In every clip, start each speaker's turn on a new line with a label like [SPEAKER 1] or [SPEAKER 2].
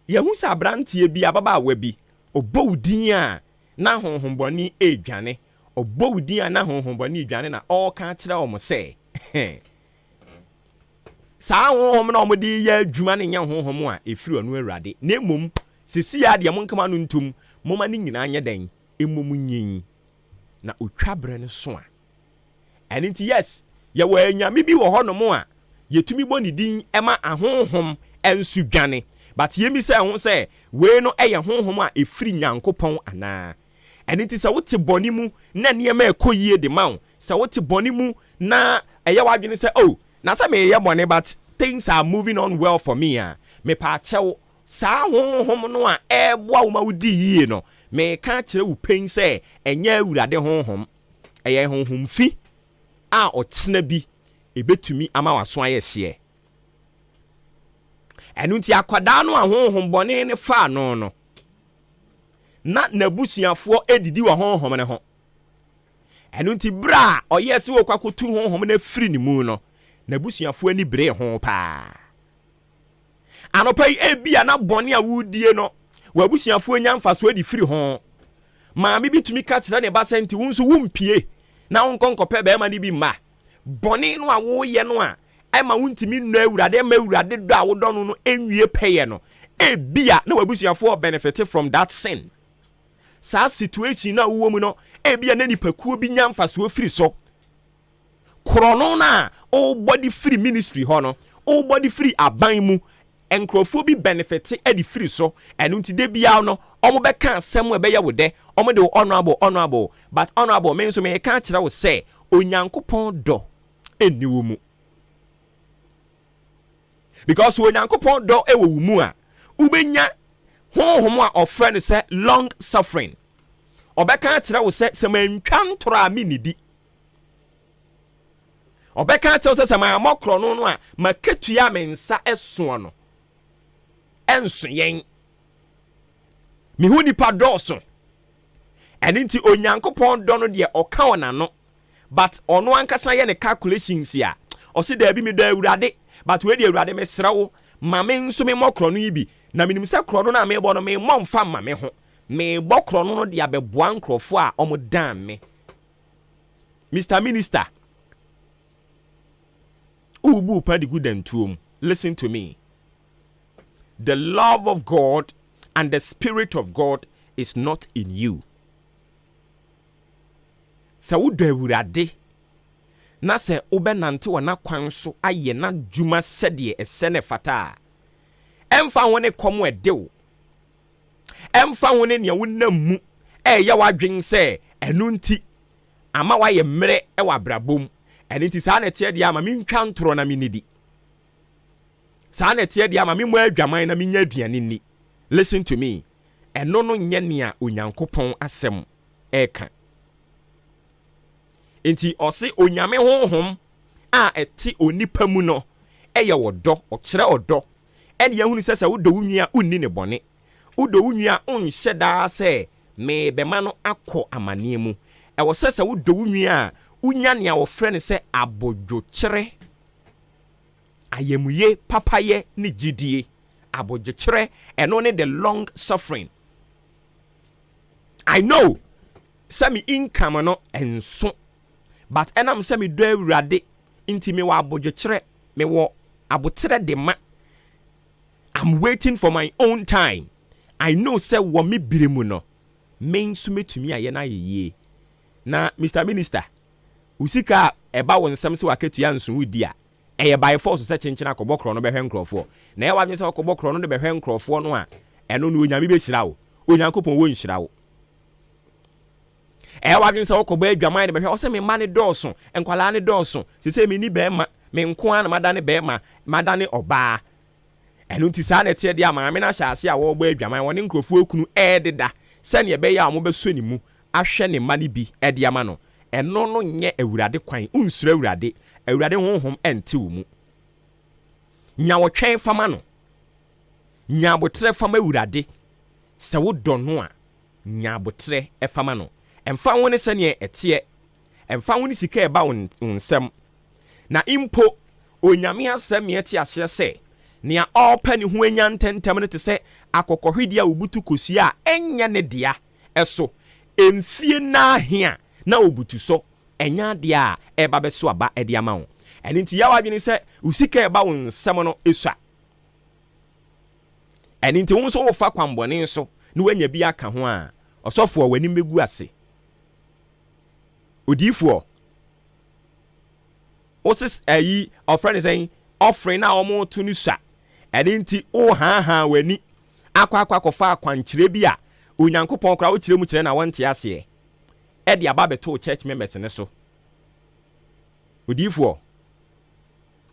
[SPEAKER 1] Yehu sa brantie bi ababa wabi obo udin a na honhomboni edwane obo udin a na honhomboni edwane na all ka kire o mo se saa honhom na o mo di ya adwuma ne nya honhom a efiri onu awurade na emom sisi ya de mo nkama no ntum mo ma ne nyina anya den emom nyin na otwabre ne so a and nti yes ye wa anyame bi wo honom a yetumi bɔ ne din ema ahonhom ensu dwane but yemi say ho say we no eye honhom a efiri Nyankopɔn ana and nti sɛ wote bɔne mu na nneɛma ekoyie de ma wo sɛ wote bɔne mu na ɛyɛ wadwene sɛ oh na sɛ me ye bɔne but things are moving on well for me a me pa kyɛw saa honhom no a ɛboa wo ma wo di yie no me ka kyerɛ wo pen sɛ ɛnyɛ awurade honhom ɛyɛ honhom fi a ɔtena bi ebetumi ama waso ayɛ hye ɛnu nti akwadaa no a honhom bɔne ne fa no na nabusuafoɔ edidi wɔ honhom ne ho ɛnu nti bra ɔyɛ se wɔ kwakotu honhom na firi ne mu no nabusuafoɔ ani bere ho paa anopa yi ebia na bɔne a wudie no wabusuafoɔ nya mfaso adi firi ho maame bitumi ka kyerɛ ne ba senti wo nso wumpie na wo nkonkɔpɛ bɛɛma ne bi mma bɔne no a woyɛ no a ɛma wontimi nnɔ awurade ma awurade dɔ a wodɔ no no enwie pɛyɛ no ebia na wabusuafoɔ benefit from that sin saa situation na wo mu no ebia na nipakuo bi nya mfaso firi so krono na o body free ministry ho no o body free aban mu enkrofo bi benefit edi free so enu nti de bia no omo be ka asem e be ye wo de omo de honorable but honorable me nso me ka kire wo se onyankopon do eni wo mu because onyankopon do e wo mu a ubenya honhom a ofre ne se long suffering obeka kire wo se mantwa ntoro a me nidi obeka kire wo se ma amokro no a maketua me nsa eso no enso yen mi hu nipa dɔɔso ɛne nti onyankopɔn dɔ no deɛ ɔka wona no but ɔno ankasa yɛ ne calculations a ɔse da bi me dɔ awurade but we de awurade me srawo ma me nso me mɔkrɔ no yi bi na menim sɛ krɔ no na me bɔ no me mmɔ mfa ma me ho me bɔ krɔ no de abɛboa nkrɔfo a ɔmo dan me Mr. Minister ubu pa di gudantuom listen to me. The love of God and the Spirit of God is not in you. Sa wudo awurade na se obenante wona kwan so aye na dwuma sɛde ɛsɛ fata ɛmfa wone kɔm ɛdew ɛmfa wone ne wonam mu ɛyɛ wadwen sɛ ɛno nti ama wayɛ mmere ɛwɔ abrabom ɛne nti saa na tie de ama mentwa ntoro na menidi saa na tie de ama me mo adwaman na menya aduane ni. Listen to me. Eno no nye nea onyankopɔn asɛm ɛka. Enti ɔse onyame honhom a ɛte onipa mu no ɛyɛ wɔdɔ ɔkyerɛ ɔdɔ ɛne yɛhunu sɛ wodɔ wo nua unni ne bɔne wodɔ wo nua onhyɛ daa sɛ me bɛma no akɔ amane mu ɛwɔ sɛ wodɔ wo nua a unya nea wɔfrɛ ne sɛ abodwokyerɛ ayemuye papaye ni jidie abodwokyerɛ ɛno ne the long suffering. I know sami income no enso but enam sami do awurade inti me wa abodwokyerɛ me wo abotere de ma. I'm waiting for my own time. I know say wo me biremu no me nso metumi aye na yeye na Mr. Minister usika eba won nsam se waketua nso wudi a eye by force se chenchena kobokro no behwe nkrofo na ye wadwen se kobokro no de behwe nkrofo no a eno no onyame be hyira wo onyankopon wo nhyira wo wadwen se kobo adwaman de behwe o se me ma ne dɔɔso enkwala ne dɔɔso se se me ni be ma me nko an madane be ma madane oba eno nti sa na tie de ama me na hyase a wo bɔ adwaman woni nkrofo ekunu ededa se ne be ya mo be so ni mu ahwe ne ma ne bi ede ama no eno no nye awurade kwan unsura awurade awurade honhom ente wo mu nya wo twɛn fama no nya abotre fama awurade se wo dɔ no a nya abotre fama no emfa woni se ne etie emfa woni sika eba wo nsɛm na impo onyame asɛm ye tie ahye se Nia all penny when yan 10 minutes to say akokohwedia ubutu kosia enya ne dia eso emfie na hia na obutu so enya dia eba beso aba ede ama wo eni nti yawa adwene se usika eba wo nsem no esua eni nti wo so wo fa kwambone so ne wanya bi aka ho a osofo wani megu ase odifo osis ayi ofrene saying offering na omo to nu sua eni nti o ha wani akwa kofa akwankyere bi a onyankopon kra wo kyere mu kyere na wonte ase e de aba beto church members ne so odifo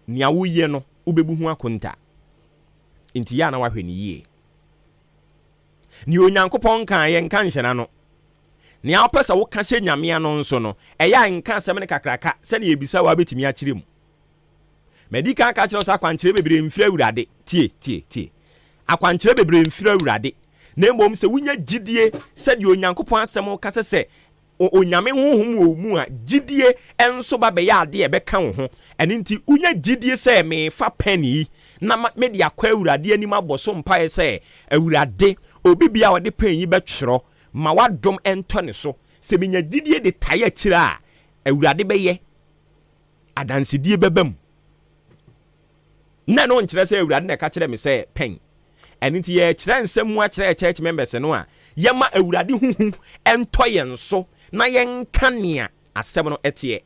[SPEAKER 1] nia wo ye no ubebu hu akonta nti ya na wahwe ni yie ni onyankopon kan ye nka nhyena no nia opesa wo ka hye nyame no nso no eya nka asem ne kakraka se na yebisa wa betimi a kyere mu medika ka kyerɛ sa kwankyere bebre mfira awurade tie akwankyere bebre mfira awurade na mbom se wunya gidie se de onyankopon asem ka se onyame honhom wo mu a gidie enso ba be ya ade e be ka wo ho ene nti unya gidie se me fa pani na me de akwa awurade anim aboso mpae se awurade obi bia wo de pan yi be twero ma wadom ento ne so se menya gidie de taye akira a awurade be ye adansedie bebam na no nkyerɛ sɛ awurade na ka kyerɛ me sɛ pen ene nti ye kyerɛ nsɛm mu a kyerɛ church members no a yɛma awurade huhu ento yɛn so na yɛnka nea asɛm no ɛteɛ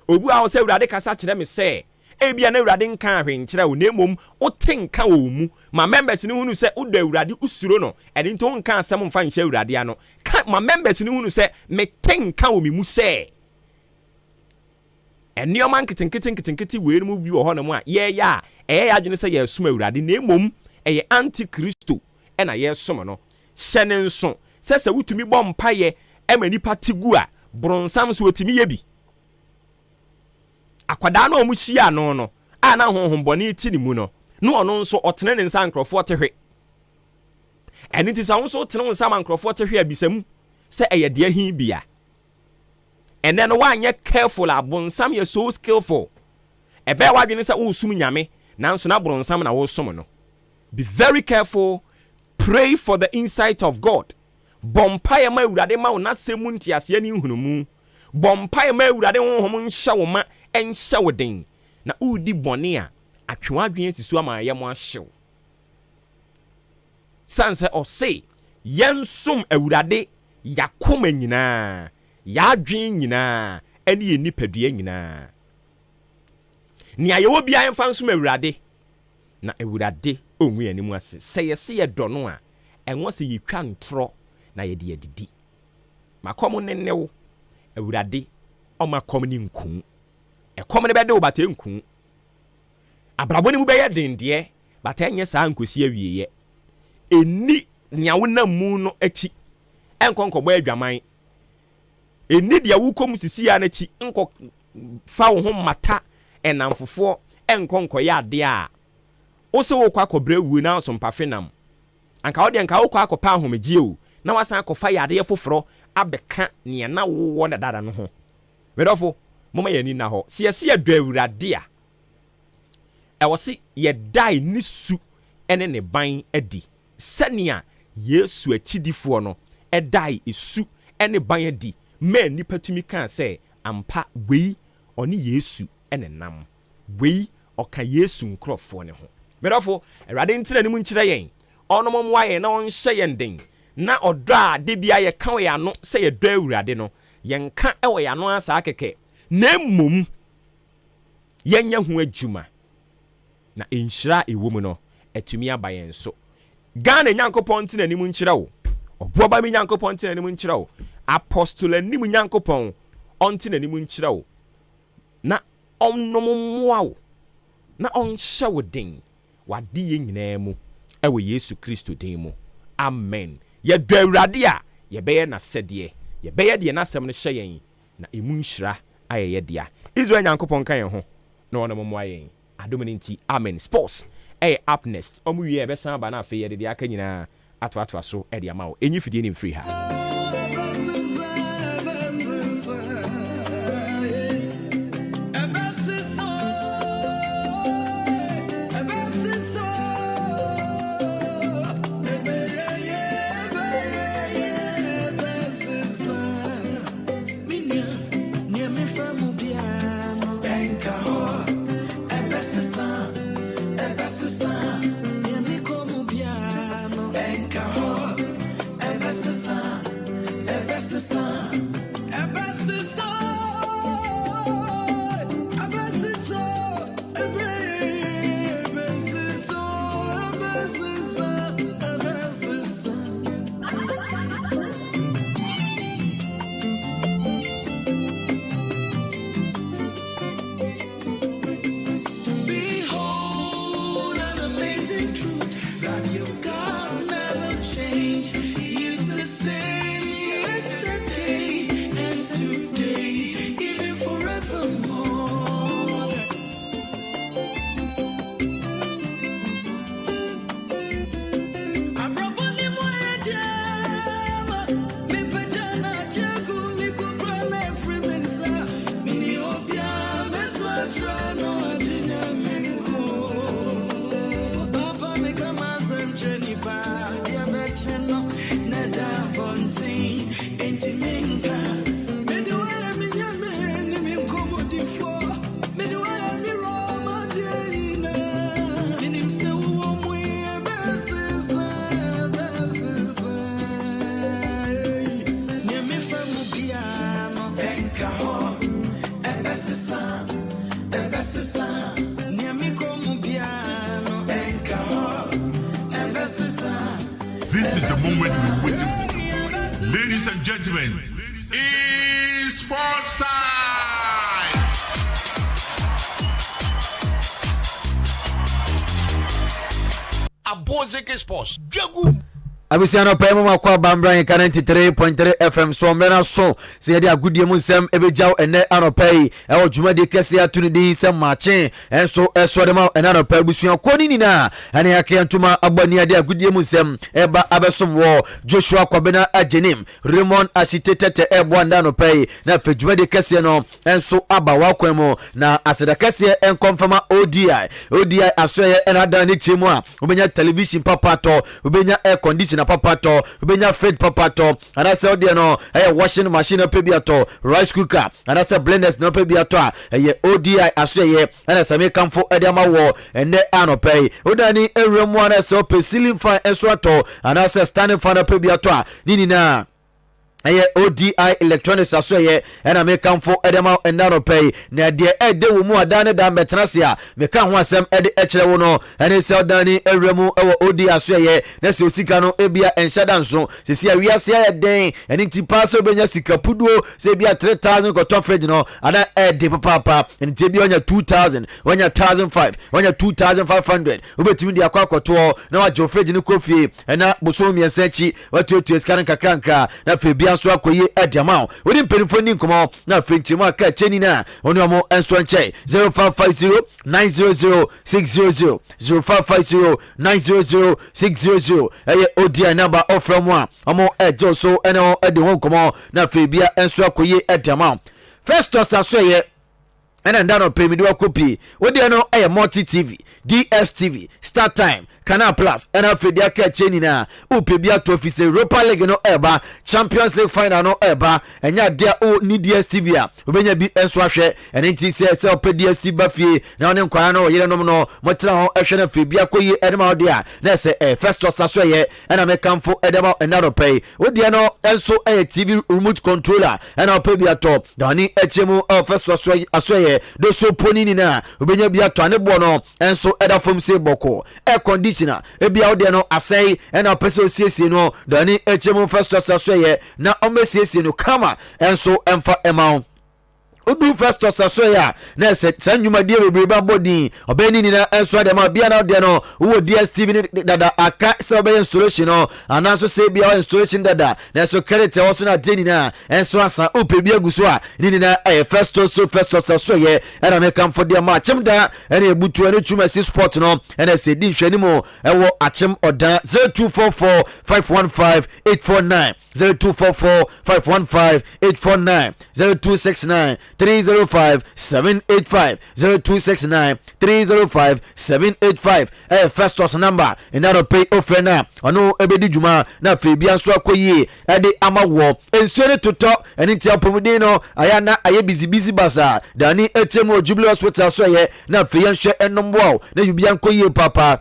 [SPEAKER 1] obu a wo sɛ awurade kasa kyerɛ me sɛ ebia na awurade nka ahwe nkyerɛ wo na mmom wote nka wo mu ma members ni hunu sɛ wodɔ awurade usuro no ɛde nto nka asɛm mfa nhyɛ awurade ano ma members ni hunu sɛ mete nka wo mi mu sɛ enioma nketenkete we mu bi wo ho no mu a ye ya eye ya dwene sɛ ye sum awurade na mmom eye antikristo na ye som no hyene nso sɛ wutumi bɔ mpaye ema nipa tigu a bronsam so wotumi ye bi akwada na omu hia no no a na honhombɔne ti ni mu no no ɔno nso ɔtene ne nsa nkrɔfo tehwe ɛne ti sa wo nso tene nsa nkrɔfo tehwe abisam sɛ eye de ahi bia and then one ye careful abonsam ye so skillful ebe wadwene se wo sum nyame nanso na bronsam na wo som no be very careful, pray for the insight of God. Bompaye ma awurade ma wo na semu ntiase ni hunumu bompaye ma awurade honhom nhya wo ma enhya wo den na udi bone a atwewa adwen tisu ama ye mo ahyew sanse o say yensum awurade yakoma nyina ya adwen nyina ene ye nipadua nyina ni ayewo bia emfa nsum awurade na awurade onwu animu ase sɛ yɛse yɛ dɔ no a ɛnwo sɛ yɛtwa ntro na yɛde adidi makom ne newo awurade ɔmakom ne nku ɛkom ne bɛde wo bata nku abrabɔ ne mu bɛyɛ dendie bata nyɛ saa nkosi awieyɛ eni nyawo na mu no akyi enkonkɔbɔ adwaman eni dia wukom sisi ya na akyi nkɔ fa wo ho mata enamfofo enkonkɔyɛ ade a wo se wo kwa akɔbrɛ wu na so mpafenam anka wo de anka wo kwa akɔpa ahomegie o na wasan akɔfa yade foforo abeka ne na wo na dada no ho medofo moma yani na ho se yɛse yɛdɔ awurade a ɛwɔ se yɛdai ni su ene ne ban adi sɛnea yesu akidifo no ɛdai esu ene ban adi me nipa tumi kan sɛ ampa wei ɔne yesu ene nam wei ɔka yesu nkrɔfo ne ho medofo awurade ntira ne mu nkyerɛ yɛn ɔno mo moayɛ na ɔnhyɛ yɛn den na ɔdɔ a de bia yɛ ka yɛ ano sɛ yɛdɔ awurade no yɛn ka ɛwɔ yɛ ano asa kɛkɛ na mmom yɛnya ho adwuma na enhyira ɛwɔ mu no atumi aba yɛn so Ghana nyankopɔn ntina anim nkyerɛ wo ɔboaba mi nyankopɔn ntina anim nkyerɛ wo apostle anim nyankopɔn ɔntina anim nkyerɛ wo na ɔnnom mmoa wo na ɔnhyɛ wo den wade yɛ nyinaa mu ɛwɔ Yesu Kristo den mu amen yɛdɔ awurade a yɛbɛyɛ na sɛdeɛ yɛbɛyɛ deɛ n'asɛm no hyɛ yɛn na emu nhyira ayɛ yɛ dea Israel nyankopɔn ka yɛn ho na ɔno mmoa yɛn adom ne nti amen sports ɛyɛ up next ɔmo wie ɛbɛsan aba na afei yɛde deɛ aka nyinaa atoatoa so ɛde ama wo ɛnyi fidie ne mfiri ha
[SPEAKER 2] This is the moment we're waiting for. Ladies and gentlemen, it's sports time!
[SPEAKER 3] Abozeke Sports. Jagu.
[SPEAKER 4] Abisiano pemu makwa bambran ka 93.3 FM so mena so se yede agudie mu nsem ebejaw ene anopai e wo dwumade kese atuni din nsem mache enso eso de ma ene anopai busua koni ni na ene yake ntuma agbani ade agudie mu nsem eba abesom wo Joshua Kwabena Ajenim Raymond Asitete ebo anda anopai na fe dwumade kese no enso aba wa kwemu na aseda kese en confirma ODI asoye ena dan ni chemu a obenya television papato obenya air condition na papato ubenya fridge papato anase ode no washing machine na pebiato rice cooker anase blenders na pebiato ODI asoye anase me kamfo ede amawo ene anopay odani ewremu anase ope ceiling fan enso ato anase standing fan na pebiato nini na ODI electronics asoye ena me kamfo edema endano pay na de ede wo mu adane da metrasia me ka ho asem ede ekere wo no ene se odani ewremu ewo ODI asoye na se osika no ebia enhyada nso se sia wiase ya den ene ti paso benya sika puduo se bia 3000 ko top fridge no ana ede papa ene ti bia onya 2000 onya 1005 onya 2500 ubetimi dia kwa koto na wa jo fridge ni kofi ena boso miensechi watu eskan kakranka na fe so akoye adamao wodi mpenifo ni nkomo na fenchemu aka cheni na oni omo enso nche 0550 900 600 0550 900 600 ODI number ofremu a omo ejo so ene ede ho nkomo na fe bia enso akoye adamao first toss asoye ene ndano pemidi wakopi wodi eno multi TV DSTV Star Time Canal Plus and Afedia Kacheni na upebia to office Europa League no eba Champions League final no eba enya dia o ni DSTV a obenya bi enso ahwe ene nti se pe DSTV bafie na one nkwana no yere no no motira ho ehwe na febia koyi edema odia na se first aso ye ena me kamfo edema enaro pay odia no enso TV remote controller ena opebia to dani echemu first aso ye do so ponini na obenya bia to ane bo no enso eda fom se boko air conditioner ebia ode no asai ena pese osiesie no dani echemu first asoye na omesiesie no kama enso emfa emau odu first asoya na se sanyumadie bebreba body obeni ni na enso de ma bia na ode no wo DSTV ni dada aka se obey installation no anaso se bia installation dada na so credit also na deni na enso asa opebi aguso a ni na first asoye era me kam for dia ma chimda ena ebutu ene chuma si sport no ena se di hwani mo ewo achem oda 0244 515 849 0244 515 849 0269 305 785 0269 305 785 first toss number and that pay offer na ono ebedi juma na febia so akoyi ede amawo ensuere toto eni ti apomudi no ayana aye busy basa dani etemo Jubilee Hospital so ye na feyan hwe enombo na yubia nkoyi papa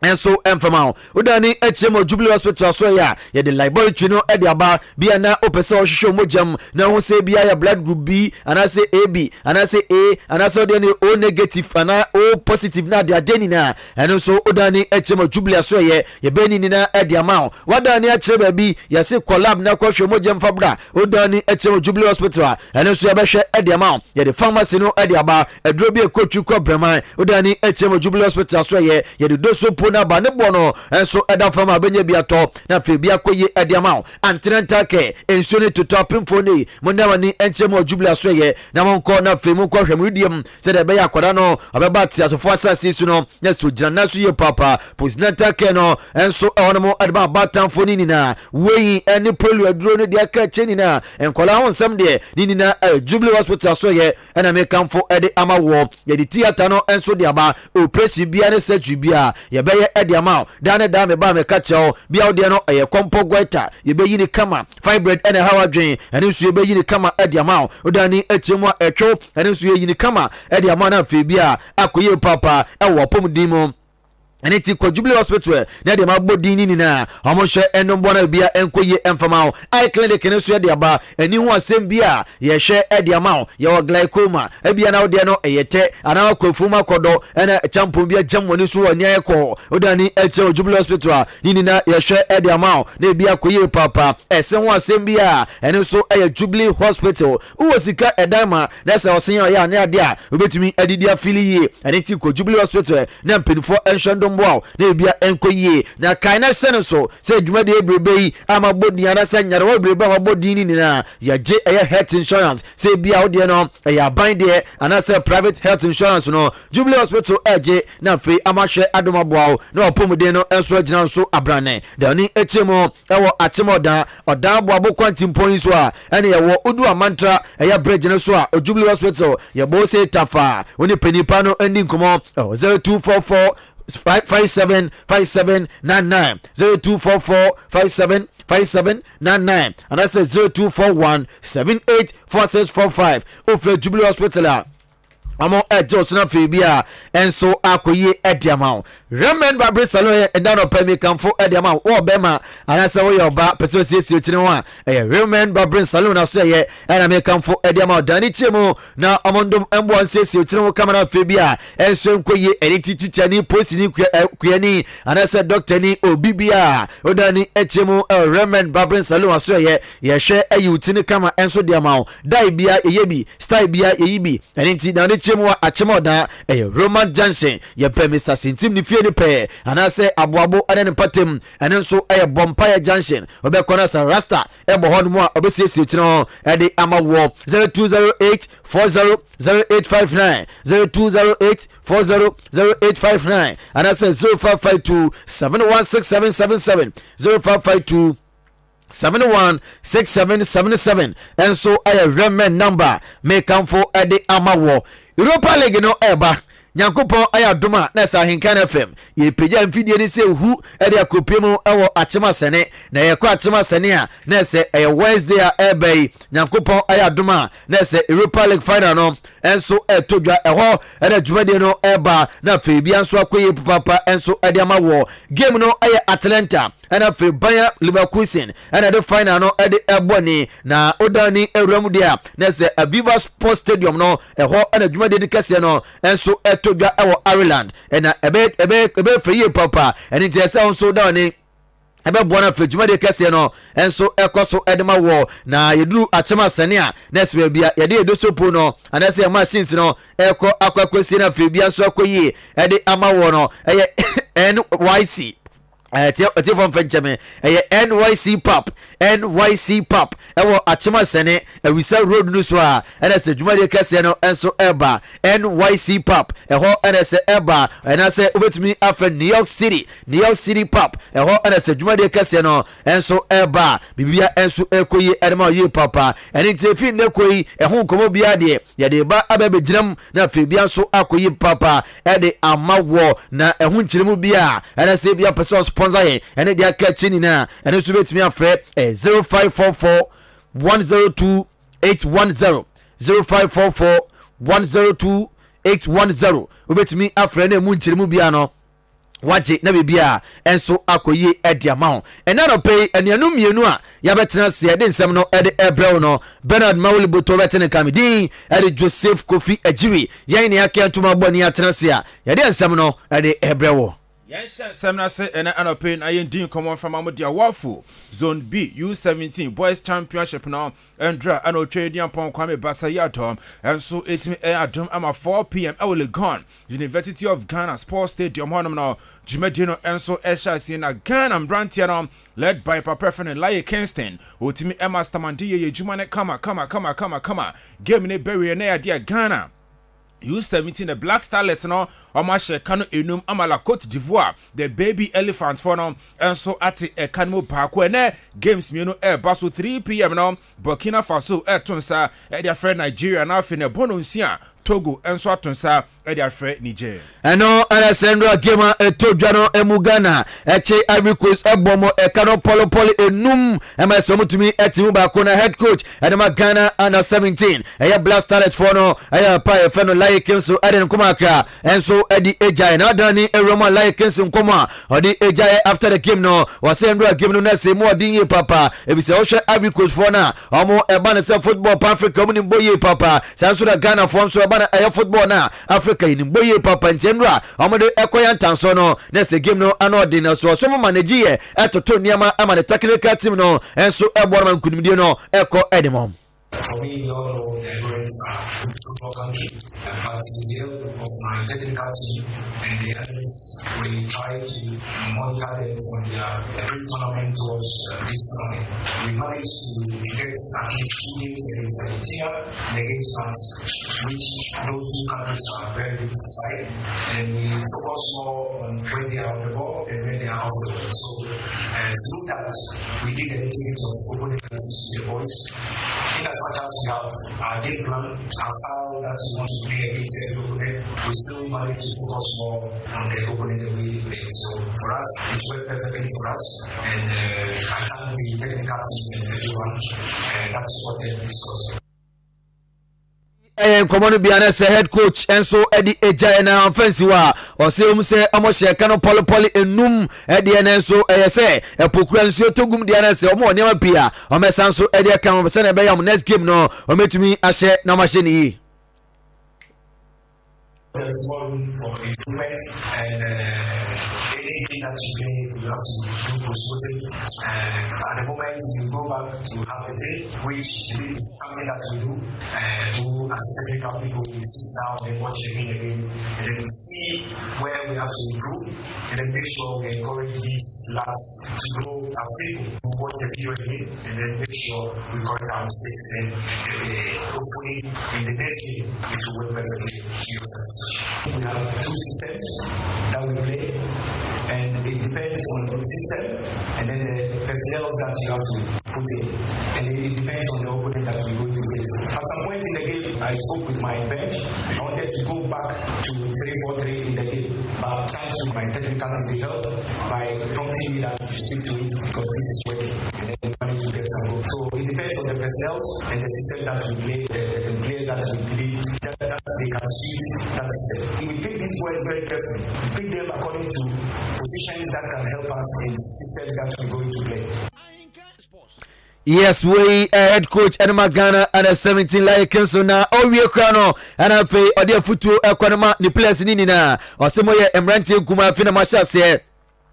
[SPEAKER 4] enso emfamao udani echemo Jubilee Hospital so ya the laboratory no e dia ba bia na opese o hwehwe mojam na ho se bia ya blood group B ana se AB ana se A ana se de O negative ana O positive na dia deni na eno so udani echemo Jubilee so ye beni ni na e dia ma wadani achire ba bi ya se collab na kwa hwe mojam fabra udani echemo Jubilee Hospital eno so ya be hwe e dia ma ye the pharmacy no e dia ba edro bi ekotwu kwa breman udani echemo Jubilee Hospital so ye the doso na ba ne bono enso eda fama benye biato na febia koye ediamao antenanta ke enso ne to top infoni monama ni enchemo Jubilee asoye na monko na femu ko hwemudiem se de be yakoda no obeba ti asofo asase su no na so gina na so ye papa posnanta ke no enso onomo edba batan foni ni na weyi eni polio aduro no de aka cheni na enkola ho nsem de ni na Jubilee Hospital asoye ena me kamfo ede amawo ye di theater no enso de aba operation bia ne surgery bia ye be ɛyɛ ɛde ama da me ba me ka kyerɛ bia wo deɛ no ɛyɛ kɔmpɔ goita yɛbɛyi ne kama fibroid ɛna hawa dwen ɛne nso yɛbɛyi ne kama ɛde ama wo da ni akyɛmu a ɛtwo ɛne nso yɛyi ne kama ɛde ama na afei bia akɔyɛ papa ɛwɔ pɔmuden mu ɛne ti kɔ Jubilee Hospital na de ma bɔ din ni na ɔmo hwɛ ɛnom bɔ na bia ɛnkɔ yie ɛmfama wo eye clinic ne so de aba ani ho asɛm bia yɛhwɛ ɛde ama wo yɛwɔ glaucoma ebia na wo de no ɛyɛ tɛ ana akɔfu ma kɔdɔ ɛna champon bia gyam woni so wɔ nya ɛkɔ odani ɛkyɛ Jubilee Hospital ni na yɛhwɛ ɛde ama wo na bia kɔ yie papa ɛsɛ ho asɛm bia ɛne so ɛyɛ Jubilee Hospital wo sika ɛdan ma na sɛ ɔsen ɔyɛ ane ade a obetumi adidi afili yie ɛne ti kɔ Jubilee Hospital na mpinfo ɛnhwɛ wow na bia enko yie na kaina sene so se dwuma de ebrebe yi ama bodi ana se nyare wo ebrebe ama bodi ni na ya je health insurance se bia wo de no ya ban de ana se private health insurance no Jubilee Hospital eje na fe amahwe Adwuma-Adwuma na opomuden no enso agina nso abrane da ni echemo ewo achemoda odan boabo kwantimpon so a ene ye wo odu amantra ya bridge no so a Jubilee Hospital ye bo se tafa woni penipa no andi nkomo 0244 575799 0244 575799 and that's 0241 784645 offer Jubilee Hospital amo ejo na fibia enso akoye ediamao remen babre salon e dan opemi kanfo ediamao wo bema anasa wo yoba person siesie otine ho a remen babre salon na so ye na me kanfo ediamao dani chemu na omondom embo siesie otine ho kamera fibia enso nkoye eritichicha ni post ni kuyani anasa doctor ni obibia odani echemu remen babre salon so ye hwe ayi otine kama enso diamao dai bia yebi style bia yebi enti dani chemwa achemoda Roman Johnson ye pe Mr. Sintim ni fie ni pe anase aboabo ane ne patem ene nso Bompire Junction obekona sa Rasta ebo hono mu a obesiesie chino ede amawo 0208 400859 0208 400859 anase 0552 716777 0552 716777 and so I remember number make come for the amawo Europa League no eba Nyankopon Adwuma na Ahenkan FM ye peja mfidie ni se hu e de akopiem ewo achema sene na ye kwa achema sene a na se Wednesday a ebe Nyankopon Adwuma na se Europa League final no enso etodwa eho e de dwumade no eba na fe bia nso akoye papa enso e de amawo game no Atlanta and a Bayer Leverkusen and the final no at the Ebony na Odani Eramudia na se Aviva Sports Stadium no eho and a Juma dedication no and so etodwa ewo Ireland and a ebe for ye papa and it is so down ebe bona fe dwuma de kese no enso ekoso edema wo na yeduru achema sane a next we bia yede edosopo no anase machines no eko akwakwesi na fe bia so akoyi ede amawo no eye NYC from Benjamin NYC pop ewo achema sene ewisa road no so a ena se dwuma de kase no enso eba NYC pop eho ena se eba ena se obetumi afa New York City pop eho ena se dwuma de kase no enso eba bibia enso ekoyi edema yi papa eni tefi ne koyi eho nkomo bia de ye de ba ababe ginam na fe bia so akoyi papa ede amawo na eho nchiremu bia ena se bia person sponsor ye ene dia catching na ene so betumi afre 0544 102 810 0544 102 810 obetumi afre na mu nchiremu bia no waje na bibia enso akoye ediamao enano pay enuanu mienu a yabetena se de nsem no ede ebrel no Bernard Mawulibo to betene kamidi ede Joseph Kofi Ajiwi yen ne akentuma boni atena se a yede nsem no ede ebrel
[SPEAKER 3] Yansha Semna say ena anope na yendin common from Amodia Wafu Zone B U17 Boys Championship now Endra ano trading upon Kwame Basayatom and so it's me Adum ama 4 p.m. Legon University of Ghana Sports Stadium honum now Jumedino and so Esha Sina Ghana Brantiano led by Papa Fern and Laye Kingston Utimi Emma Stamandi Jumane kama game ne bury na idea Ghana U17 the Black Starlets no omashe kanu enum amala Cote d'Ivoire the baby elephants for no and so ati kanu parko ene games mienu baso 3 p.m. no Burkina Faso tunsa their friend Nigeria na fe ne bononsia Togo and so atunsa ɛde afrɛ Niger.
[SPEAKER 4] ɛno ɛna sɛndra game a ɛtɔ dwa no ɛmu Ghana ɛkye Ivory Coast ɛbɔ mo ɛka no pɔlɔpɔlɔ enum ɛma ɛsɛ ɔmo tumi ɛte mu baako na head coach ɛde ma Ghana under 17 ɛyɛ Black Starlet for no ɛyɛ pa ɛfɛ no Laye Kinso ɛde nkɔmɔ akra ɛnso ɛde egyae na adani ɛwura Laye Kinso nkɔmɔ a ɔde egyae after the game no wɔsɛndra game no na sɛ mu ɔde yie papa ebisɛ ɔhwɛ Ivory Coast for na ɔmo ɛba ne sɛ football pa Africa ɔmo ne mbɔ yie papa saa nso da Ghana for nso ɛba na ɛyɛ football na Africa yi ne mbɔ yie papa ntɛnura ɔmo de ɛkɔyɛ ntanso no na sɛ game no ano ɔde na so ɔso mo manage yɛ ɛtoto nneɛma ama ne technical team no ɛnso ɛbɔ no nkunimdie no ɛkɔ ɛde mom.
[SPEAKER 5] For me, we all know the Emirates are a football country, but with the help of my technical team and the others, we try to monitor them from their pre-tournament towards this tournament. We managed to get at least 2 games against Argentina and against France, which those two countries are very good side, and we focus more on when they are on the ball and when they are off the ball. So through that, we did a little bit of opening classes to the boys. In as much as we have our game plan, our style that we want to play against every opponent, we still manage to focus more on the opponent that we play. So for us, it worked perfectly for us, and I thank the technical team and everyone that supported this course.
[SPEAKER 4] Nkɔmɔ no bia na sɛ head coach ɛnso ɛde egyae na offensive a ɔsɛ sɛ ɔmo hyɛ ka no pɔlɔpɔlɔ enum ɛdeɛ na nso ɛyɛ sɛ ɛpokura nsuo togum deɛ na sɛ ɔmo wɔ nneɛma pii a ɔmɛsa nso ɛde ɛka ɔmo sɛ na ɛbɛyɛ ɔmo next game no ɔmɛtumi ahyɛ na ɔmo ahyɛ ne yie.
[SPEAKER 5] There is one for improvement, and anything that you play, you have to do post-mortem. At the moment, you go back to half a day, which is something that we do. Do as technical people, we sit down and watch again, and then we see where we have to improve, and then make sure we encourage these lads to grow as people. We watch the video again, and then make sure we correct our mistakes, and hopefully in the next game, it will work perfectly to your success. We have 2 systems that we play, and it depends on the system and then the personnel that you have to put in, and it depends on the opponent that we're going to face. At some point in the game, I spoke with my bench. I wanted to go back to 3-4-3 in the game, but thanks to my technical team, they helped by prompting me that you stick to it because this is working, and then we managed to get some goals. So it depends on the personnel and the system that we play, the players that we play, that they can suit that system. We pick these boys very carefully. We pick them according to positions that can help us in systems that we're going to play.
[SPEAKER 4] Yes, we head coach Adwuma Ghana under 17 Laye Kinso na owie kra no ana fe ode afutuo ekwanema ni players ni na osemo ye emrantie nkuma afi na mahyase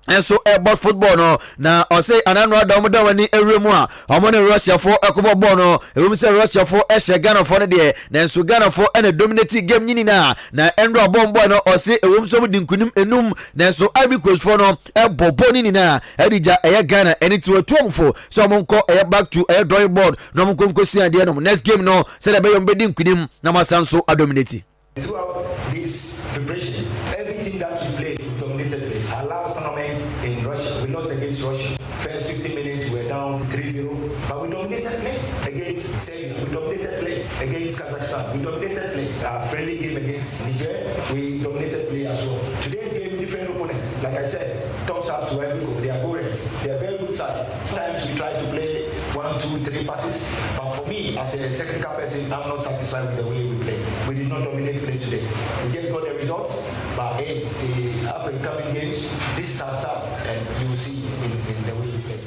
[SPEAKER 4] enso airborne football no na ose anano adam da wani ewremu a omo ne Russia for ekobo ball no ewum se Russia for ehye Ghana for ne de na enso Ghana for ene dominate game nyini na endro bombo no ose ewum so mu dinkunim enum na enso Ivory Coast for no ebobo nyini na edija eye Ghana eni ti watuomfo so omo nko eye back to eye drawing board no omo nko sia de no next game no se de be yom be dinkunim na masanso adominate.
[SPEAKER 5] Throughout this preparation, everything that you play dominated play. Our last tournament in Russia, we lost against Russia. First 15 minutes we were down 3-0, but we dominated play against Serbia. We dominated play against Kazakhstan. We dominated play. Our friendly game against Niger, we dominated play as well. Today's game, different opponent. Like I said, thumbs up to everyone. They are goals. They are very good side. Sometimes we try to play 1, 2, 3 passes, but for me, as a technical person, I'm not satisfied with the way we play. We did not dominate play today. We just got the results, but hey, the up and coming games, this is our style, and you will see it in the way we play.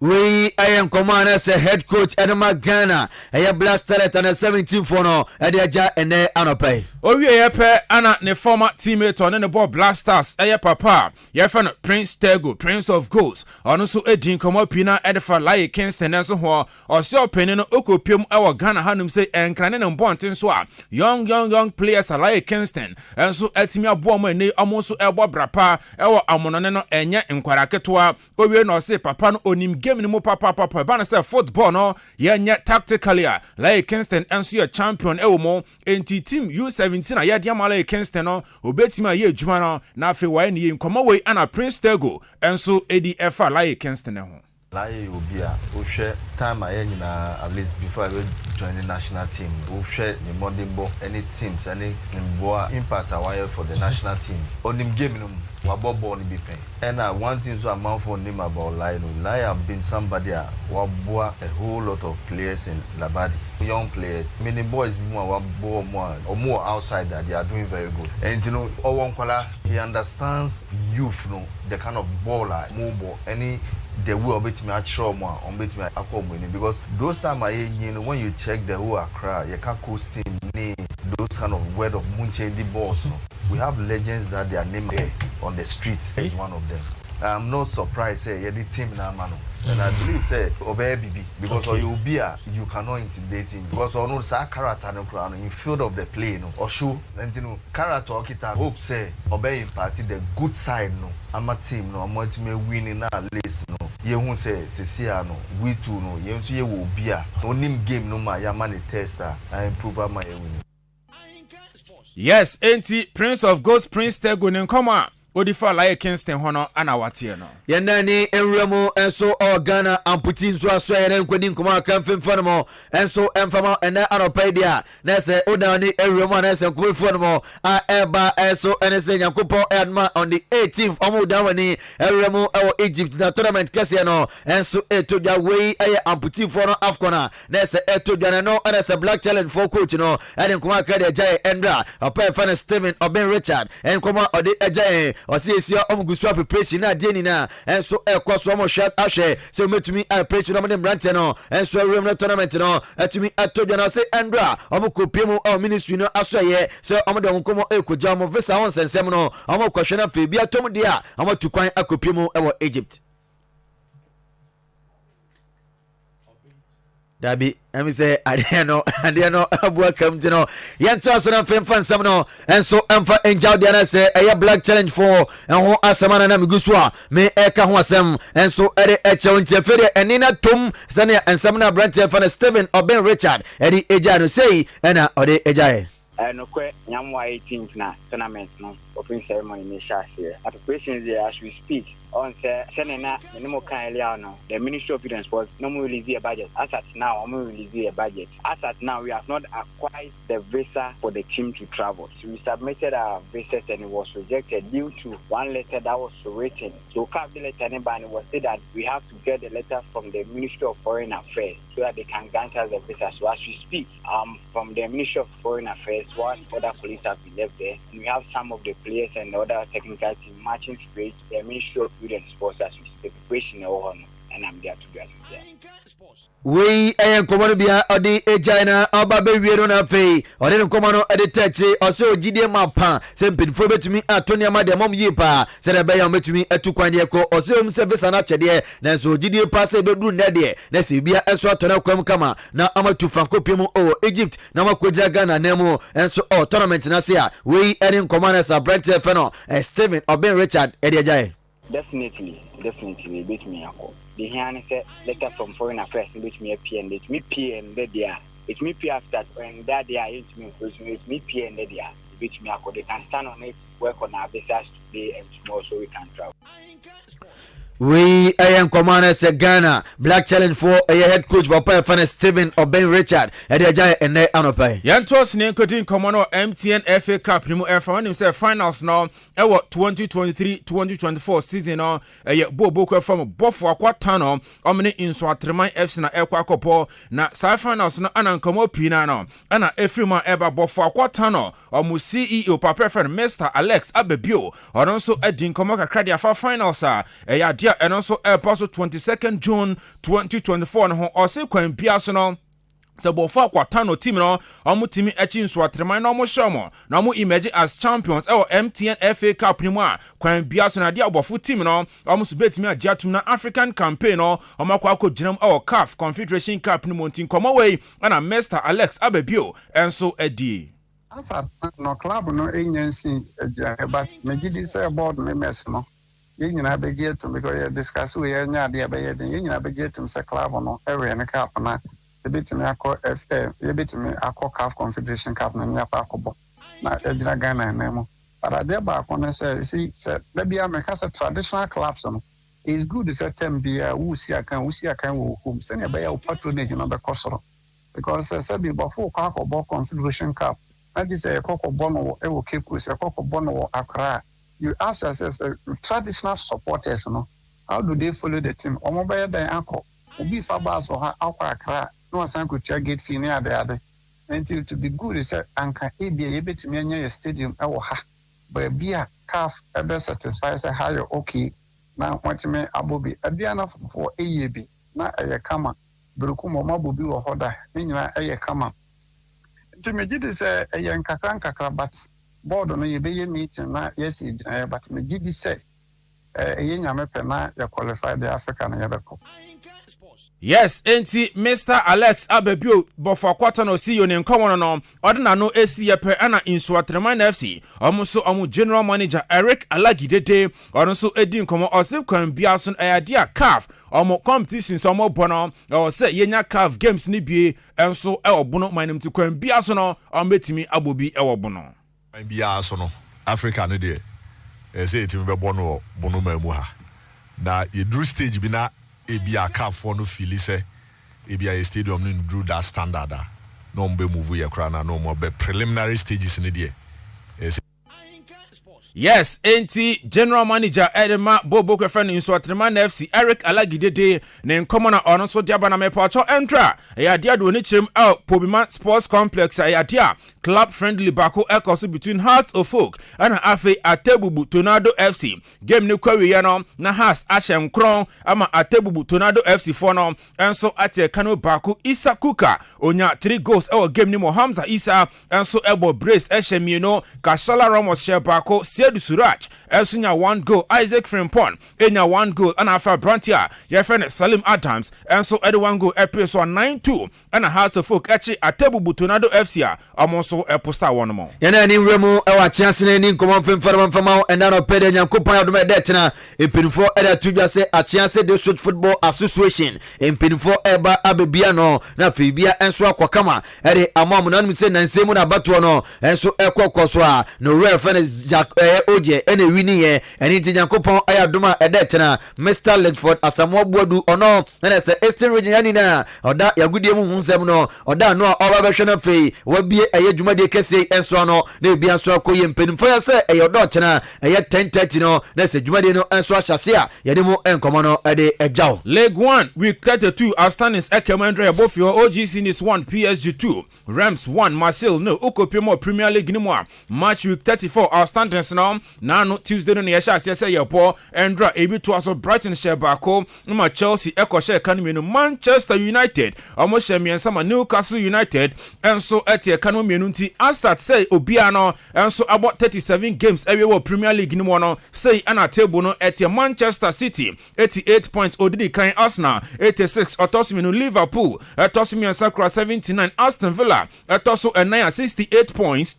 [SPEAKER 4] We am commander say head coach Adwuma Ghana aya Black Starlet under 17 for no edeja ene anopai
[SPEAKER 3] owie yepe ana ne former teammate on the ball Blasters aya papa yefe no Prince Tego Prince of Goals ono so edin komo pina edefa Laye Kingston enso ho ose openi no okopiem ewo Ghana hanum say enkrane ne mbonten so a young players Laye Kingston enso atimi abo mo ene omo so ebo brapa ewo amonone no enye nkwara ketwa owie no say papa no onim game ni mo papa ba na say football no ye nye tactically a Laye Kingston enso ye champion ewo mo enti team U17 a ye dia Laye Kingston no obetimi a ye adwuma no na afi wa ne nkomo we ana Prince Tego enso edi efa Laye Kingston ho
[SPEAKER 6] Like Obia, who share time I at least before I join the national team. Who share the modern ball, any teams, any impact I for the national team. On them game, wabo ball be paying. And one thing so amount for him about Lai have been somebody wabo a whole lot of players in Labadi, young players. Many boys more or more outside that they are doing very good. And you know, Owankwala, he understands youth, the kind of baller, mobile, any. The way of it me actual more on bit me accommodate because those time when you check the whole Accra, you can't coast team those kind of word of moon changing balls. We have legends that they are named there on the street is one of them. I'm not surprised say the team na mano. And I believe say obey BB because you be you cannot intimidate him because or no say character no crown in field of the play or show and character kita hope say obey in party the good side I'm a team I'm want to win at least ye hu say sesia we too ye nso ye wo bia no nim game no ma ya man tester I improve my win.
[SPEAKER 3] Yes, enti Prince of Ghost Prince Tego nkoma Odifa like Kingston hono ana watie no.
[SPEAKER 4] Yenani enremo enso Ghana amputi nso aso yene nkwadi nkoma aka mfemfo no enso emfama ene anopedia na se odani enremo na se nkwefo no a eba enso ene se nyakopo Edma on the 18th omudawani enremo ewo Egypt na tournament kase no enso etodwa wei eye amputi fo no afcona na se etodwa no ene se black challenge for coach no ene nkoma aka de jay endra opa fan Steven Oben Richard enkoma ode ejay Osiesia omugusua preparation na die ni na enso ekoso omo hwat ahwe se ometumi preparation no dem brante no enso awem no tournament no atumi atodwa na se Andra omukopiemu o ministry no asoye se omo de nkomo ekoja omo visa won sensem no omo kwahwe na fe bia tom dia omo tukwan akopiemu ewo Egypt. Dabi emi say adeno abua kamti no yento so na femfa nsam no enso emfa enjaw dia na say eye black challenge for enho asemana na migusu a me eka ho asem enso ere eche ntia fere enina tom sane ensam na brand fa na Steven Oben Richard eri eja no say ena ode ejae
[SPEAKER 7] no kwe nyamwa 18th na tournament no open ceremony ni share at questions there as we speak on Senena minimum kind the Ministry of Youth and Sports no more release a budget. As at now, I'm release a budget. As at now, we have not acquired the visa for the team to travel. So we submitted our visa and it was rejected due to one letter that was written. So the letter and it was said that we have to get the letter from the Ministry of Foreign Affairs so that they can grant us the visa. So as we speak, from the Ministry of Foreign Affairs, what other police have been left there, and we have some of the players and other technical team matching straight the Ministry of Youth and Sports as we speak. And I'm there to get there.
[SPEAKER 4] We ayen komano bia odi ejina oba be wiero na fei odi no komano edi teche ose ogide mapa se mpedifo betumi atoni amade mom yipa se na be ya betumi atukwan de ko ose om service na chede na so ogide pa se be duru na de na se bia enso atona kwam kama na amatu fankopiem o Egypt na makoja Ghana nemu enso o tournament na se a we edi komano sa bright feno Steven Oben Richard edi ejae.
[SPEAKER 7] Definitely beat me ako. The hand said letter from Foreign Affairs beat me a PN, it me PN there. It me P after when that they are it me PN there. Beat me ako. They can stand on it, work on our visas today and tomorrow so we can travel.
[SPEAKER 4] We ayen commander se Ghana black challenge for a head coach papa fan Steven Oben Richard edeja ene anopai
[SPEAKER 3] yantos ne nkodi nkomo MTN FA Cup ni mu efa when himself finals now ewo 2023-2024 season no bobo ko from bofo akwata no omne inso atreman FC na ekwa akopo na sai finals no ana nkomo pina no ana efrima eba bofo akwata no omu CEO papa fan Mr Alex Abebio onso adi nkomo kakra dia fa finals a and also apostle 22nd June 2024 no ose kwan bia so no se bofo akwata no team no omu timi achi nso atreman no mo shomo na omu emerge as champions MTN FA Cup ni mu a kwan bia so na dia bofo team no omu so betimi agiatum na African campaign no omu akwa ginam CAF Confederation Cup ni montin komo we na Mr Alex Abebio enso adi
[SPEAKER 8] asa no club no agency but megidi say board members no ynyina begye to because you discuss we nya de be ynyina begye to say club no area ne cup na ebitimi akọ FA ebitimi akọ CAF Confederation Cup na nya pa akọbọ na ejira Ghana na mu but ade ba akọ na say see there be America say traditional clubs no it's good to say term be who see a can home send a patronage in the cost because before ball confederation cup that is a cocoa bono ever keep with a cocoa bono Accra. You ask yourself traditional supporters how do they follow the team or mobile than uncle will be fabas or Accra no one could check gate fee near the other until to be good is anchor be able to near a stadium but be a calf ever satisfies a higher okay. Now, what you may abobi a biana for a year be not a kama, Brukumo Mabubi or Hoda, Nina a kama. To me, it is a young kakranka, but board on a bay meeting, not yes, but me did say a young American, you qualify the African Yabeco.
[SPEAKER 3] Yes, enti Mr. Alex Abebio bofo kwata no see you in common no ordina no AC yepe ana Insuatreman FC omuso omu general manager Eric Alagidede onso edi nkomo osif kwan biason ayadia CAF omu competitions omu bono o se yenya CAF games ni bie enso e obono manim ti kwan biason no ometimi abobi e obono
[SPEAKER 2] man biason no Africa no de e se etimi be bono mamu ha na ye drew stage bi na ebia CAF for no feel say ebia stadium no drew that standard no mbe move ye kra na no mo be preliminary stages in there.
[SPEAKER 3] Yes, enti general manager Edema Bobo Kwefan Insuatreman FC Eric Alagidede ne nkomo na ono so diaba na mepacho entra ya dia do ni chim Pobima Sports Complex ya dia club friendly bako ekoso between Hearts of Oak and Afe Atebubu Tornado FC game ni kwawi ya no na has Ashen Kron ama Atebubu Tornado FC for no enso ate kano bako Isa Kuka onya 3 goals e game ni mo Hamza Isa enso ebo brace Eshemieno Kashala Ramos share bako Sedu Suraj ensunya 1 goal Isaac Frimpon enya 1 goal and afa Brantia your friend Salim Adams enso ede 1 goal episode 9-2 and a Hearts of Oak echi Atebubu Tornado FC amonso eposta one more
[SPEAKER 4] yana ni remu e wa chiasene ni nkomo mfama enda no pede nyankopon adoma de tena empinfo eda tudwa se achiase de football association empinfo eba abebia no na fibia enso akwakama ede amam na num se nansemu na bato no enso ekwokoso a no reference Jack oje ene wini ye eni ti nyankopon ayadoma ede tena Mr. Ledford Asamoah Buadu ono na se Eastern region yani na oda yagudie mu hunsem no oda no oba behwe na fei wabie ayedwuma de kese enso no na bia so akoye mpenimfo ya se eyodo chena eye 10:30 no na se dwuma de no enso ahyase a yede mu enkomo no ede ejaw
[SPEAKER 3] League 1 week 32 outstandings Ekemandre Abofio OGC Nice 1 PSG 2 Rams 1 Marseille no Okopimo Premier League ni mo match week 34 outstandings no na no Tuesday no ya hyase se yepo Endra ebi to aso Brighton share bako ma Chelsea eko share kanimi no Manchester United omo share miensa ma Newcastle United enso etie kanu mienu nti asat say obia no enso about 37 games every wo Premier League ni mo no say ana table no etie Manchester City 88 points odidi kan Arsenal 86 otosimi no Liverpool etosimi ensakra 79 Aston Villa etoso 68 points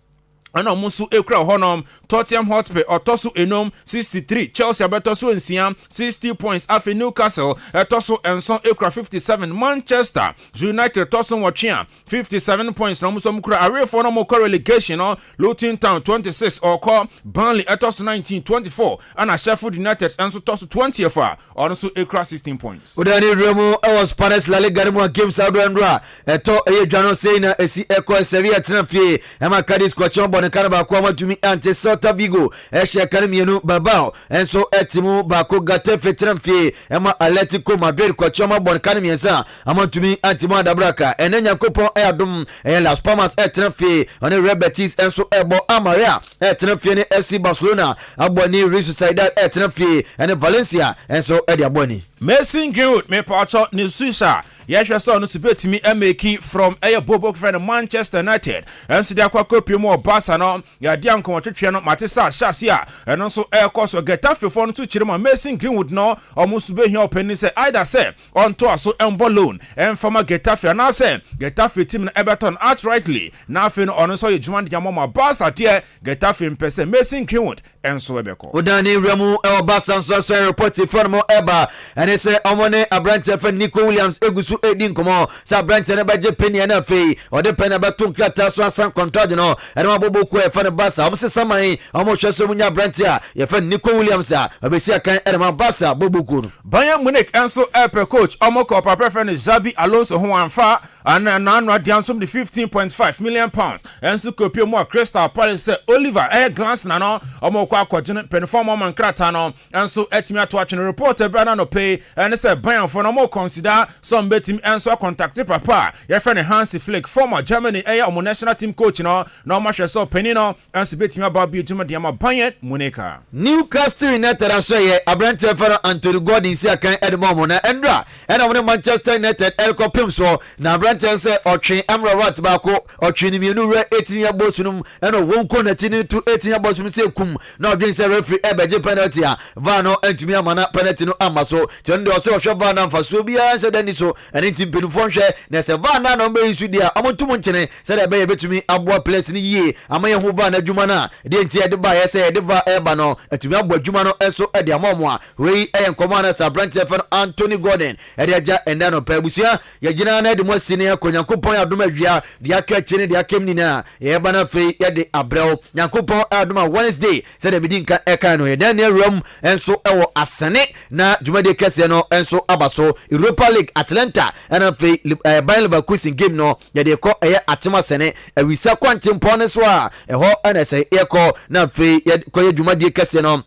[SPEAKER 3] ana musu ekra honom Tottenham Hotspur otosu enom 63 Chelsea abetosu ensiam 60 points afi Newcastle etosu enson ekra 57 Manchester United tosu watchia 57 points na muso mukura away for no more relegation no Luton Town 26 oko Burnley etosu 19 24 ana Sheffield United enso tosu 20 fa onso ekra 16 points
[SPEAKER 4] udani remo was Paris La Liga mo games adwandra eto eyedwano sei na esi eko Sevilla tenafie ema Cadiz kwa chombo ne kanaba kwa matumi ante Celta Vigo ehye kanemienu Babao enso etimu bako Getafe tenafie ema Atletico Madrid kwa choma bon kanemiensa amatumi antimu adabraka enenya kopon ayadum Las Palmas tenafie one Real Betis enso ebo Amaria tenafie ne FC Barcelona aboni Real Sociedad tenafie ene Valencia enso edi aboni
[SPEAKER 3] Mason Greenwood me pacho ni Suisa yehwe so no subetimi emeki from Bobo friend Manchester United enso dia kwa kopimo Barca no ya dia nko twetwe no matesa hyase a eno so ekoso Getafe fo no to chirema Mason Greenwood no omusube hia openi se either say on to aso embo loan emfama Getafe na say Getafe team na Everton outrightly na afi no ono so yejuma dia mama Barca tie Getafe mpese Mason Greenwood enso ebeko
[SPEAKER 4] udani remu Barca so report from eba ene se omone Abrante Nico Williams egusu nso edi nkomo sa brand ne baje penny na fei ode penny ba to nkrata so asan contract no ene mabobo ko e fa ne basa o se saman o mo hwe so munya brand a ye fa Nico Williams a obesi akan ene ma basa bobo ko no
[SPEAKER 3] Bayern Munich enso airport coach omoko papa friend Xabi Alonso ho anfa ana no adiansom de 15.5 million pounds enso kopie mu Crystal Palace Oliver Glance na no omoko akogene perform man krata no enso etimi ato atwene report bana no pay ene se Bayern for no more consider some betim enso contact papa ye friend Hansi Flick former Germany omo national team coach no ma hwe so penny no enso betimi aba bi juma de ma Bayern Munich.
[SPEAKER 4] Newcastle United asoye abrante fara Anthony Gordon si akan Edmond na Endra ena woni Manchester United elkopim so na abrante se otwe Amrabat ba ko otwe ni mienu re 18 ya bosunum ena wonko na tini to 18 ya bosunum se kum na odwen se referee ebeje penalty a vano entumi amana penalty no amaso tendo se ohwe vana mfaso bia se dani so ene timpenu fonhwe na se vana no be isu dia amontum nchene se da be betumi aboa place ni yie amaye ho vana adwuma na de ntia de ba ye se de va eba no etumi aboa adwuma no enso e de amomo a wei enkomo na Sabrante fan Anthony Gordon e de aja enda no pa busia ye gina na de mo sine akonyankopon adoma wia de aka chene de aka mni na ye ba na fei ye de abrel nyankopon adoma Wednesday se de bidinka eka no ye dan ne ram enso ewo asane na dwumade kese no enso abaso Europa League Atlanta ena fei Bayer Leverkusen game no ye de ko eye atema sene awisa kwantempo ne so a eho ena se ye ko na fei ye ko ye dwumade kese no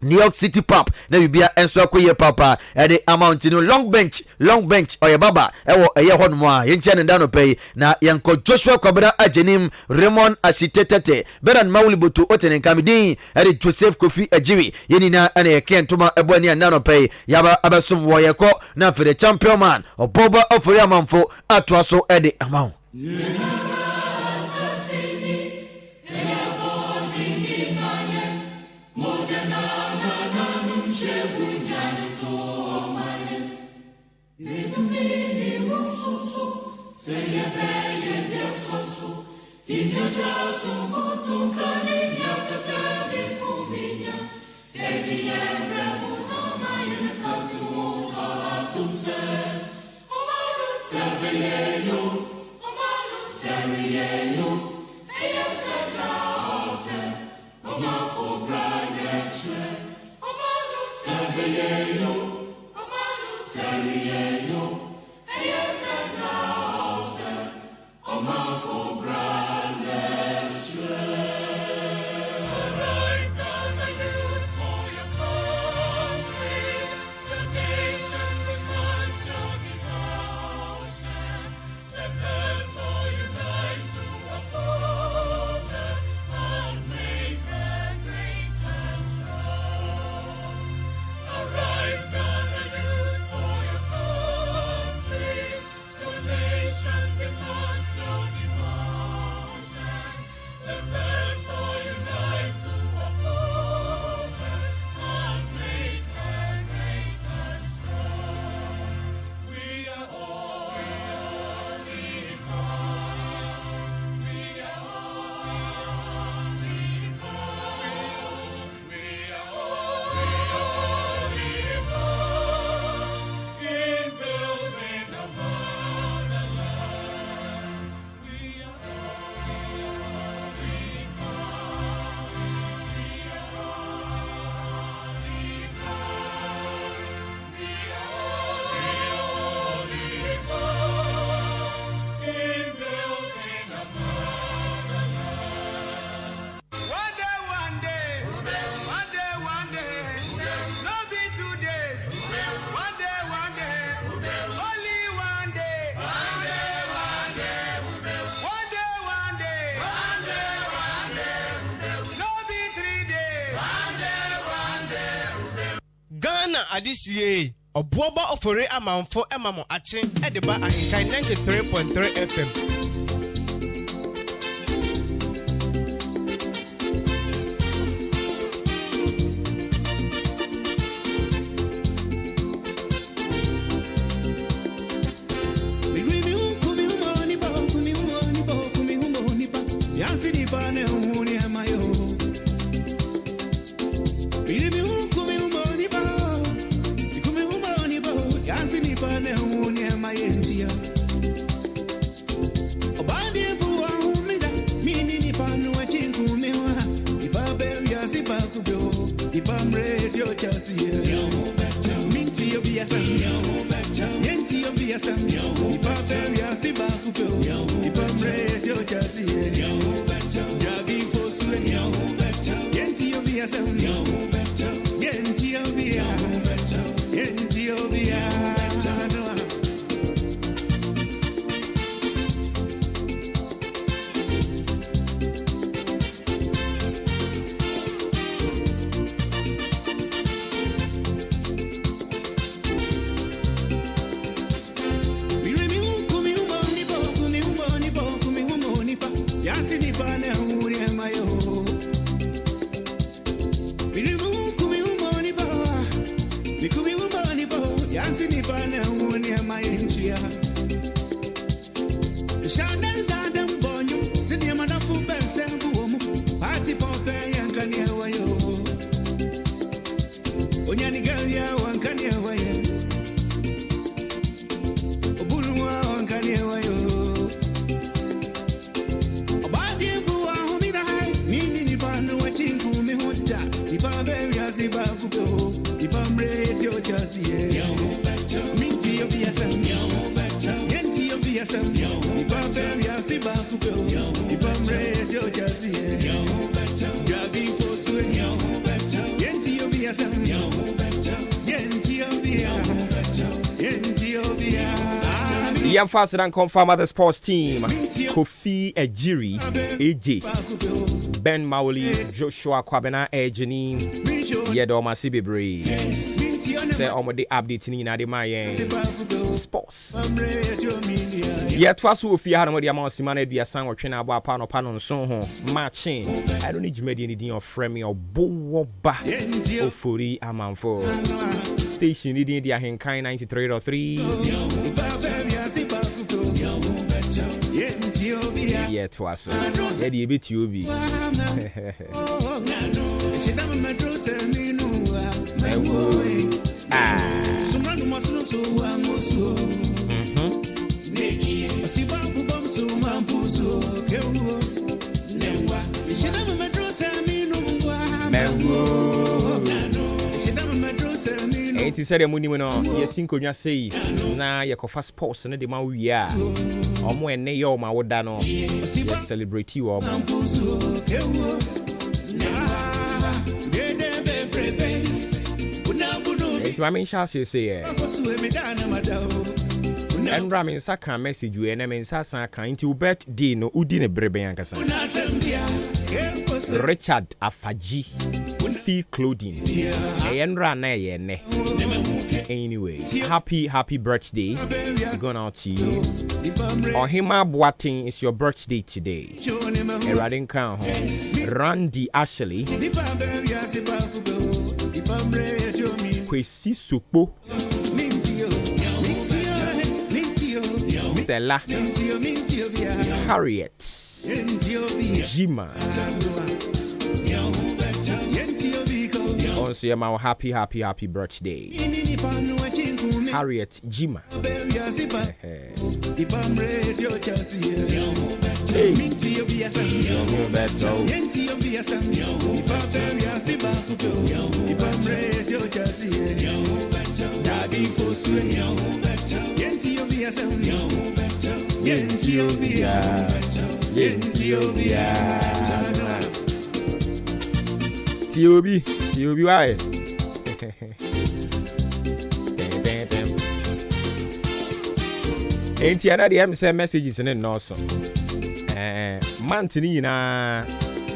[SPEAKER 4] New York City Pop na bibia enso akoye papa e de amount no long bench oye baba ewo eye honmo a yenche ne ndano pay na yanko Joshua Kwabra ajenim Raymond Asitetete Beran Mawliboto otenen kamidin e de Joseph Kofi Ejiwi yenina ene ekentuma eboni andano pay yaba abasum wo ye ko na for the champion man oboba ofori amanfo atwaso e de amount
[SPEAKER 9] Adisiye obuoba ofore amanfo emamo ache edeba ahenkan 93.3 FM.
[SPEAKER 10] My
[SPEAKER 1] Yam faster than confirm other sports team. Kofi Ejiri, AJ, Ben Mauli, Joshua Kwabena, Ejini, Yedoma Sibibre. Say on the update in the Mayan sports. Yet, twas who fear had the amount of money be a song or train about Pano so home. Matching. I don't need you made anything of Fremi or Boba or Furi Amman for station in the Ahenkan 93.3. Yeah, twas. Yeah, the bit you be. Ain't he said a money when yes, Sinko say, na Yakofa sports and the Mawia. Or more than your Mawadano. Yes, celebrate you all. It's my main shall say, and Ramin Saka message you and I mean Sasa into birthday no Udine Brebeankasa. Richard Afaji. Fee clothing. Anyway, happy birthday. Going out to you. Ohima Boating is your birthday today. Eradinka Randy Ashley. Kwesi Supo. Sela. Harriet. Jima. Also, you're my happy birthday. Harriet Jima. T.O.B. why? Ain't you another MC messages in it also? Mantini na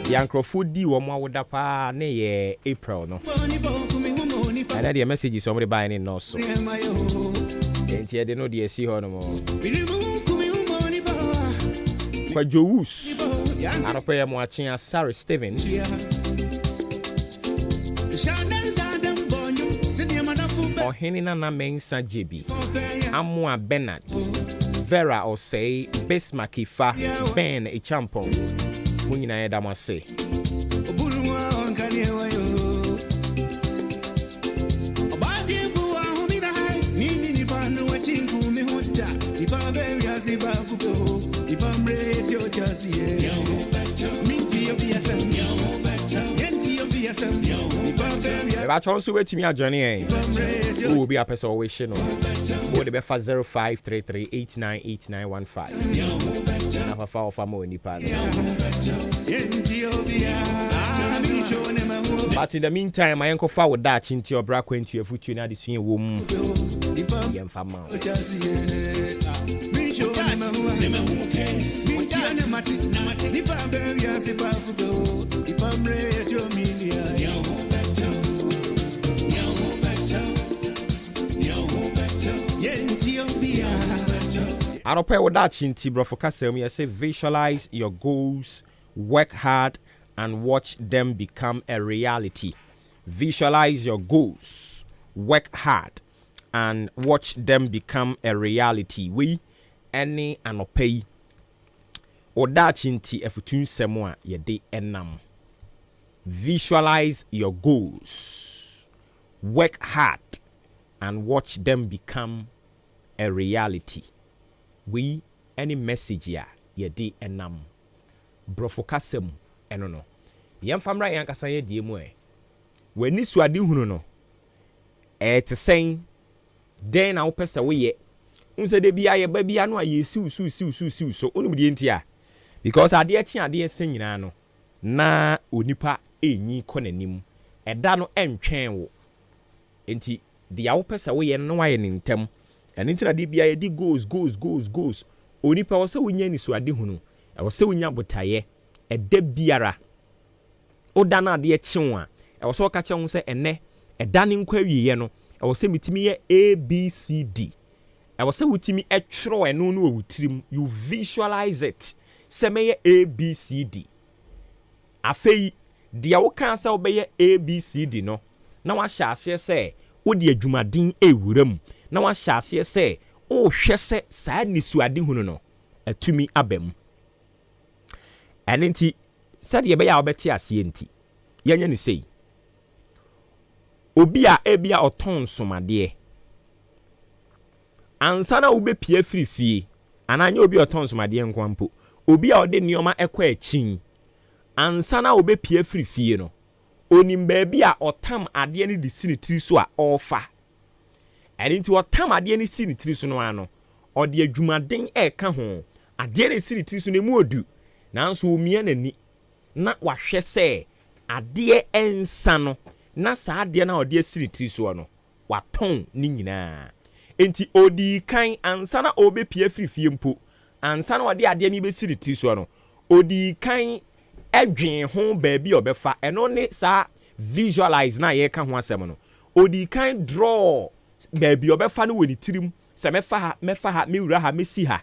[SPEAKER 1] Yankrofood di woman would up ne April no. And the messages somebody buying in also. Ain't you they know the see her no more. Kwa Jowus. Anope mo watching Sarah Steven. Ohenina na mensa JB Amua Bernard Vera Osei Bismarck Ifa Ben Echampon Munina Edamase Eba chonsu wetimi ajoni eh. Who be a person always shino. Mo de befa 0533898915. Na fa fa mo ni pa. But in the meantime, I ain't fa with that into your bra quentu efutu na de suen wo mu. Yem fa ma. I don't pay with that chinti, bro. For Castle, I say visualize your goals, work hard, and watch them become a reality. Visualize your goals, work hard, and watch them become a reality. We any and pay or that chinti if you semwa ye de enam. Visualize your goals, work hard, and watch them become a reality. We any message ya ye de enam. Brofokasem eno no. Yem famra yan kasa ye die mu e. Wani suade hunu no. Te sen den na wo pese wo ye. Unse de bia ye ba bia no aye siw so onum de ntia. Because ade achi ade sen nyina no na onipa enyi konanim. Eda no entwen wo. Enti dia wo pese wo ye no waye ntem. And into the BIA goes. Only power so we any so adi hunu. I was so nya botaye. A de biara. O dana de chinwa. I was so catch on say ene. A danning query ye no. I was say with me ABCD. I was say with me a tro and no with trim. You visualize it. Say me ABCD. Afei dia wo kan say obeye ABCD no. Na wa sha say wo de adwumadin ewuram. Na wa hyase se o hwese saa nisuade hunu no atumi abam enenti said ye be ya obeti ase enti yenya ni sei obi a ebia oton somade ansa na wo be pie firifie ananya obi oton somade nkwampo obi a ode nioma ekwa achin ansa na wo be pie firifie no onim ba bia otam ade ne de sinitiri so a ofa and into what time ade ni si ni tiri so no ano ode adwumaden e ka ho ade ni si ni tiri so ne mu odu nanso omia nani na wahwe se ade ensa no na saa ade na ode si ni tiri so no waton ni nyina enti odi kan ansa na obepie firifie mpo ansa na ode ade ni be si ni tiri so no odi kan edwen ho baabi obefa eno ne saa visualize na ye ka ho asem no odi kan draw baby obefa no woni tirim se mefa ha me wura ha mesi ha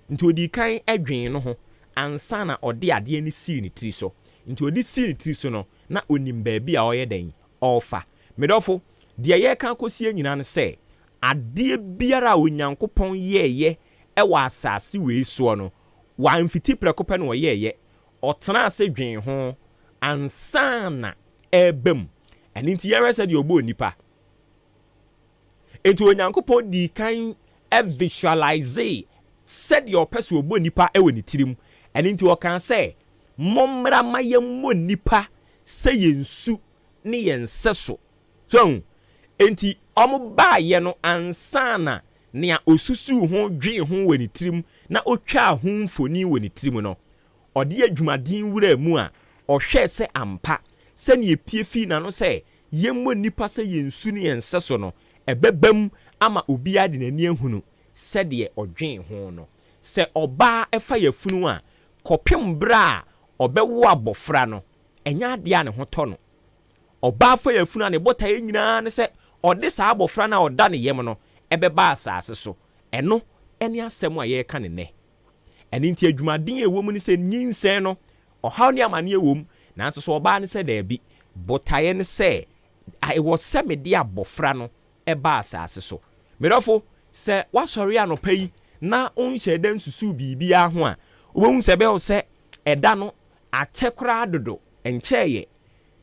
[SPEAKER 1] nti odi kan adwen no ho ansa na ode ade ni si ni tiri so nti odi si ni tiri so no na onim baby a oye den ofa medofo de ye kan kosie nyina no se ade biara onyankopon yeye e wa asase we so no wa mfiti prekope no yeye otena ase dwen ho ansa na ebem eni nti yere se de obo nipa etu onyankopon di kan visualize said your person obo nipa e woni tirim eni nti o kan say mommra mayemmo nipa se yensu ne yenseso so enti omo ba ye no ansana nea osusu ho dwe ho woni tirim na otwa ho mfoni woni tirim no ode adwumadin wura mu a ohwe se ampa se ne epiefi na no say yemmo nipa se yensu ne yenseso no ebebam ama obi ade nani ehunu sede odwen ho no se oba efa yafunu a kopem bra obewo abofra no enya ade a ne hoto no oba fa yafunu ne bota nyina ne se ode sa abofra na oda ne yem no ebeba asase so eno ene asem a ye ka ne ne ene nti adwumaden ewom ne se nyinsen no ohaw ne amane ewom nanso so oba ne se da bi botaye ne se I was semedi abofra no eba asase so medofo se wasori anopai na onhye dan susu bibia ho a obon se be o se eda no achekra dodo encheye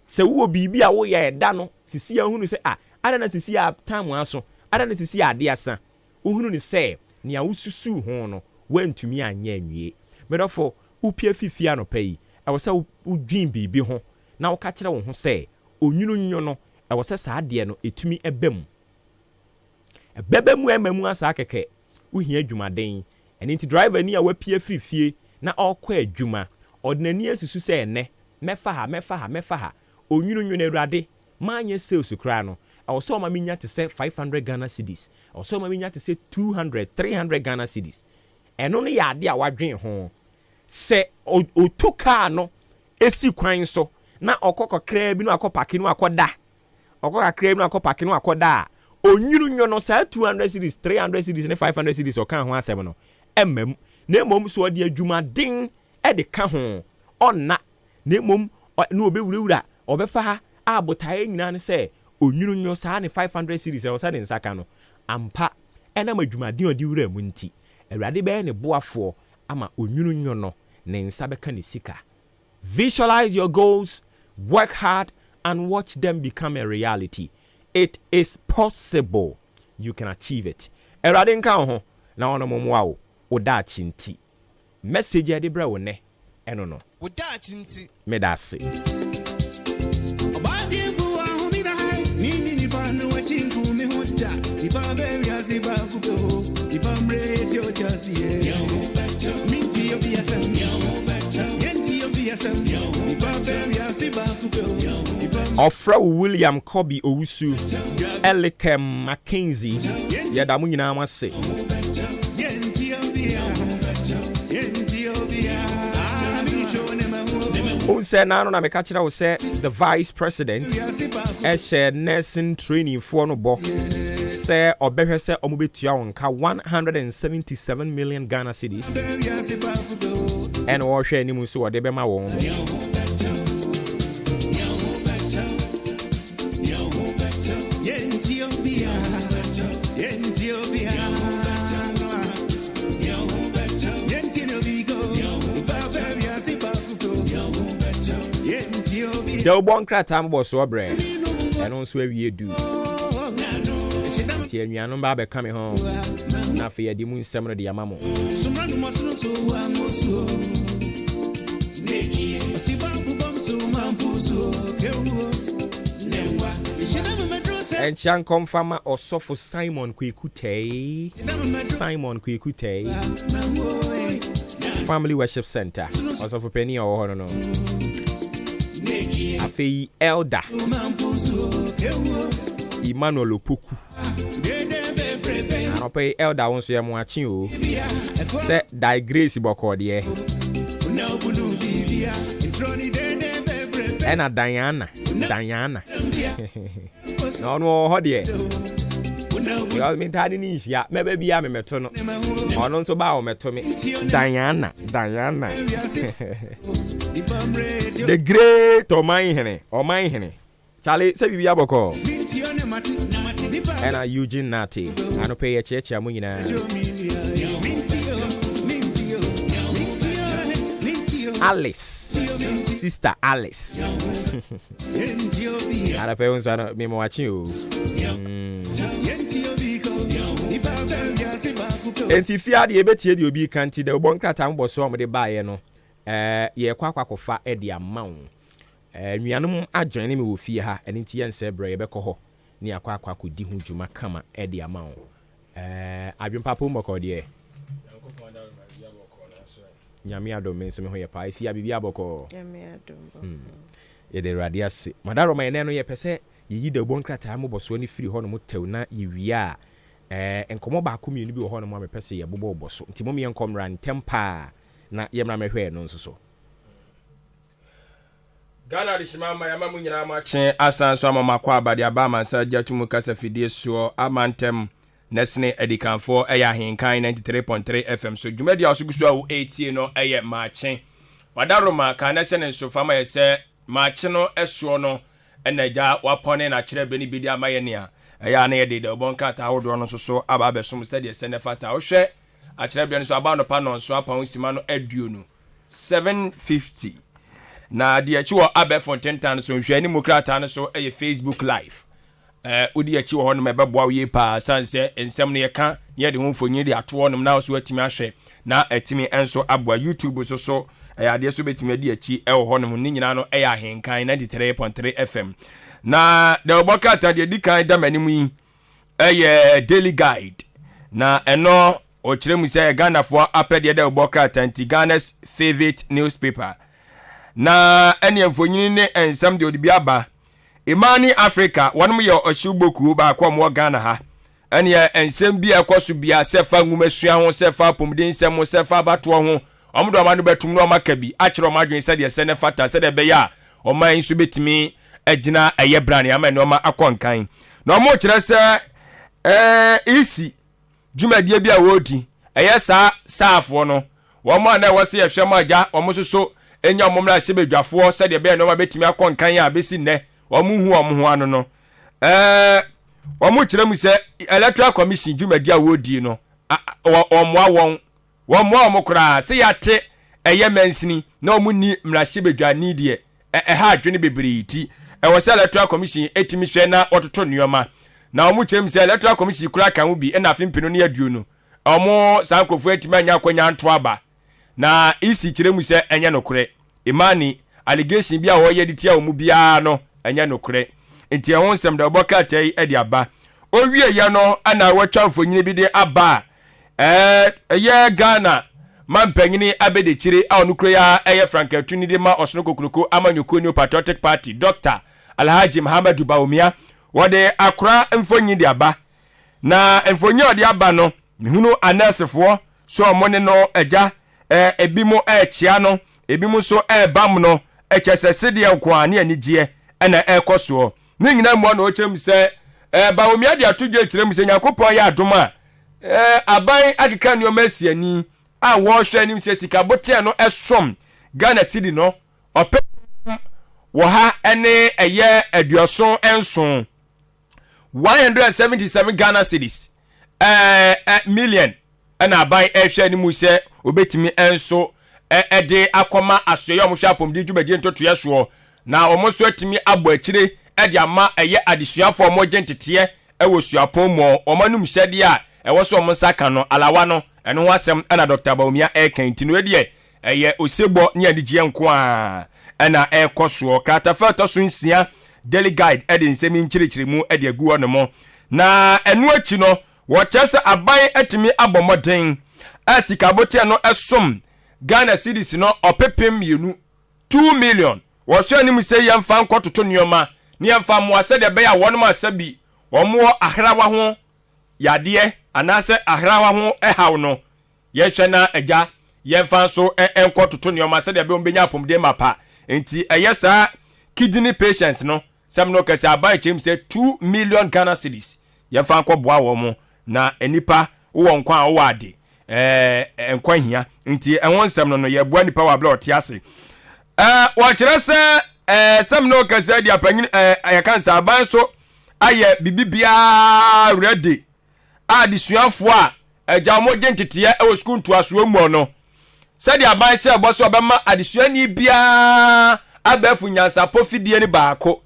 [SPEAKER 1] se wo bibia wo ya eda no sisi ahunu se ada na sisi a tamu aso ada na sisi ade asa ohunu ni se ne awususu ho no wantumi anya anwie medofo upia fifi anopai e wo se udwin bibi ho na wo ka kire wo ho se onwunu nyo no ɛwɔ sɛ saa adeɛ no ɛtumi ɛbɛ mu ɛbɛbɛ mu ɛma mu asa kɛkɛ wohia adwumaden ɛno nti driver ni a wapie firi fie na ɔkɔ adwuma ɔde n'ani asusu sɛ ɛnɛ mɛfa ha onwununwunu awurade maanyɛ sales koraa no ɛwɔ sɛ ɔma menya te sɛ 500 Ghana cedis ɛwɔ sɛ ɔma menya te sɛ 200-300 Ghana cedis ɛno no yɛ ade a wadwen ho sɛ ɔtu kaa no esi kwan so na ɔkɔ kakraa bi no akɔ pake no akɔda a onwununwu no saa 200 cedis 300 cedis ne 500 cedis ɔka ho asɛm no ɛmam na mmom so ɔde adwumaden ɛde ka ho ɔnna na mmom na obɛwurawura ɔbɛfa ha a botae nyinaa ne sɛ onwununwu saa ne 500 cedis ɛwɔ sɛ de nsaka no ampa ɛnam adwumaden ɔde wura mu nti awurade bɛyɛ ne boafoɔ ama onwununwu no ne nsa bɛka ne sika. Visualize your goals, work hard, and watch them become a reality. It is possible. You can achieve it. Awurade nka ho na ɔno momoa wo oda chinti. Message ade bra wo ne ɛno no.
[SPEAKER 9] Oda chinti.
[SPEAKER 1] Medase. Ofra William Kobe Owusu Elikem Mackenzie yɛda mo nyinaa mo ase. Unse na no na meka kyerɛ wo sɛ the vice president ɛhyɛ nursing training for no bo sɛ ɔbɛhwɛ sɛ ɔmo betua wo nka 177 million Ghana cedis ɛna wɔhwɛ anim nso wɔde bɛma wɔn. The bon kratam bo so bre eno nso awie du ti anuanom ba be ka me ho na fe yadi mu nsem no de amamo Enchan confirma osofo Simon Kwekutei Family Worship Center osofo peni o ho no Afei Elder Emmanuel Opoku Anope Elder wonso ye mo achi o se digress bokode ena Diana no ho de because me tadi ni hia mebe bia me meto no ono nso ba o meto me Diana the great Oman hene Charlie se bibia boko ena Eugene Nati anope ye cheche amu nyina Alice sister Alice arape unso ano me mo wachi o enti fia de ebetie de obi kanti de bon krata mboso omde baaye no ye kwakwakofa e de amawo nuanom adwene me wo fie ha enti yense bre ye bekọ ho ne akwakwako di hu dwuma kama e de amawo adwempapa mboko de nyame adom nso me ho ye pa ifia bibia boko nyame adom ye de radiase madaro ma ene no ye pese yi de bon krata mboso ni firi ho no motew na yewia enkomo ba komienu bi wo ho no ma pese ye bobo oboso nti mo me enkomra ntempa na ye mra mehwe no nso so Ghana rishimama ya mamu nyina ma chen asan so amama kwa abade aba mansa jatumu kasa fidie so amantem nesne edikanfo eya Ahenkan 93.3 FM so dwumadi asogusu awo 80 no eye ma chen wadaroma ka na sene so fama ye se ma chen no eso no enaja wapone na kire beni bidi amaye ne a eya na ye de bonka ta wodo no so aba besom se de sene fata wo hwe a kire beni so aba no pa no so apa nsima no aduo no 750 na de achi wo Abefonten tan so hwe ani mokrata no so eye Facebook live odi achi wo no mebeboa wo ye pa sanse ensem no ye ka ye de honfonyi de ato no na so atimi ahwe na atimi enso aboa YouTube so ade so betimi adi achi wo no ni nyina no eye Ahenkan 93.3 FM na the obokata de dikan da manimu yi daily guide na eno o kire mu say Ghana for apede de obokata anti Ghana's favorite newspaper na ene enfonyini ne ensam de odibi aba imani Africa wonom ye ohigboku ba kwa mo Ghana ha ene ensem bi ekoso bia sefa ngumasua ho sefa pomden nsem sefa bato ho omodo amado betum no maka bi akire omadwen se de se ne fata se de be ya oman nso betimi agina eye brane ama ne oma akonkan na omo kire se isi dwumadie bi a wodi eye saafo no wo mo na wo se ye hwem agya omo soso enya omomra se bedwafo se de be ne oma betimi akonkan a besi ne omo hu omo ho ano no omo kire mu se electoral commission dwumadie a wodi no omo omokra se yate eye mansini na omo ni mrahye bedwane die ha adwene bebriti wo se electoral commission etimi hwe na ototo nioma na omo chem se electoral commission kura kan wo bi na afimpino ne aduo no omo sankrofo etimi anya kwanya nto aba na isi kire mu se enya nokure imani allegation bi a wo ye ditia omo bia no enya nokure enti ehon sem da oboka tai edi aba owie ya no ana watwa mfonyini bi de aba ye Ghana mampanyini abede chire a onukure ya eye Frankatu ni de ma osno kokroko amanyoko New Patriotic Party Dr. Alhaji Muhammadu Bawumia wode akra mfonyi de aba na mfonyi ode aba no mihunu anesefo so monne no eja ebimo chia no ebimo so bam no echesese de nkwa ne anigye na ekoso ne nyina mu na ochem se Bawumia de atudwe tire mu se Yakopon ya adoma aban akeka ne omasiani a wo hwe anim se sika bote no esom Ghana city no ope wo ha ene eye aduoson enson 177 Ghana cedis million na aban ehwe anim se obetimi enso de akoma asoye omhwe apomdi dwumadie ntotoye so na omoso atimi abo akire de ama eye adesuafo omogentete ewo suapon mo omanum hyede a ewo so omsaka no alawa no eno ho asem na Dr. Bawumia kan tinu edie eye osebo ne adigye nko a na ekoso katafa to so nsia daily guide ede nsemi nkyirikyiri mu ede agu ono mo na enu achi no wo chese aban atimi abomoden asika bote no esom Ghana cedis no opepem yenu 2 million wo hwe ni mu se yemfa nkototo nioma ne yemfa mo ase de be ya wonom asabi wo mo ahrawa ho yade anase ahrawa ho ehaw no yehwe na agya yemfa so enkototo nioma se de be ombenya apomde mapa enti eyesa kidney patients no sam no kase aban chem se 2 million Ghana cedis yemfa nkoboa wo mo na enipa wo nkwa wo ade enkwa hia nti enwon sam no yeboa nipa wa blood tiase wo kire se sam no kase dia panyin ayakansa aban so aye bibibia ready adisuafo a agya mogentete e wo school ntoaso mu no se dia aban se eboso obema adisuani bia abafu nyansa pofidie ni baako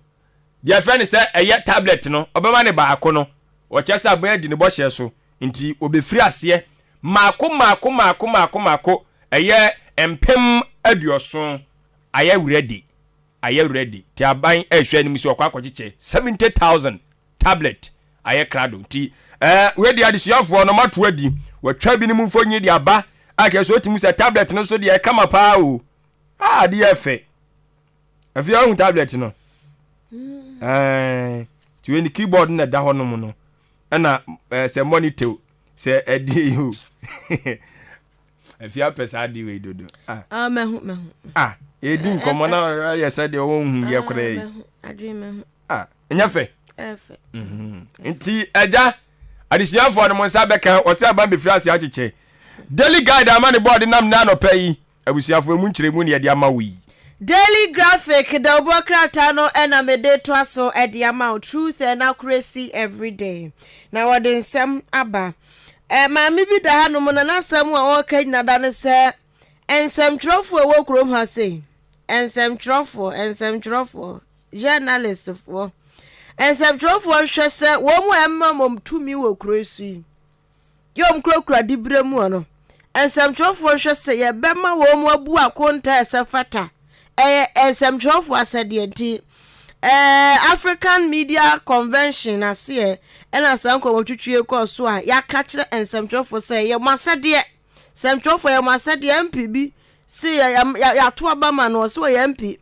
[SPEAKER 1] dia fe ne se eye tablet no obema ne baako no wo chese aban adi ne bo hye so nti obefiri ase mako eye empem aduoso aye ready ti aban ehwe ni misi okwa akwachiche 70,000 tablet aye krado ti we di adisuafo no mato adi watwa bi ni mfonyi di aba akeso ti musa tablet no so di kama pa o di efe afia on tablet no ti we ni keyboard na da hono no na se monitor se edi you afia pesa di we dodo
[SPEAKER 10] mehu
[SPEAKER 1] edi nkomo na ya se de wo hu ye kore
[SPEAKER 10] adweme
[SPEAKER 1] nyafe
[SPEAKER 10] efe
[SPEAKER 1] nti aja adisiafo no monsa beka o se aban be frase acheche daily guide amane board nam na no pay abusiafo mu nkyeremu ne de ama wi
[SPEAKER 10] Daily graphic da obokrata no ena mede to aso ede ama truth and accuracy every day na wode nsem aba ma mi bi da hanu mo na asem a wo ka nyina da ne se ensem trofo wo krom ha sei ensem trofo journalist fo ensem trofo hwe se wo mu emma mom tumi wo krosi yom krokra dibremu no ensem trofo hwe se ye bema wo mu abu akonta ese fata ensem trofo asede nti African Media Convention ase ena sanko wotwetwe ko so a ya ka kire ensemtwofo say ye masade semtwofo ye masade MPB si ya to abama no so ye MP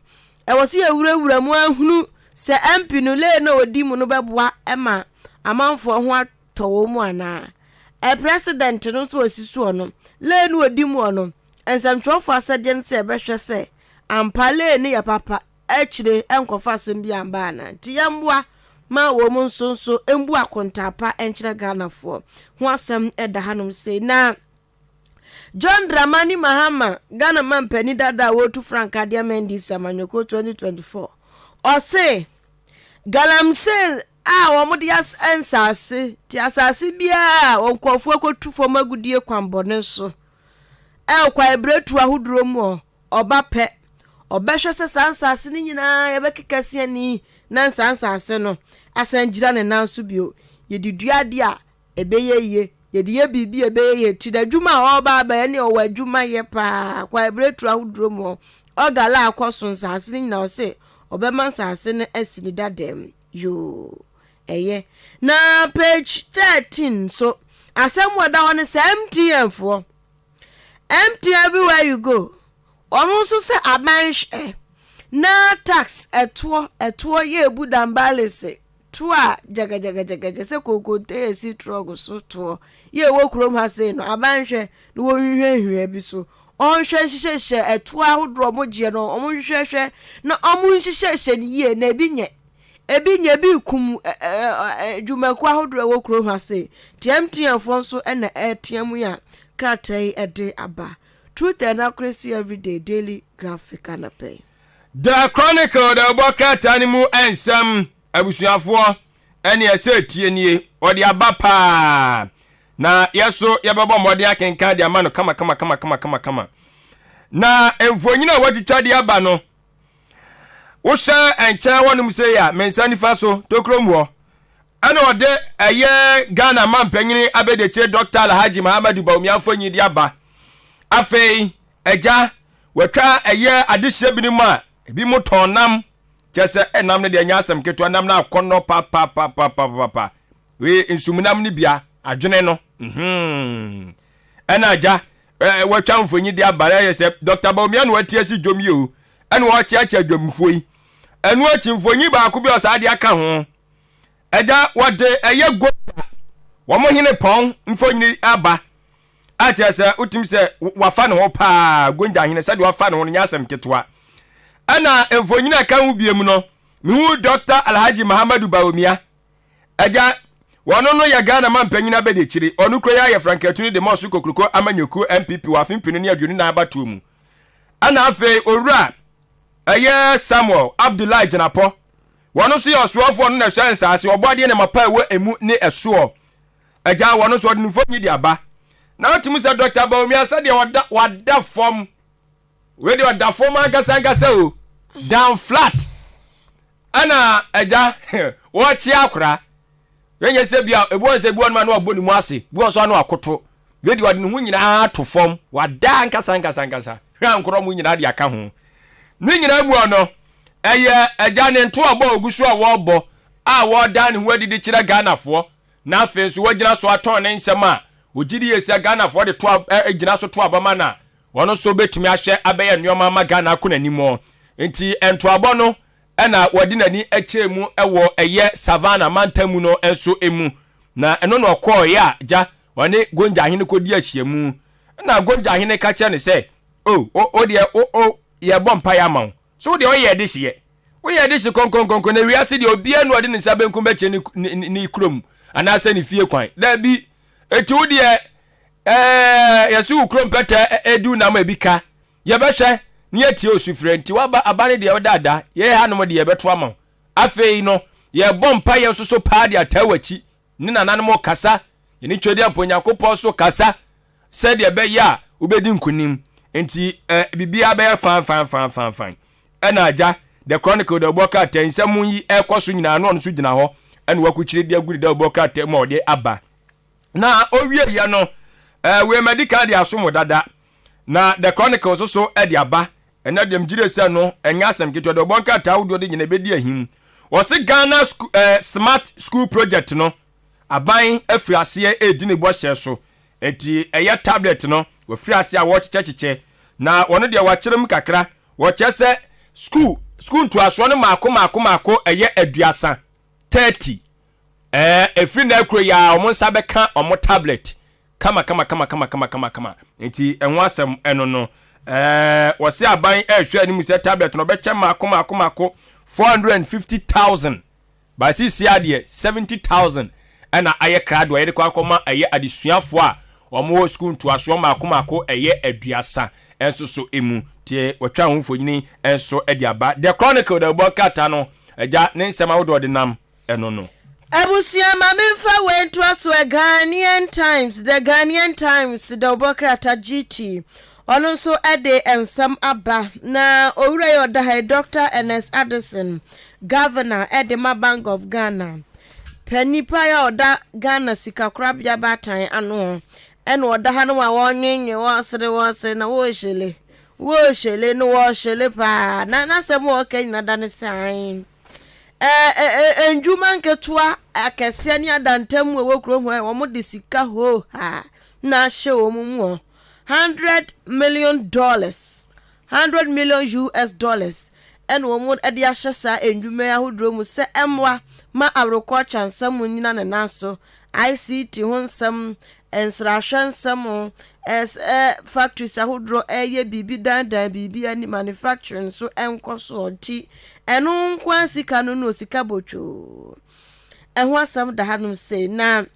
[SPEAKER 10] e wo si ewurawura mu ahunu se MP no le na odi mu no beboa ema amanfo ho atowo mu ana president no so osisu ono le na odi mu ono ensemtwofo asade nse behwe se ampale ne ya papa echire enkofa asem bi amba na ti yamboa ma wo mu nsonso embu akontapa enchire Ghanafo ho asem eda hanom sei na John Dramani Mahama Ghana man pani dada wotu Frank Adiamendi Samanyoko 2024 o say galamse wo mo dias ensase ti asase bia wo nkofo akotu fom agudie kwambone so kwa ebretu ahuduro mu oba pe obehwe se sansase ni nyina yebekekase ani na sansase no asangira ne nanso bio yedidua de a ebeyeye yediye bibi ebeyeye ti dadwuma oba ba ne o wadwuma ye pa kwa ebretu ahuduro mu ogala akoso sansase ni nyina o se obema sansase ne asini dadem yo eye na page 13 so asem wada won MTN for empty everywhere you go omuso se abanhwe na tax eto ye budambale se to a jaga se kokote esi trog so to ye wo krom ha se no abanhwe no wo hwehwe bi so onhwe hyehyehye eto ahodro mogie no omunhwehwe na omunhyehyehye ni ye na ebinye bi kum dwumaku ahodro wo krom ha se TMTN fo so na etiam ya kratai ede aba truth and accuracy every day daily graphic and pay.
[SPEAKER 1] The Chronicle the Bokrat animu ensam abusuafo ene ese tienie odi abapa na yeso yebebo mode akenka de amano kama na emfonyina waditwa de aba no wo sha enche wonum se ya mensani faso tokromwo ana ode eye Ghana mampanyini abedeche Dr. Alhaji Muhammadu Bawumiamfonyi de aba afei eja wetwa eye adehye binim a ebi motonam kese enam ne de nyasem keto nam na akono pa we insumnam ne bia adwene no ena aja wetwa mfonyi de abara yese Dr. Bawumia no watie si dwom yo ena wo chiacha dwomfoi enu achi mfonyi ba ko bi osade aka ho eja wode eye go wo mo hene pon mfonyi aba atese utim se wafa ne ho pa gonja hene se de wafa ne ho nyasem ketwa ana emfonyina ka hu biem no mihu Dr. Alhaji Muhammadu Bawumia eja wono no ya Ghana mampanyina bede chiri onu kro ya Franketuni de Mosu Kokruko Amanyoku MPP wa fimpini ne aduoni na abatu mu ana afi owura eye Samuel Abdullahi Janapo wono so ya osuofo no na hwansa ase obode ne mapa ewo emu ne esuo eja wono so de mfonyi de aba na otimu se Dr. Bawumia se de wada form we de wada form agasa o down flat ana eja wo chi akura wenye se bia ebuon se buon ma no oboni mu ase buon so no akoto we de wada no nyina to form wada ankasa hwan koro mu nyina de aka ho ni nyina buon no eye eja ne nto abo ogusu a wo bo a wo da ne ho adidi kire Ghanafo na afen so wagina so aton ne nsem a ogidi yesi Ghanafo de to agina so to abama na wono so betumi ahwe abeye nneoma ma Ghana akonanimo enti ento abo no ena wodi nani echemu ewo eye savannah mantamu no enso emu na eno no kọ ya ja woni gonja hene kodi ahiamu na gonja hene ka che ne se o de ye bompa ya ma so de o ye de hye wo ye de hye konkon na wiase de obi anu ode ne sabenkum be che ni krom anase ne fie kwan da bi eti wo de yesu krom pete edu na ma ebika ye be hye ni eti osufre nti waba abane de odada ye hanom de ye beto ama afei no ye bompa ye soso pa de atawachi ni nananom kasa ye ni twedi aponyakopo so kasa said ye be ya ubedi nkunim nti bibia be fan ena aja the Chronicle de boka tensam yi ekoso nyina no so gina ho ena wakuchire bia guri de boka tem ode aba na owie ye no we medical de asomo dada na the Chronicle so edi aba ena dem jire se no enya asem keto de bonka tawdo de nyina bedi ahim wɔse Ghana smart school project no aban afiri ase edi ne bɔhyɛ so enti ɛyɛ tablet no wɔfiri ase a wɔkyekyɛ na wɔno deɛ wɔkyerem kakra wɔkyɛ sɛ school ntoasoɔ no maako ɛyɛ aduasa 30 efiri na akuro ya ɔmo nsa bɛka ɔmo tablet kama enti ɛho asɛm ɛno no wɔse aban ɛhwɛ anim sɛ tablet no bɛkyɛ maako 450,000 ba sisi adeɛ 70,000 ɛna ayɛ krado ayɛ de kwa akɔma ɛyɛ adesuafoɔ a ɔmo school ntoasoɔ maako ɛyɛ aduasa ɛnso so emu tie wɔtwa ho mfonyini ɛnso ɛde aba the chronicle the book kata no ɛgya ne nsɛm ahodoɔ de nam ɛno no
[SPEAKER 10] Abusia mamemfa went to us the Ghanaian Times the Obokrata GT Olonso ade ensam aba na owura yoda Dr. Ernest Addison Governor Edema Bank of Ghana Penipa ya oda Ghana sika krabya batan ano ene oda ha no wa wonyenye wasere na wo shele no wo shele pa na semu oken na dane san enjuma nketua akese ni adantam we krom wo mo de sika ho ha na hye wo mu $100 million $100 million US dollars and wo mo de ahye sa enjuma ya hodro mu se emwa ma agriculture nsam nyina na naso ICT ho nsam ensrahwe nsam factories ahodro eye bibi dandan bibi ani manufacturing so enkoso oti enu nkwa sika no sika bocho eho asam da hanum say na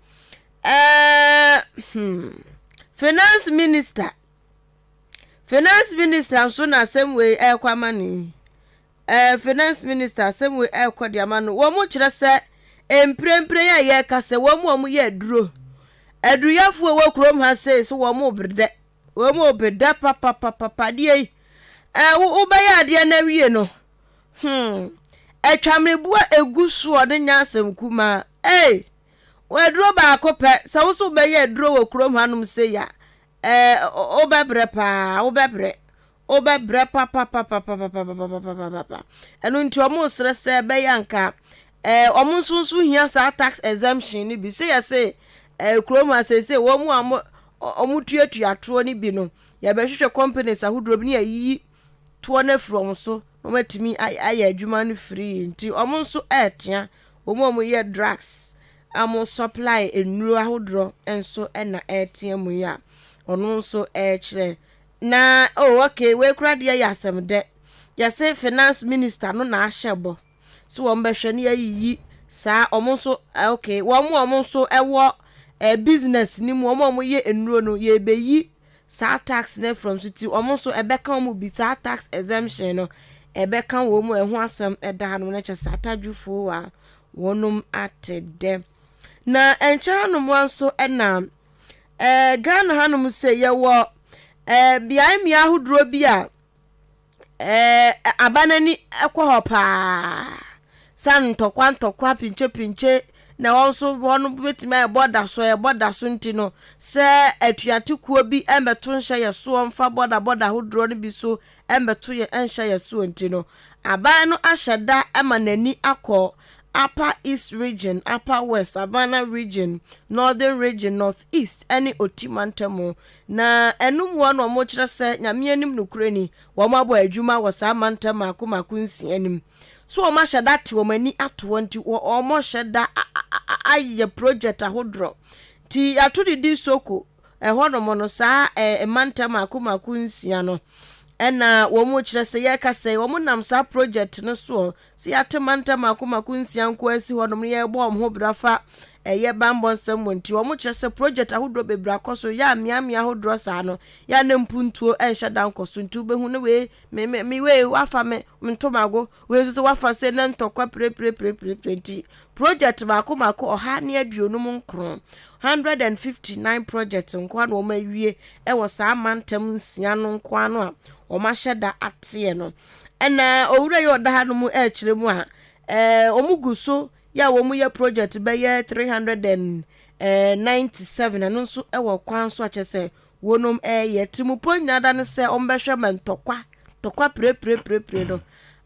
[SPEAKER 10] finance minister so na same way kwamani finance minister same way kwadiama no wo mo kire se emprempre ya ye ka se wo mo ye duro aduyafo wo krom ha say so wo mo bede papa die wo ba ya de na wie no atwamrebua egusu ode nya asem kuma we duro ba akopɛ sa wo so be ye duro wo krom hanum say ya obebre papa enu nti omo sere se be yanka omo sunsu hia sa tax exemption ni bi say ya say kroma say wo mu omo tuatuato ni bi no ya be hwehwe companies ahodro bi ni ayi to na from so no matimi aye adwuma no free nti omo nso etia omo ye drugs amo supply enuro ahodro enso na etia mu ya ono nso kire na okay we kura de ya asem de ya say finance minister no na ahyebo so wo mbehwe ne ayi saa omo nso okay wo omo nso ewo business ni mu omo ye enuro no ye beyi saa tax ne from city omo nso ebeka omo bi saa tax exemption no ebeka wo mu eho asem eda no na che saa tadwufo wa wonum atede na encha no mo nso na Ghana hanum say ye wo biai mi ahodro bi a abanani ekwo pa san ntokwa pinche na wonso wono betimi eboda so ntino se atuate kuo bi embeto nhye ye so mfa boda hodro no bi so embeto ye nhye ye so ntino aban no ahyeda emanani akọ Upper East region, Upper West, Savannah region, Northern region, Northeast, any otimantamo. Na enum wano wa mochira se nyame anim nukureni wa mabo adwuma wa sa mantama akumakunsi anim. So o ma hyeda te o mani ato nti o mo hyeda aye project ahodro. Ti atudi soko hono mono sa mantama akumakunsi ano. Ena wo mo kire se ye ka se wo mo nam sa project no so si atemanta makunsia nko asi honom ye bom ho brafa ye bambon samonti wo mo kire se project ahodro bebra koso ya miamia ahodro sa no ya na mpuntuo enhye dan koso ntu behu ne we me we wafa me ntomago we so wafa se na ntokwa pre project mako oha ne aduonum nkron 159 projects nko na wo mawie e wo sa amantam nsia no nko ano a omasheda atie no ena owura yo da hanu mu kire mu a omuguso ya wo mu ye project be ye 397 anu nso ewo kwan so achese wonom ye timupo nyada ne se ombehwe mentokwa pre no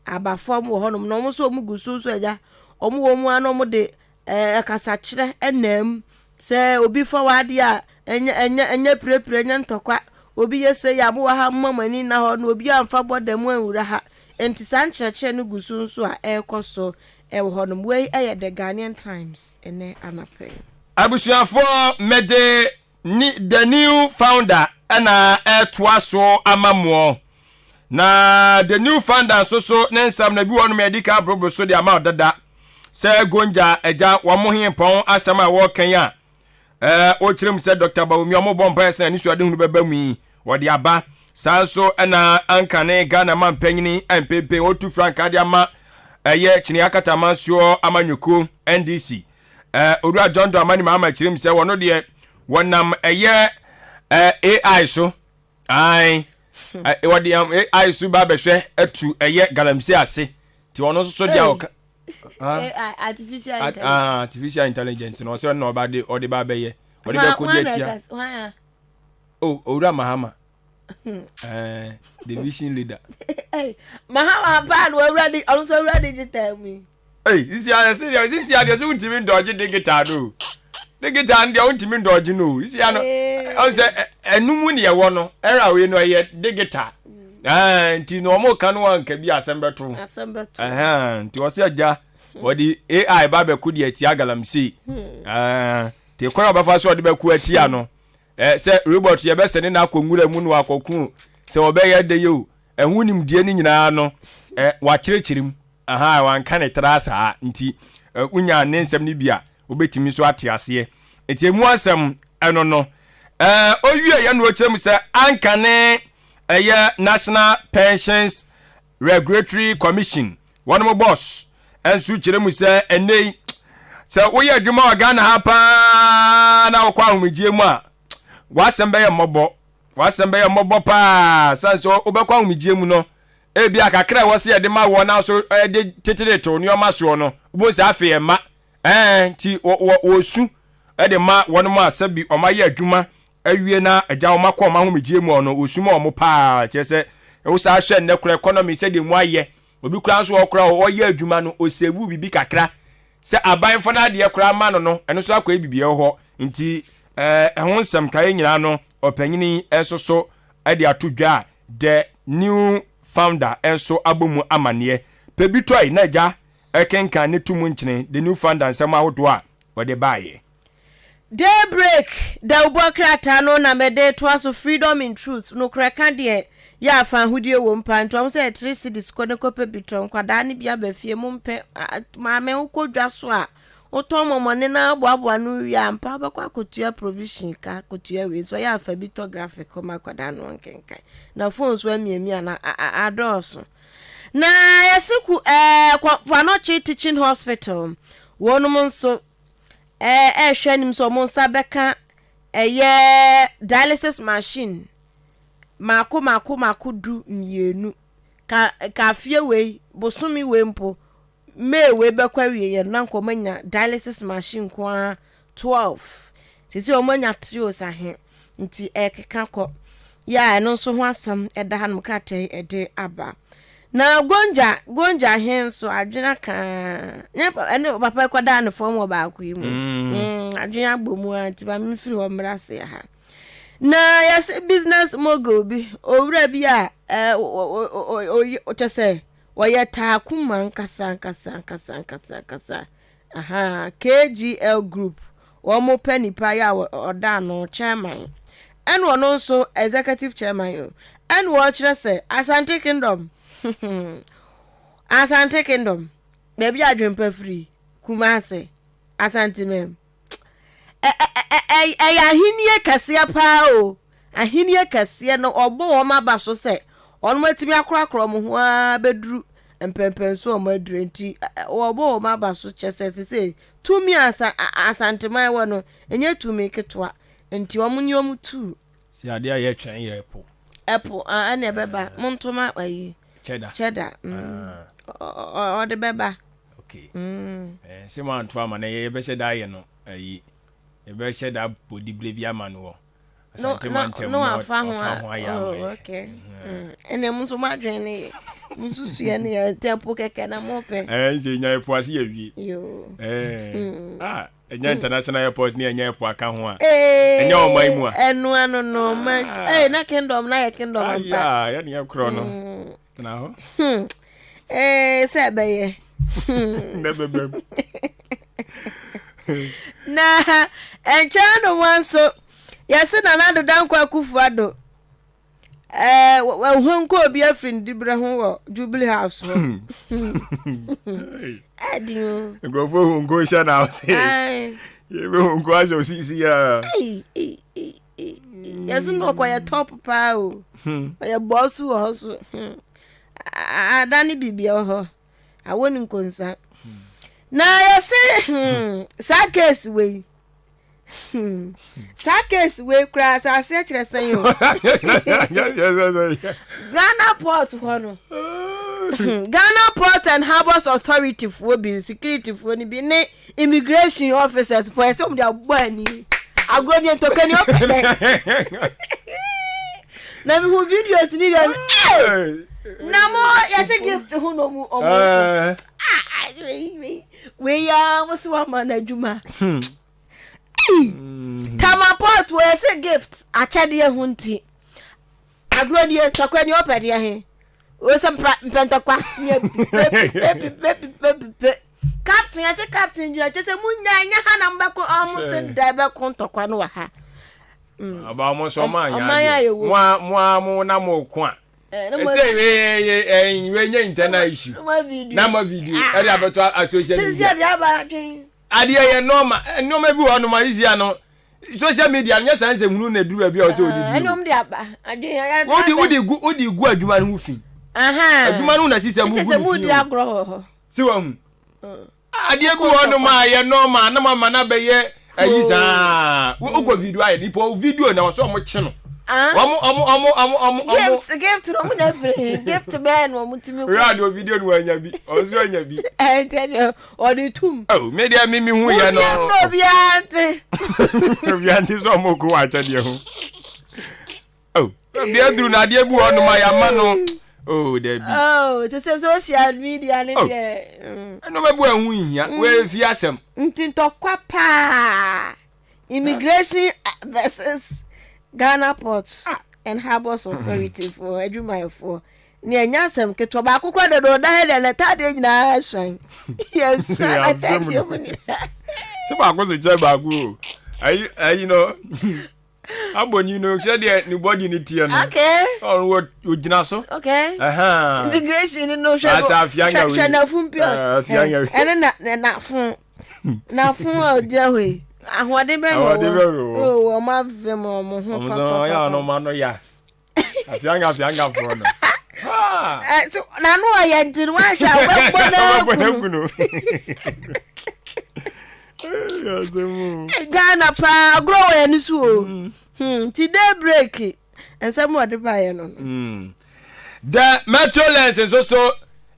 [SPEAKER 10] aba form wo honum no mo so omuguso so eja omu ano de kasa kyerɛ enam sɛ obi fa wade a enya prepre enya ntokwa obi yese ya bo ha mamani na ho no obi amfa bodam anwura ha enti san kyerɛkyerɛ no gusu nso a ɛkɔso ɛwɔ hɔ no wei ɛyɛ the Ghanaian Times ene anapɛ
[SPEAKER 1] abusuafo mede ni the new founder ana ɛtoa so amamo na the new founder so ne nsam na bi wɔ no medical problem so de ama dada sɛ gonja ɛgya wɔn hempɔn asɛm a wɔkan a o kyerem sɛ Dr. Bawumi ɔmo bɔ mpa ɛsɛn ni so ade hunu bɛba mu yi wɔde aba saa so ɛna anka ne Ghana man panyini MPP otu franka de ama ɛyɛ kyini akata mansuo amanyuko NDC Owura John do amani ma kyerem sɛ wɔno de wɔnam ɛyɛ AI so ai wɔde AI so ba bɛhwɛ atu ɛyɛ galamsi ase ti wɔno so de a artificial intelligence no so no ba de odi ba beye odi be ko de tia Owura Mahama division leader
[SPEAKER 10] Mahama bad we ready also ready digital me
[SPEAKER 1] this year so untimi ndodge digital do digital ndia untimi ndodge no this year no on say enumu ne ye wo no era we no ye digital nti no mo kan wo anka bi asembeto nti wo se agya wodi AI ba be ku de atia galamsi te kwara ba fa so de be ku atia no se robot ye be se ne na akongura mu no akoku se obeye de yo ehunim die ni nyina no wa kirekirim wan kan trasa nti unya ne nsem ni bia obetimi so ate ase eti emu asem eno no owie ye no kyerem se anka ne National Pensions Regulatory Commission one more boss ensu kyerem se enei se woye adwuma wa Ghana ha pa na wo kwa ahomegye mu a wasem be ye mmobɔ pa sanso obekwa ahomegye mu no ebi akakra wo se ye de ma wo na so de titire to ni o ma so no bo se afi e ma ti wo su e de ma wono mu asabi o ma ye adwuma awie na agya wo makɔ ma ahomegye mu ono osuma o mo pa kyese wo sa hwɛ ne kura economy se de mu aye obi kura so okura o ye adwuma no o sevu bibi kakra se abanfo na de kura ma no eno so akɔ bibie ho nti ɛho nsɛm kae nyina no opanyini enso de atodwa the new founder enso abomu amane pebitoi na agya ekenka ne tumu nkyene the new founder nsɛm ahodo a wɔde baaye
[SPEAKER 10] Daybreak da ubokrata no na mede to aso freedom in truth no kraka de ya fa hudie wo mpa nto am say 3 cities ko ne kope biton kwada ne bia ba fie mu mpe ma me ukodwa so a uto momone na aboabo no wi ampa ba kwa kotua provision ka kotua we so ya fa bito graphic ko ma kwada no nkenkan na phone so amiami na adoso na yesiku kwa no teaching hospital wonum nso hwenim so mo sabeka dialysis machine mako du mienu ka fie we bosumi we mpo me we bekwa wiye na nkomanya dialysis machine kwa 12 sisi omanya trios ahe nti ekeka ko ya no so ho asam eda hanum krate ede aba na gonja hen so adwena ka ene papa kwada ne form wo ba akwa mu adwena gbomu anti ba mfiri ho mrase ha na yes business mogul bi owura bi a o tese wo ye ta kuma nkasa KGL group wo mo panipa ya oda no chairman and one also executive chairman and wo kire say Asante Kingdom Asante Kingdom baby adwempa free Kumase Asante mem ahinie kase pa o ahinie kase no obo wo maba so se onu matimi akrakro mo ho a beduru empempen so o madure nti obo wo maba so chese se tumi Asante mai wono enye tumi ketwa nti omunyo tu
[SPEAKER 1] si ade aye twen ye
[SPEAKER 10] apple ana beba montoma ayi cheddar o de beba
[SPEAKER 1] okay se man to ama na ye be se da ye no ayi e be se da body blevia man wo
[SPEAKER 10] no afa ho okay ene muso madwene muso sua ne tempo keke na mope
[SPEAKER 1] nse nya epo ase ya wie
[SPEAKER 10] yo
[SPEAKER 1] enya international airport ni enya epo aka ho a enya o mai mu a
[SPEAKER 10] enu ano no man na kingdom na kingdom
[SPEAKER 1] pa ya ni akro no na ho
[SPEAKER 10] se beye
[SPEAKER 1] bebebe
[SPEAKER 10] na enchano wanso yase na nado dankwa akufuado wahunko obi afrin dibre ho wo Jubilee House ho adio
[SPEAKER 1] ngofo hunko sha na ose yebe hunko aso sisi ya
[SPEAKER 10] yase no kwa ya top pa o ya boss ho so adani bibia ho awoni nkonsa na yase sa case we Sakes we crass I say chire yo. Ghana Port hono. Ghana Port and Harbours Authority for be security for ni be ne immigration officers for some their bani. Agoni to kan yo. Na me who videos ni dem. Na mo yase gift ho no mu omo. We ya mo so ma na Adwuma. Tamaport we say gift achade hunti agrodi takwani opede he we say pentakwa captain ate captain jina chese munya nya ha na mbako amuse dabe kontokwa no wa ha
[SPEAKER 1] aba mo so ma nya mo na mo ko a say we nya internet issue na ma video e dey abeto social media
[SPEAKER 10] since dey aba dwen
[SPEAKER 1] ade ye normal bi wo no ma easy no social media nya sanse hunu na dura bi o so odi
[SPEAKER 10] enom de aba ade ya
[SPEAKER 1] odi gu adwuma no fi adwuma no na sise mu
[SPEAKER 10] di agro
[SPEAKER 1] si wa hu ade gu wo no ma ye normal na ma na be ye ayi sa wo video aye nipo video na so mo che no
[SPEAKER 10] gift no mu na free gift ben wo mutimi
[SPEAKER 1] ko radio video no anya bi o so anya bi
[SPEAKER 10] tell o de tum
[SPEAKER 1] media mimi hu ya no
[SPEAKER 10] no
[SPEAKER 1] bianti so mo ko acha de ho bia duru na de bu onu ma ya ma no Debbie
[SPEAKER 10] to say social media ni de
[SPEAKER 1] no me bu ehun hia we fi asem
[SPEAKER 10] ntinto kwa pa immigration versus Ghana Ports and Harbours Authority for Adwuma for ni anyasem keto ba akukwa de do da he le tade nyina swan yes I thank you
[SPEAKER 1] so ba ko so che ba go ayi no aboni no che de ni body ni tie no
[SPEAKER 10] okay
[SPEAKER 1] on what you gina so
[SPEAKER 10] okay immigration no show
[SPEAKER 1] afianga
[SPEAKER 10] na fumpio
[SPEAKER 1] afianga
[SPEAKER 10] na fun odia we ahode be o ma ve mo ho
[SPEAKER 1] papa ya no ma no ya afianga for no
[SPEAKER 10] so na no ya ndiru wa sha we
[SPEAKER 1] bono
[SPEAKER 10] Ghana pa grow ya nisu o ti day break ensem ode ba ye no
[SPEAKER 1] the metro lens so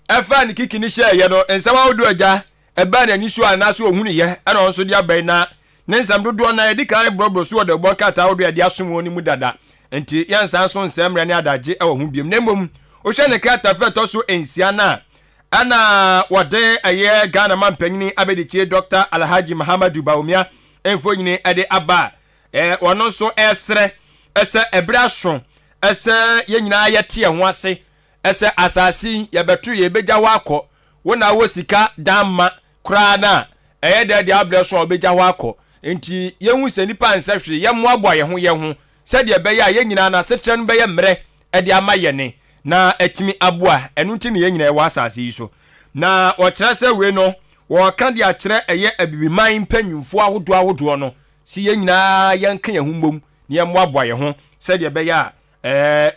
[SPEAKER 1] efa ni kiki ni share ye no ensem awodo aja eba na nisu anaso ohunu ye ana onso dia bai na ne nsam dodo na edi kan brobro so de bokata awodo dia somo ni mu dada enti yansan so nsem ne adaje e wo hu biem na mom o hwe ne krata fe to so ensia na ana wode aye Ghana mampanyini abedichie Dr. Alhaji Muhammadu Baumia enfo nyine ade aba wono so esre ese ebraso ese ye nyina yete ho ase ese asasi ye betu ye beja wako wona wo sika damma kra na de abraso obeja wako enti ye hu se nipa nsahwe ye moabo ye ho se de be ya ye nyina na setre no be ye mre de ama ye ne na etimi aboa enu nti ne ye nyina wa asase yi so na o kire se we no wo kan dia kire eye abibiman panyimfo ahodo no si ye nyina ye nka ye humbom ne ye moaboa ye ho se de be ya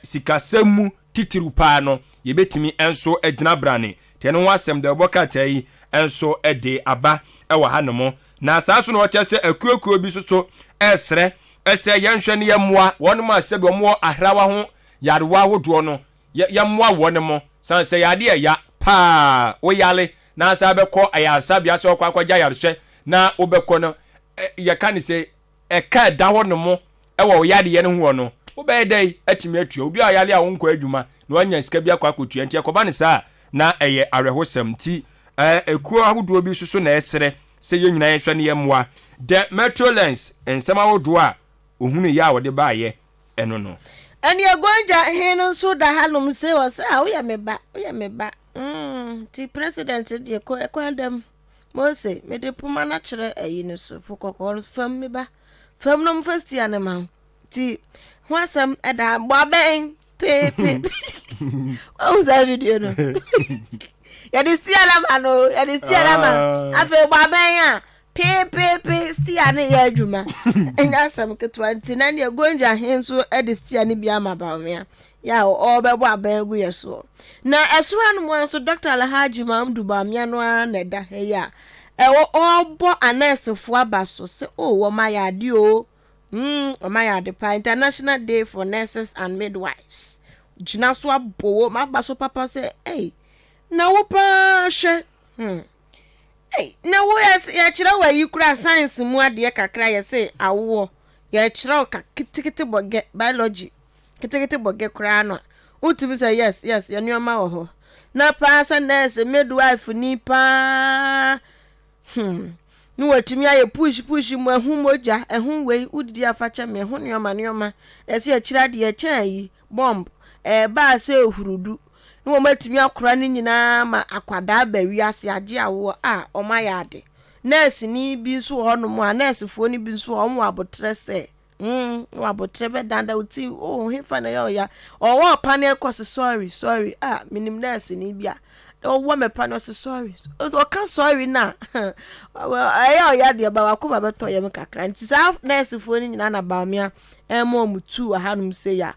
[SPEAKER 1] sikasemu titiru pa no ye betimi enso agina brane te no wasem de bokata yi enso ede aba ewa hanomo na asaso no kire se akuakuo bi so esre ese ye nhwe ne ye moa wono ma se be mo ahrawa ho yarewa ahodo no ya moa wone mo san se yade ya pa wo yale na sa be ko ayasa bia so kwa kwaja yarehwe na wo be ko no ye ka ni se e ka da wo no mo wo yade ye no ho no wo be dai atimi atua obi a yale a wo nkɔ adwuma na wanya sika bi akɔ akotua nti akoba ne saa na eye arehosam ti ekuo ahodo bi susu na esere se ye nyina yehwe ne yemwa the Metrolens ensema wodo a ohunu ya wo de ba ye eno no
[SPEAKER 10] and you gonja hen so da halum se was wo ya meba ti president de kwandam Mose me de puma na kire ayi ne so fokokon fam me ba fam no first year ne ma ti ho asam eda bo ben pe o za video no ya de sia na ma no ya de sia na ma afi bo ben a pe sia ne ya adwuma enya asam ke 20 na ne gonja hen so ede sia ne bia ma ba me ya o be bo aben gu yeso na esura no mo so Dr. Alhaji Mamdu Bamia no na da he ya obo anesefo abaso se wo ma ya de o o ma ya de pa International Day for Nurses and Midwives jina so abo ma baso papa se na wo pa hwe na wo ya kira wa yikura science mu ade kakra ya se awo ya kira ka kitikiti boge biology kitikiti boge kura no utimi say yes ya nyoma wo ho na pasa nurse midwife ni pa nu watimi aye push mu ehun moja ehun wei udidi afacha me ehun nyoma ese akira de acha yi bomb ba se ohurudu nu wo matimi akora ni nyina ma akwada ba wiase age awo o ma ya de nurse ni bi so ho no mu a nurse fo ni bi so ho mu abotre se wabotrebe danda uti hefa na ya wo panel course sorry minim nurse ni bia wo me panel sorry o ka sorry na well ya de ba wakoma beto ye me kakra nti sa nurse fo ni nyina na ba mia mo mutu ahanum se ya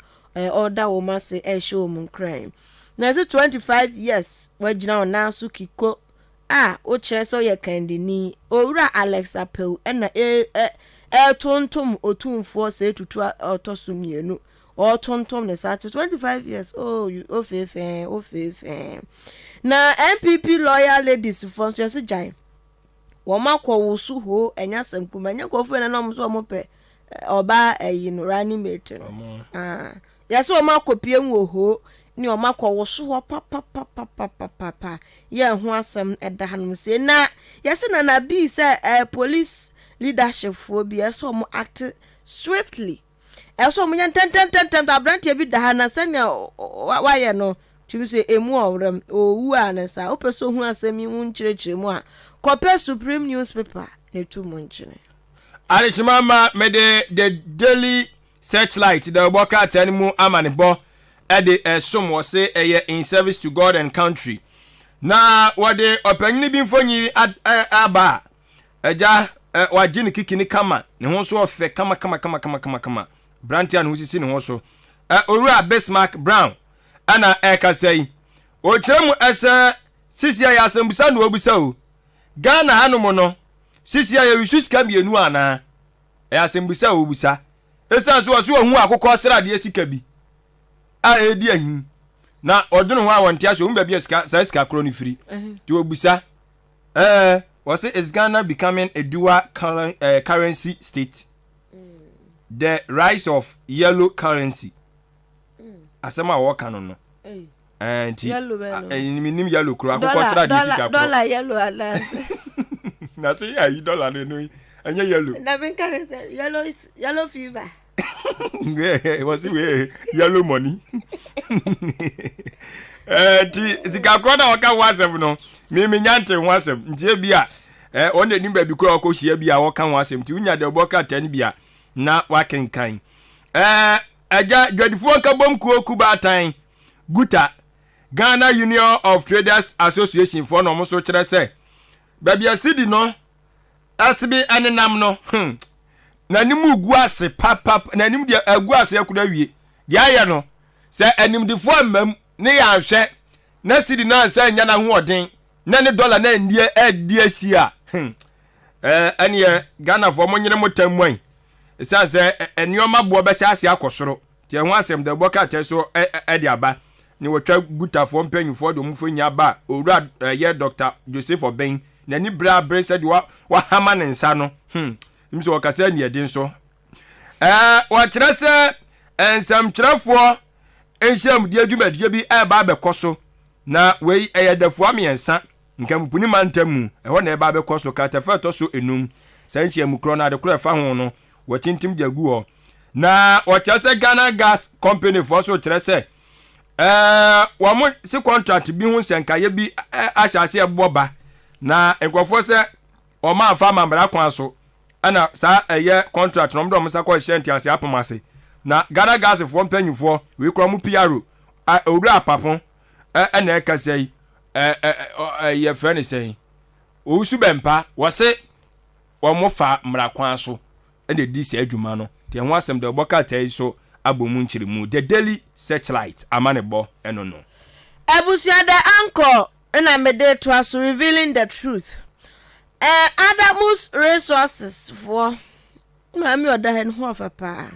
[SPEAKER 10] order wo ma se show mu crime na se 25 years wagina ona so kiko o kire so ye kandini owura Alexa Pew na tontom otumfo se tutu otosumienu o tontom ne sa 25 years you ofefe na MPP lawyer ladies for so se jan wo makọ wosu ho enya samkuma nya kofo na no so mo pe oba no running mate no ya so makọ pie nwo ho ni o makọ wosu ho papa ya ho asem eda hanum se na ya se na bi se police leadership phobia so mo act swiftly so mo nyan ten abrantie bi da na sanya waye no tumi se emu owrem owu anasa opeso hu asemi hu nchirechire mu a copy Supreme newspaper na tu mo nchire
[SPEAKER 1] Alishimama me the Daily Searchlight the boka tanimu amanebo e som wo se in service to God and country na wode opanyini bi mfonyi aba eja wajini kikini kama ne ho so ofe kama brantia ne ho sisi ne ho so Owura Bismarck Brown ana kasai o chemu ese sisi ya asembusa no obusa o Ghana hanom no sisi ya wisu sika mienu ana asembusa obusa esa so hu akokọ srade sika bi edi ahim na odunu ho awonte aso umba bi sika kro ni firi ti obusa was it is Ghana becoming a dual currency state? The rise of yellow currency. Asema waka no. And minim yellow kura akokọ
[SPEAKER 10] dollar yellow ala.
[SPEAKER 1] Na say ya dollar no anya yellow.
[SPEAKER 10] Na ben currency yellow fever.
[SPEAKER 1] Was it yellow money? Zika kwada waka wasem no me nyante wasem ntie bia on enim ba bi ko akohia bia waka wasem ti unya de boka 10 bia na wakenkan aja dwadifo ka bom kuba tan guta Ghana Union of Traders Association for no so kire se ba bia sidi no asbi anenam no na nimu gu ase pap na nim de agu ase akuda wie dia ye no se animdifo amam ne ya hwe na sidi na se nya na ho odin na ne dollar na ndie adi asi a ane Ghana fo mo nyere motamwan isa se enioma bo be ase akosoro ti ho asem de boka teso edi aba ni wotwa gutafo mpanyufo de mufo nya ba owura ye Dr. Joseph Oben na ni bra bre se de wa hama ne nsa no mso wakasa ni edin so wɔkyerɛ sɛ nsɛmkyerɛfoɔ nhyɛm di adwumadie bi ɛba abɛkɔ so na wei ɛyɛ dafoa mmiɛnsa nkampuni mantam mu ɛhɔ na ɛba abɛkɔ so kratafa ɛtɔ so enum saa nhyiamu korɔ na adekoro ɛfa ho no wɔtintim de agu hɔ na wɔkyerɛ sɛ Ghana Gas Company foɔ so kyerɛ sɛ wɔn si contract bi ho nsɛnkaeɛ bi ahyɛ ase ɛbɔ ba na nkurɔfoɔ sɛ wɔn afa amambra kwan so ɛna saa ɛyɛ contract na wɔn de wɔn nsa kɔ hyɛ ntiase apam ase na Ghana Gas foɔ mpanyinfoɔ wei kura mu PRO owura apapɔ ɛna ɛkasa yi yɛ fɛ ne sɛn owusu bɛmpa wɔse wɔn fa mmara kwan so ɛna edi sɛ adwuma no deɛ ho asɛm de ɔbɔ kata yi so abɔ mu nkyere mu the daily searchlight amane bɔ ɛno no
[SPEAKER 10] abusua da anchor na mede to us revealing the truth Adamus resources for mami oda hen ho afa pa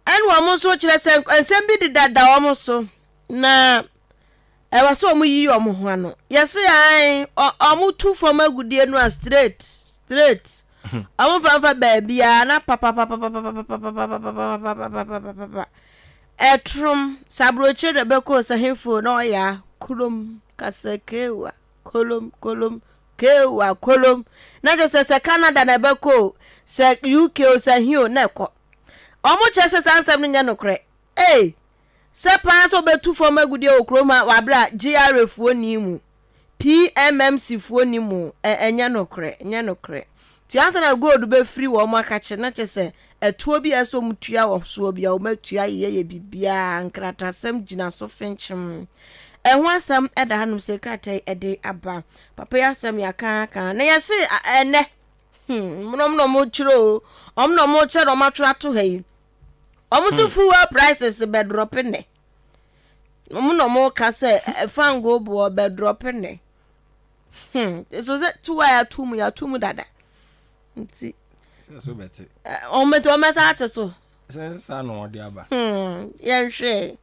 [SPEAKER 10] en wo mo so kire se ensem bi didada wo mo so na e wa so mo yi wo mo ho ano yesi ai o mo tu for magudie no straight amu fa baby na papa etrum sabroche de beko sa hefo no ya kulum kasekewa kolom kewa kolom na je se Canada na beko se UK o se hio na ekọ omo che se sansem no nya nokre se pa so betu for magudie okroma wabra GRA fuo ni mu PMMC fuo ni mu enya nokre ti ansa na gold be free wo maka che na che se etuo bi eso mutua wo so bia wo matua ye bibia nkrata sam gina so finchim ehwo asam eda hanum secretary ede aba papa ya asam ya kan na yesi ene mno mo chiro omno mo chero matwa to hey omusu fuel prices be drop ne omno mo ka se fango bo be drop ne so ze tuwa ya tumu dada nti
[SPEAKER 1] so beti
[SPEAKER 10] ometo meta so
[SPEAKER 1] sa no odi aba
[SPEAKER 10] yenhwe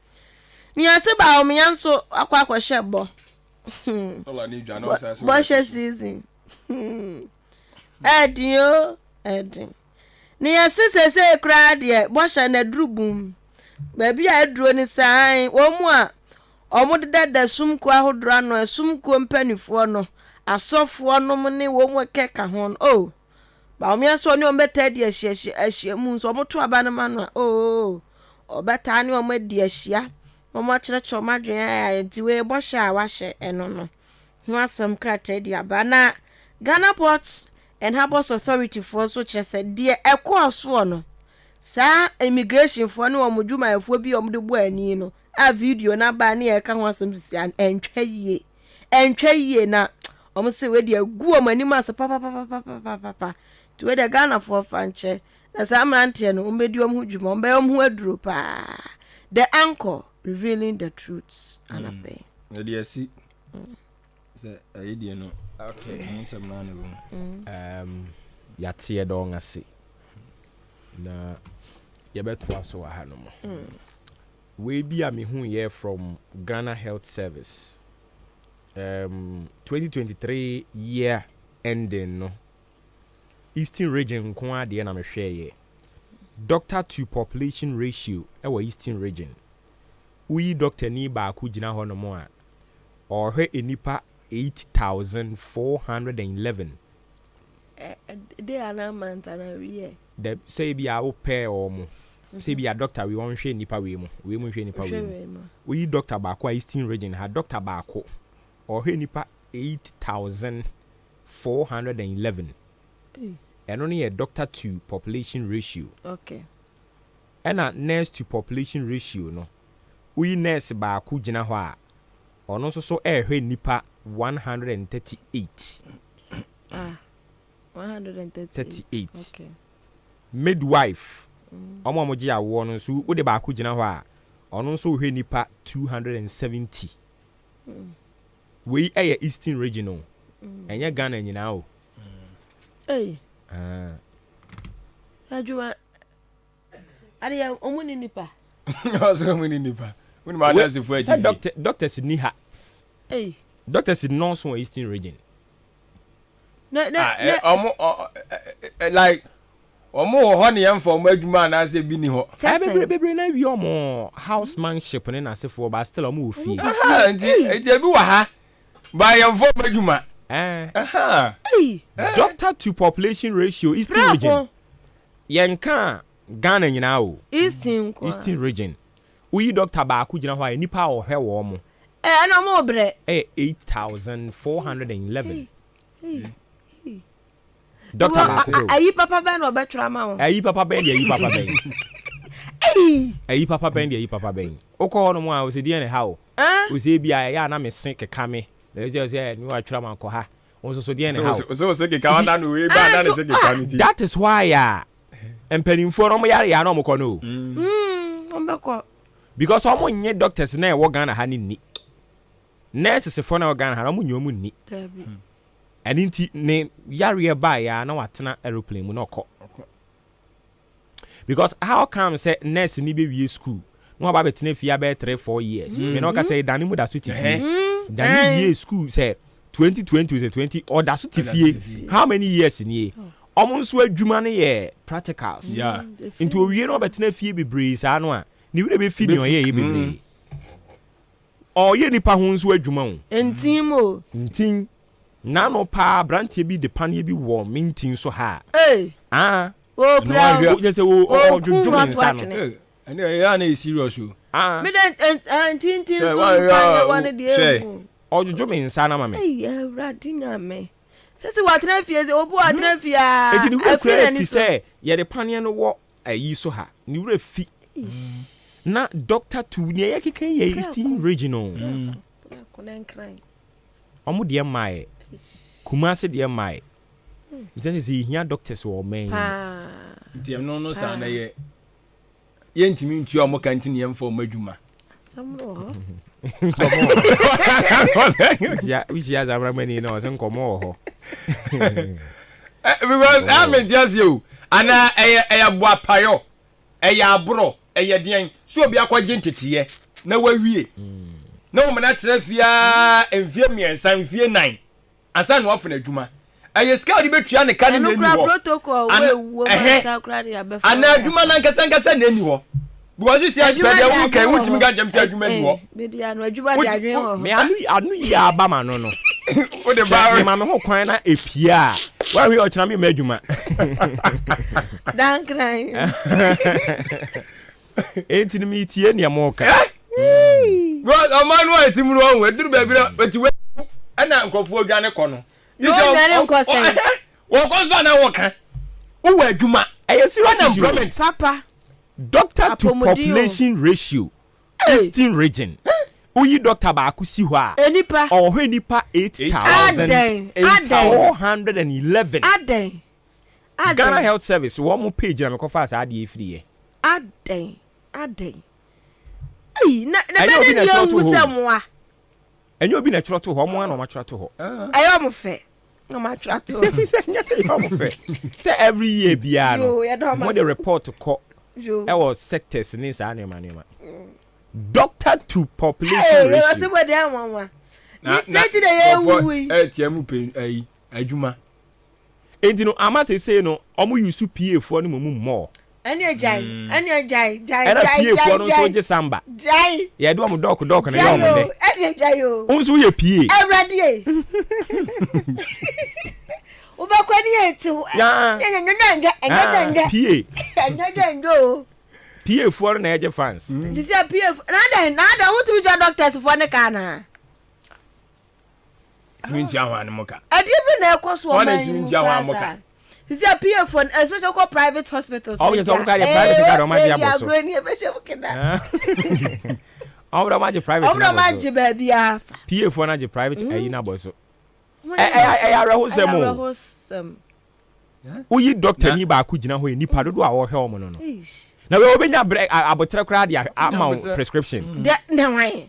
[SPEAKER 10] ni ase ba o myan so akwa hye
[SPEAKER 1] ola ni dwa no sa so
[SPEAKER 10] bo hye season edin ni ase sese kra de bo hye na durubum ba bia aduro ni sai wo mu a omo de sumko ahodro no sumko mpanifo no asofo no mu ne wo mu keka ho ba o so ni o beta di ahia mu so mo to aba na ma no o beta ni o ma di ahia o mo kyerɛkyerɛ o ma dwen ya nti we bo hya wa hye eno no ho asɛm krata di aba na Ghana Ports and Harbours Authority for so kyerɛ sɛ die ɛkɔ so no saa immigration for no o mo dwuma efo bi o mo de bo ani no a video na ba na ye ka ho asɛm sisi entwa yie na o mo se we di agu o mani ma se papa to we the Ghana for fanche na sa amrante no umbedi om hu dwuma ombe om hu aduro pa the anchor revealing the truths anabe
[SPEAKER 1] na dia si se ayedie no okay handsome na no
[SPEAKER 11] yate do ngase na yebeto aso ha no mo we bi a me hu ye from Ghana Health Service 2023 year ending no Eastern region ko ade na me hwe ye doctor to population ratio e Eastern region we doctor ni ba ko gina ho no mo a or hwe enipa 8,411
[SPEAKER 10] they are na mantana we
[SPEAKER 11] the say bi a wo pair o mo say bi a doctor we won hwe enipa we mo hwe enipa we mo we doctor ba ko Eastern region ha doctor ba ko or hwe enipa 8,411 and only a doctor to population ratio.
[SPEAKER 10] Okay.
[SPEAKER 11] And a nurse to population ratio no. We nurse ba ku gina ho a. Ono so nipa 138.
[SPEAKER 10] 138. Okay.
[SPEAKER 11] Midwife. Omo mo gia wo no so wo de ba ku gina ho a. Ono so nipa 270. We Eastern regional. Enya Ghana nyina o.
[SPEAKER 10] Adwuma Adia omuni nipa.
[SPEAKER 1] Also omuni nipa. When my dad is for
[SPEAKER 11] doctors ni ha. Doctors in North Eastern region.
[SPEAKER 10] No.
[SPEAKER 1] Like
[SPEAKER 12] omo ho ne yem for adwuma na ase bi ni ho
[SPEAKER 11] bebre na wi omo housemanship ne na sefo ba still omo ofie
[SPEAKER 12] nti bi wa ha ba yem for adwuma
[SPEAKER 11] doctor to population ratio Eastern region yenka Ghana nyina o
[SPEAKER 10] Eastern
[SPEAKER 11] region we doctor ba ku gina ho a nipa ohwe wo mo
[SPEAKER 10] na mo bre
[SPEAKER 11] 8411 doctor ba se
[SPEAKER 10] ayi papa ben no betwa ma wo
[SPEAKER 11] ayi papa ben ayi papa ben okọ no mo a o se die ne ha o o se bia ya na me sen keka me na se ni wa twa ma ko ha o so die ne ha
[SPEAKER 12] so se keka wa na no we ba na se keka mi ti
[SPEAKER 11] that is why ya empanimfo no mo yare ya no mo ko no
[SPEAKER 10] ombeko
[SPEAKER 11] because omo nye doctors na e wo Ghana ha ni nurses for na wo Ghana ha mo nyomu ni ani nti ne yare ba ya na watena aeroplane mu na okọ because how come say nurse ni be wie school no ba betena fia be 3-4 years me no ka say dani mu da so ti fie dani wie school say 2020 is 20 or da so ti fie how many years ni omo nso adwuma ne ye practicals into owie no betena fie bebre sa no a ni we be fi ni oye ye bebre o ye nipa ho nso adwuma o ntin na no pa brantie bi de panie bi wo mintin so ha o
[SPEAKER 10] pra
[SPEAKER 11] je se o dwudwum nsa no
[SPEAKER 12] ene ya na serious o
[SPEAKER 10] me den tintin so pa one de
[SPEAKER 11] o dwudwum nsa na ma me
[SPEAKER 10] radina me se watra fie se obo watra fie a
[SPEAKER 11] eti ni wo kra fi se ye de panie no wo ayi so ha ni wura fi na doctor tu ni ye keke ye Eastern regional omo de mai Kumasi de mai nti se hia doctors wo men
[SPEAKER 12] nti em no sa na ye ntimi ntu omo kantin yem for madwuma
[SPEAKER 10] samro
[SPEAKER 11] ya wishi ya zabra mani na osen komo ho
[SPEAKER 12] because am just you ana eya boa payo eya abro eya den so obi akwaje ntetiye na wawie na wo mena trafia envie miensa envie 9 asa no afọ na adwuma aye ska di betua ne kan ne ni ho
[SPEAKER 10] protocol we wo ma sakra ya be
[SPEAKER 12] ana adwuma na nkasa na ni ho because si adwuma ya wuka wutimi ga jam si adwuma ni ho
[SPEAKER 10] be dia no adwuma dia adwen ho
[SPEAKER 11] me anu ya ba ma no
[SPEAKER 12] o de ba
[SPEAKER 11] ma me ho kwan na epia wa wi o china me adwuma
[SPEAKER 10] dan kran
[SPEAKER 11] enti mi tie ne amoka
[SPEAKER 12] God amanu atimu no ho eduru ba bi na etiwe ana nkofo odwane kɔ no wo konso na wo ka wo adwuma
[SPEAKER 11] serious
[SPEAKER 12] employment
[SPEAKER 10] papa
[SPEAKER 11] doctor to population ratio Eastern region uyi doctor ba akusi ho a
[SPEAKER 10] enipa
[SPEAKER 11] oh enipa 8411
[SPEAKER 10] aden
[SPEAKER 11] Ghana Health Service wo mo page na me ko fa sa ade efiri ye
[SPEAKER 10] aden na be ni yo musemwa
[SPEAKER 11] enyo bi na chroto ho mo na ma chroto ho
[SPEAKER 10] ayo mo fe no ma chroto
[SPEAKER 11] say every year bia no mo the report ko e was sectors ni sa na ma doctor to population ratio
[SPEAKER 10] se we dey anwanwa ni tete de ye wuwi
[SPEAKER 12] tiamu pe adwuma
[SPEAKER 11] enti no ama say no omo use PA for no mo
[SPEAKER 10] Any jai
[SPEAKER 11] era PA no so je samba
[SPEAKER 10] jai
[SPEAKER 11] ye do am dok na ye om de
[SPEAKER 10] any jai o
[SPEAKER 11] unso ye PA
[SPEAKER 10] every ubakwani etu
[SPEAKER 11] PA for na je fans
[SPEAKER 10] sisi PA na want to be doctors for ne kana
[SPEAKER 12] siminti ahwa ne moka
[SPEAKER 10] adi bi na ekoso o man
[SPEAKER 12] siminti ahwa moka
[SPEAKER 10] sisi PA for especially for private hospitals
[SPEAKER 11] oh yes o ka private ka do ma dia boso Obra ma je private na.
[SPEAKER 10] Obra ma je ba bia fa.
[SPEAKER 11] PA for na je private ayi na boso. Ara ho sem o.
[SPEAKER 10] Ara ho sem.
[SPEAKER 11] Uyi doctor ni ba ku gina ho nipa dodo a wo hwe o mo no. Na we obenya abotre kra dia ama prescription.
[SPEAKER 10] Na wan.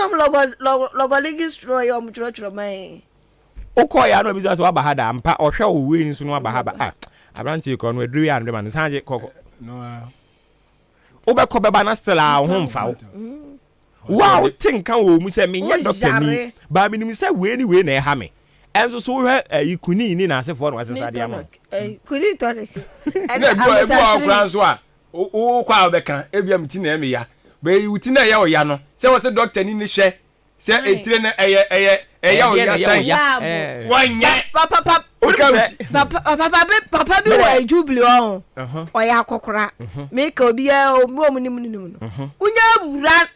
[SPEAKER 10] Am logoligi destroy o mchoro mai.
[SPEAKER 11] Uko ya no business wa bahada ampa o hwe o we ni so no bahaba ah. Abranti ko no edru ya no man sanje koko.
[SPEAKER 12] No.
[SPEAKER 11] Obekọ beba na still a ho mfa wo. Wow, think kan wo mu say me nye doctor ni. Ba me nim say we ni we na e ha me. enso so hwe ikuni ni na asefo no asesa de ama
[SPEAKER 10] kuni tonic
[SPEAKER 12] na ebu akwa so a wo kwa obeka ebia mti na eme ya be uti na ya o ya no se wo se doctor ni hwe se etire na eye o ya san wanye
[SPEAKER 10] papa bi wa jubili o ya akokora me ka obi ya o mu ni no unya wura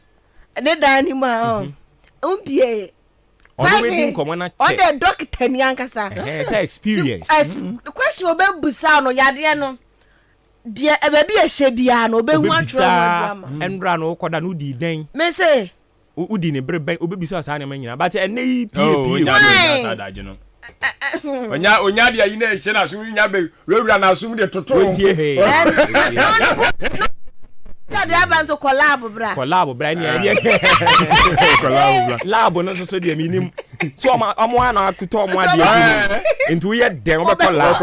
[SPEAKER 10] ne dan ni ma umpie
[SPEAKER 11] Question common na check.
[SPEAKER 10] On the doctor ni ankasa.
[SPEAKER 11] Say experience.
[SPEAKER 10] Question obe busa no yade no. De e ba bi ehye bia no obe hu atro drama.
[SPEAKER 11] Endra no koda no di den.
[SPEAKER 10] Me say
[SPEAKER 11] udi ne brebe obe bisa sa na manyina but ene pie
[SPEAKER 12] onya sa daje no. Onya de ayi na ehye na so nya be rewura na so mu de toto.
[SPEAKER 10] Ya de abanzo collab bra
[SPEAKER 11] ni collab bra lab no so de minim so omo ana akuto omo ade ntu ye den obe collab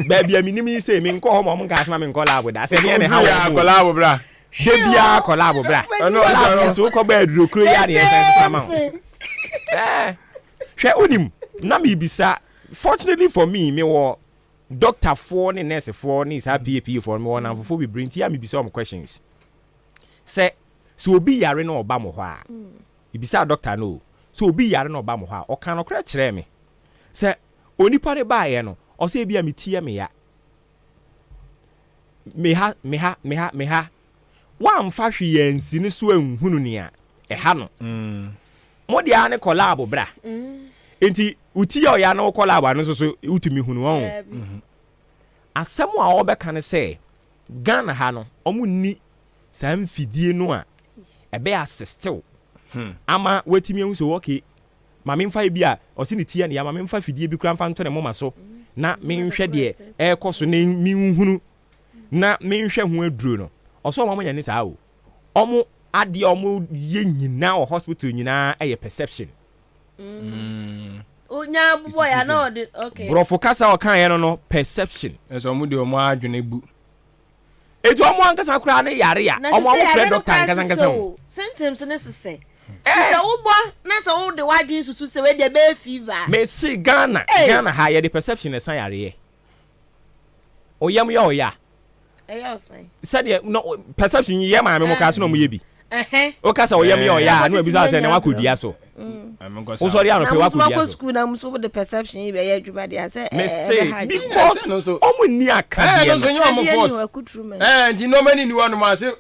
[SPEAKER 11] ba bia minim say me nko homo nka asema me collab da say ne ha
[SPEAKER 12] collab bra
[SPEAKER 11] de bia collab bra no so ko ba aduro kro ya de sense sama hwe onim na me bisa fortunately for me wo doctor for ni nurse for ni sa PAP for me wona for be bring ya me be some questions say so obi yare na oba mo ho a ibisa doctor no so obi yare na oba mo ho a o kan no kra kire me say onipa ne ba ye no o say bia me tie me ya me ha wa mfa hwe yansi ne so anhunu ni a ha no mo dia ne collab bra enti uti ya na collab anu so utumi hunu won asem a obeka ne say Ghana ha no omu ni sam fidie no a ebe assistil ama wetimi hu so okay ma me mfa bi a o se ne tie ne ya ma me mfa fidie bi kura mfa nto ne moma so na me nhwe de ekoso ne mi hunu na me nhwe hu aduro no oso omo nya ne saa o omo ade omo ye nyina o hospital nyina eye perception
[SPEAKER 10] Onya boy ya no okay.
[SPEAKER 11] Bro kasa o kan ye no perception.
[SPEAKER 12] Eso mu de omo adwene bu.
[SPEAKER 11] Etu omo ankasa kura ne yare ya. Omo friend doctor ankasa o.
[SPEAKER 10] Symptoms ne sese. Sese wo bo na so wo de wadwin susu se we de be fever.
[SPEAKER 11] Me see Ghana ha ye the perception e san yare ye. Oyam ya oya.
[SPEAKER 10] Eyo san.
[SPEAKER 11] Said no perception ye ma me mo ka so no mo ye bi. O kasa oyam ya oya na ebisa se ne wakodia so. O sorry ano pe wakodia.
[SPEAKER 10] Na school na muso the perception ye be ye adwuma dia say
[SPEAKER 11] me say because no so omo ni aka
[SPEAKER 12] no so nyoma fault di no many ni wanu ma say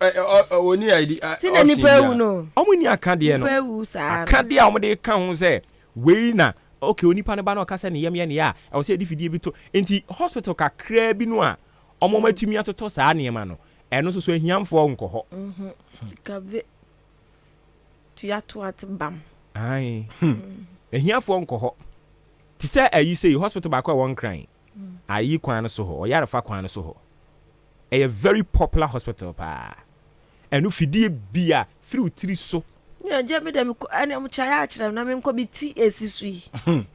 [SPEAKER 12] oni id
[SPEAKER 10] tina ni pa wu no
[SPEAKER 11] omo ni aka de no
[SPEAKER 10] pa wu sa
[SPEAKER 11] aka de omo de ka hu say we na okay onipa ne ba na kasa ne yam ye ne ya e wo say difidie bi to enti hospital kakra bi no a omo matumi atoto saa ne ma no eno so ahiamfo nko ho
[SPEAKER 10] sikave tu ya to at bam
[SPEAKER 11] ai ehiafo nko ho ti se ayi say hospital ba kwa won kran ayi kwan no so ho oyare fa kwan no so ho a very popular hospital pa enu fidie bia free tiri so
[SPEAKER 10] ya je me dem ani am chaya akira na me nko bi ti esisu yi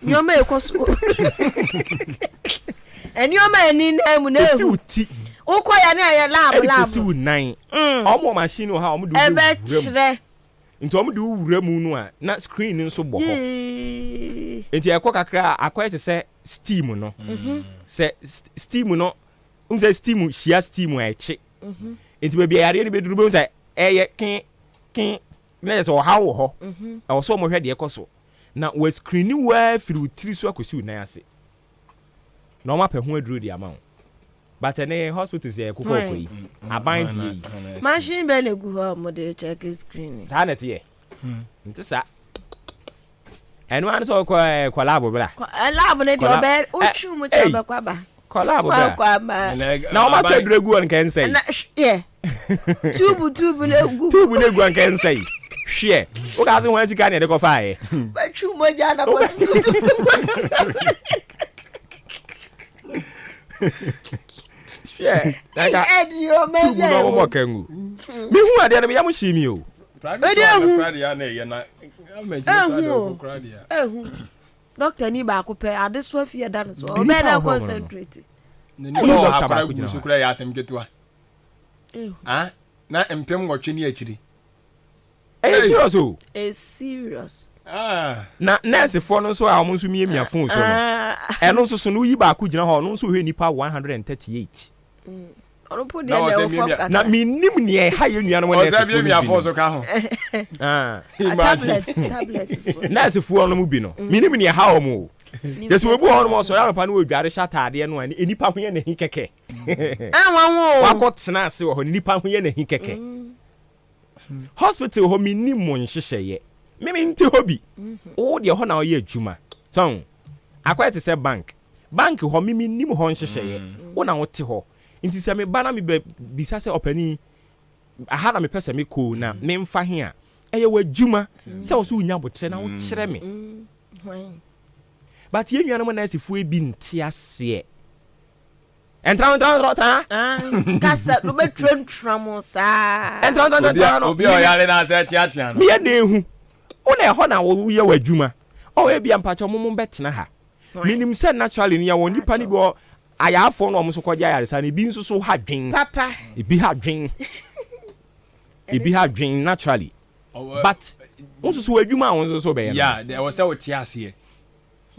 [SPEAKER 10] nyoma ekoso enioma eni na mu na ehu
[SPEAKER 11] ti
[SPEAKER 10] ukọ ya na ya lab
[SPEAKER 11] esi u 9 omo machine ha omo do
[SPEAKER 10] ebe chire
[SPEAKER 11] nti omo do wura mu no a na screen nso bo ho nti ekọ kakra akọ ete se steam no se steam no umse steam shia steam a eche nti be bia yare ni be duru be umse eye kin na so ha wo ho e wo so mo hwe de ekoso na we screen wa firu tiri so akosi u 9 ase na omo apɛ ho aduru di ama but any hospitals here kuko koi aban die
[SPEAKER 10] machine be na gu ho mo de check screen
[SPEAKER 11] ta na tie nti sa enu an so ko lab bla
[SPEAKER 10] lab ne de obe uchu mo te obe kwa ba
[SPEAKER 11] lab bla na o ma te dure gu on kan say
[SPEAKER 10] yeah tube na
[SPEAKER 11] gu on kan say hwe o ga se wan sika ne de ko fa e
[SPEAKER 10] ba chu mo ja na ba
[SPEAKER 11] yeah daga
[SPEAKER 10] edio me
[SPEAKER 11] no mo kengu mi hu ade na me ya mo shimi o
[SPEAKER 12] pradia na ye na
[SPEAKER 10] doctor ni ba ko pe ade so afie da no so o be na concentrate
[SPEAKER 12] ni no akara gu so kura ya asem ketua na empem wotwe ni akiri
[SPEAKER 11] serious o
[SPEAKER 10] serious
[SPEAKER 11] na nurse for no so a mo nso miamia phone so no eno nso so no yi ba ko gina ho no nso hwe nipa 138
[SPEAKER 10] ono po de na
[SPEAKER 11] na minim ne e ha ye nua no
[SPEAKER 12] nurse for miamia phone so ka ho
[SPEAKER 10] tablet
[SPEAKER 11] nurse for no mu bi no minim ne ha o mo yesu obu ho no mo so ya pa no odware shatade no ani nipa ho ye na hi keke
[SPEAKER 10] wanwo
[SPEAKER 11] wakotena ase wo ho nipa ho ye na hi keke hospital ho minim mo nhyehyeye mimi nti hobi o de ho na o ye adwuma so akwete se bank ho mimi nim ho nhyehyeye wo na wo te ho nti se me bana me bisa se opani aha na me pese me ko na me mfa he a eye wadwuma se wo so unya botre na wo kire me but ye nua no na asifu e bi nti ase entra
[SPEAKER 10] kasa no betrentramo sa
[SPEAKER 11] entra
[SPEAKER 12] obi o yare na ase tia no
[SPEAKER 11] me ye na ehu una e ho na wo ye wadwuma o e bia mpacho mum betena ha minim se naturally ni ya won nipa ni bi ayafo no omso koja yaresa ni bi nso so ha dwen
[SPEAKER 10] papa
[SPEAKER 11] ibi ha dwen naturally but nso so wadwuma won so be
[SPEAKER 12] yeah there was a tia ase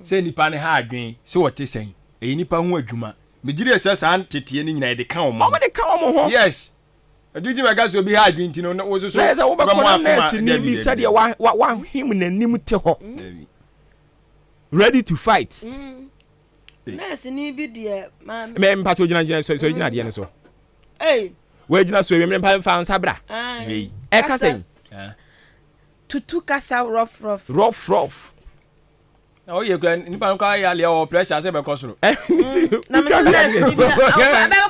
[SPEAKER 12] se nipa ne ha dwen se wote sen e nipa ho adwuma megire se san tete ni nyina e de ka o mo
[SPEAKER 11] de ka o mo ho
[SPEAKER 12] yes aduti mega so bi ha dwen ti no wo so
[SPEAKER 11] se wo be ko na se ni bi se de wa him na nim te ho ready to fight
[SPEAKER 10] nurse ni bi de
[SPEAKER 11] me mpacho gina so gina de ne so we gina so me mpa fa nsabra
[SPEAKER 12] we
[SPEAKER 11] e ka sen
[SPEAKER 10] tutu kasa
[SPEAKER 11] rough
[SPEAKER 12] oh ye kwa nipa nko ya le o pressure se be kosoro
[SPEAKER 10] na me se nurse ni bi be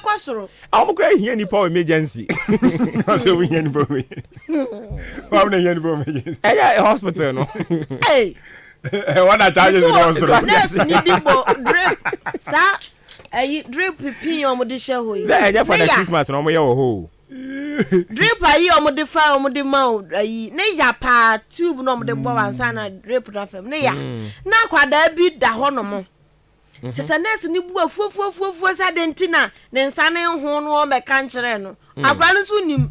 [SPEAKER 10] kosoro
[SPEAKER 11] am kra hia nipa o emergency
[SPEAKER 12] no se we hia nipa we wa na hia nipa emergency
[SPEAKER 11] hospital no
[SPEAKER 12] what a charge is also
[SPEAKER 10] nurse ni bi bo drip sa drip pin o mo de she ho yi
[SPEAKER 11] na for the Christmas no mo ye wo ho
[SPEAKER 10] drip ayi o mo de fa o mo de ma ayi ne ya pa tube no mo de bo wansa na drip na fam ne ya na kwada bi da ho no mo te se nurse ni bu afuafuafuafuo sa dentina ne nsa ne ho no o be kan kire no abra no so nim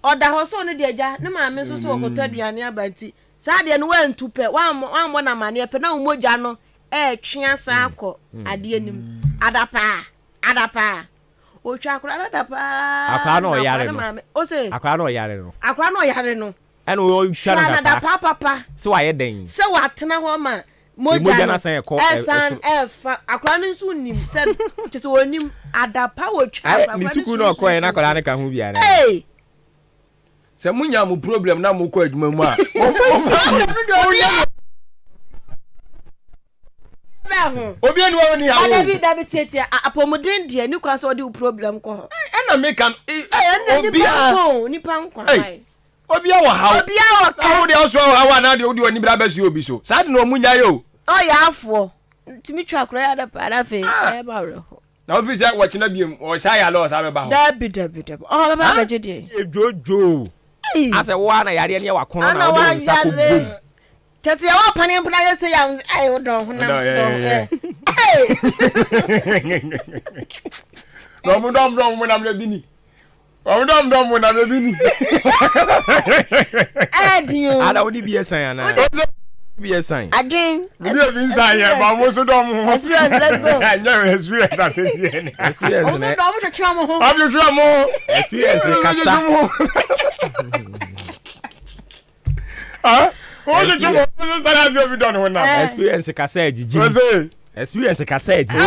[SPEAKER 10] o da ho so no de agya ne ma me so so okotaduane abanti sa de no wan tupe wan mo na mane pe na umoja no twia sa akọ ade anim adapa o twa akra adapa
[SPEAKER 11] akra no yare no
[SPEAKER 10] o se
[SPEAKER 11] akra no yare no ene o twa na
[SPEAKER 10] adapa papa
[SPEAKER 11] se wa ye den
[SPEAKER 10] se wa tena ho ma moja na san ekọ esan efa akra no nso nim se te se onim adapa wo twa akra
[SPEAKER 11] ni suku no ko e na akra ne ka ho bia na
[SPEAKER 12] se munya mu problem na mu ko adwuma mu a obi enu wo ni hawo
[SPEAKER 10] David tete apomuden de ni kwa so de problem ko ho
[SPEAKER 12] na make am obi a
[SPEAKER 10] nipa nkwa ai
[SPEAKER 12] obi a wo hawo ka de so hawo na de odi oni bra ba si obi so sa de no munya yo
[SPEAKER 10] o ya afo timi twa akra ya da para fe e ba ro
[SPEAKER 12] na office ya watch na biem o sha ya lo sa be ba ho
[SPEAKER 10] David o ba ba je de
[SPEAKER 11] jojo ase wo na yare ne wa kono na wo de nsa ko bom
[SPEAKER 10] tete ya wa pane mpna ye se ya ai wo don honam
[SPEAKER 12] no mu dom na me bini o dom na me bini
[SPEAKER 10] dio
[SPEAKER 11] ada wo di bi esan na bi esan
[SPEAKER 10] again
[SPEAKER 12] bi bi nsan ya ba mo so dom
[SPEAKER 10] experience let's go
[SPEAKER 12] no experience at the end
[SPEAKER 11] experience
[SPEAKER 10] na dom to twa mo ho
[SPEAKER 12] abi twa mo
[SPEAKER 11] experience kasa
[SPEAKER 12] o de twa mo so sara zi obi don ho na
[SPEAKER 11] experience kasa ejiji experience kasa ejiji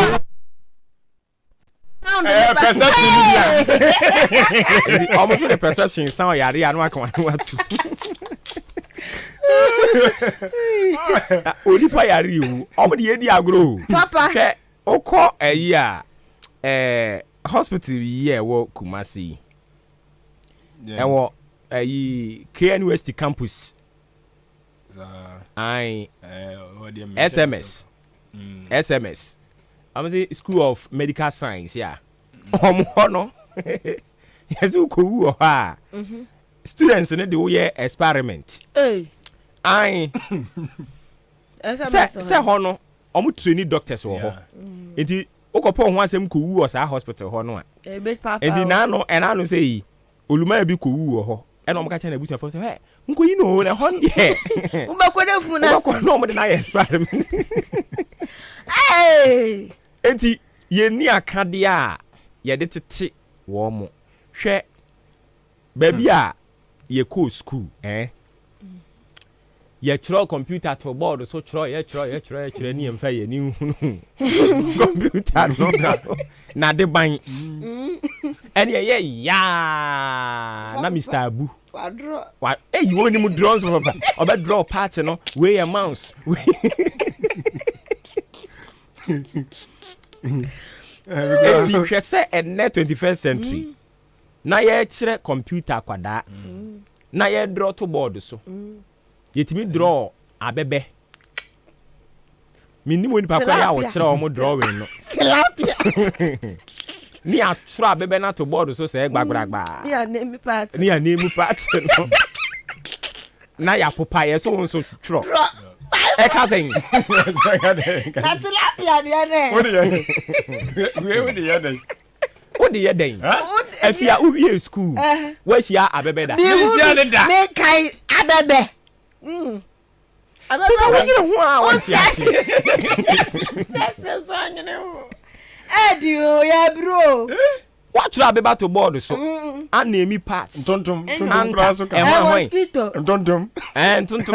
[SPEAKER 12] perception
[SPEAKER 11] dia almost the perception sound yare anu aka watu onipa yare wu omo de yedi agro
[SPEAKER 10] papa
[SPEAKER 11] hwe okọ eyi a hospital yi wo Kumasi ewo eyi KNUST campus SMS I'm say School of Medical Science yeah no yes ko wu ha students ne de wo ye experiment se ho no omo trainee doctors wo ho enti okopo ho asem ko wu o sa hospital ho no a enti na no say oluma bi ko wu ho ɛna ɔmo ka kyɛn na ebusuafo sɛ nko yi no na hɔn deɛ
[SPEAKER 10] Ubakode funa.
[SPEAKER 11] ɔkɔ na ɔmo de na yɛ experiment
[SPEAKER 10] Hey.
[SPEAKER 11] enti yɛni akadeɛ a yɛde tete wɔn mo hwɛ baabi a yɛkɔ school yɛkyerɛ computer to board so yɛkyerɛ ne yɛmfa yɛni hunu computer no na de ban ɛne ɛyɛ yaa na Mr. Abu eyi wo ni mu drones papa ɔbɛ draw part no wey a mouse eti hwɛ sɛ ɛnɛ 21st century na yɛkyerɛ computer kwadaa na yɛ draw to board so yɛtumi draw abɛbɛ minnim onipa kwa yɛ a wɔkyerɛ ɔmo drawing no
[SPEAKER 10] Tilapia.
[SPEAKER 11] ni atwerɛ abɛbɛ na to board so sɛ gbagbagba
[SPEAKER 10] Yeah, name part.
[SPEAKER 11] ni anemu part no na ya popa yɛ so nso twerɛ ɛka sɛn
[SPEAKER 10] Na tilapia dia ne.
[SPEAKER 12] What do you
[SPEAKER 11] wode yɛ dɛn afia wowie school woahyia abɛbɛ da
[SPEAKER 10] Me kai abebe.
[SPEAKER 11] sɛ wonyere ho a wɔnte ase
[SPEAKER 10] Sese so anyene ho. Edio ya bro.
[SPEAKER 11] woatwerɛ abɛba to board so anemi parts
[SPEAKER 12] Tontom
[SPEAKER 11] braso ka
[SPEAKER 10] Mosquito.
[SPEAKER 12] Tontom
[SPEAKER 11] ntontom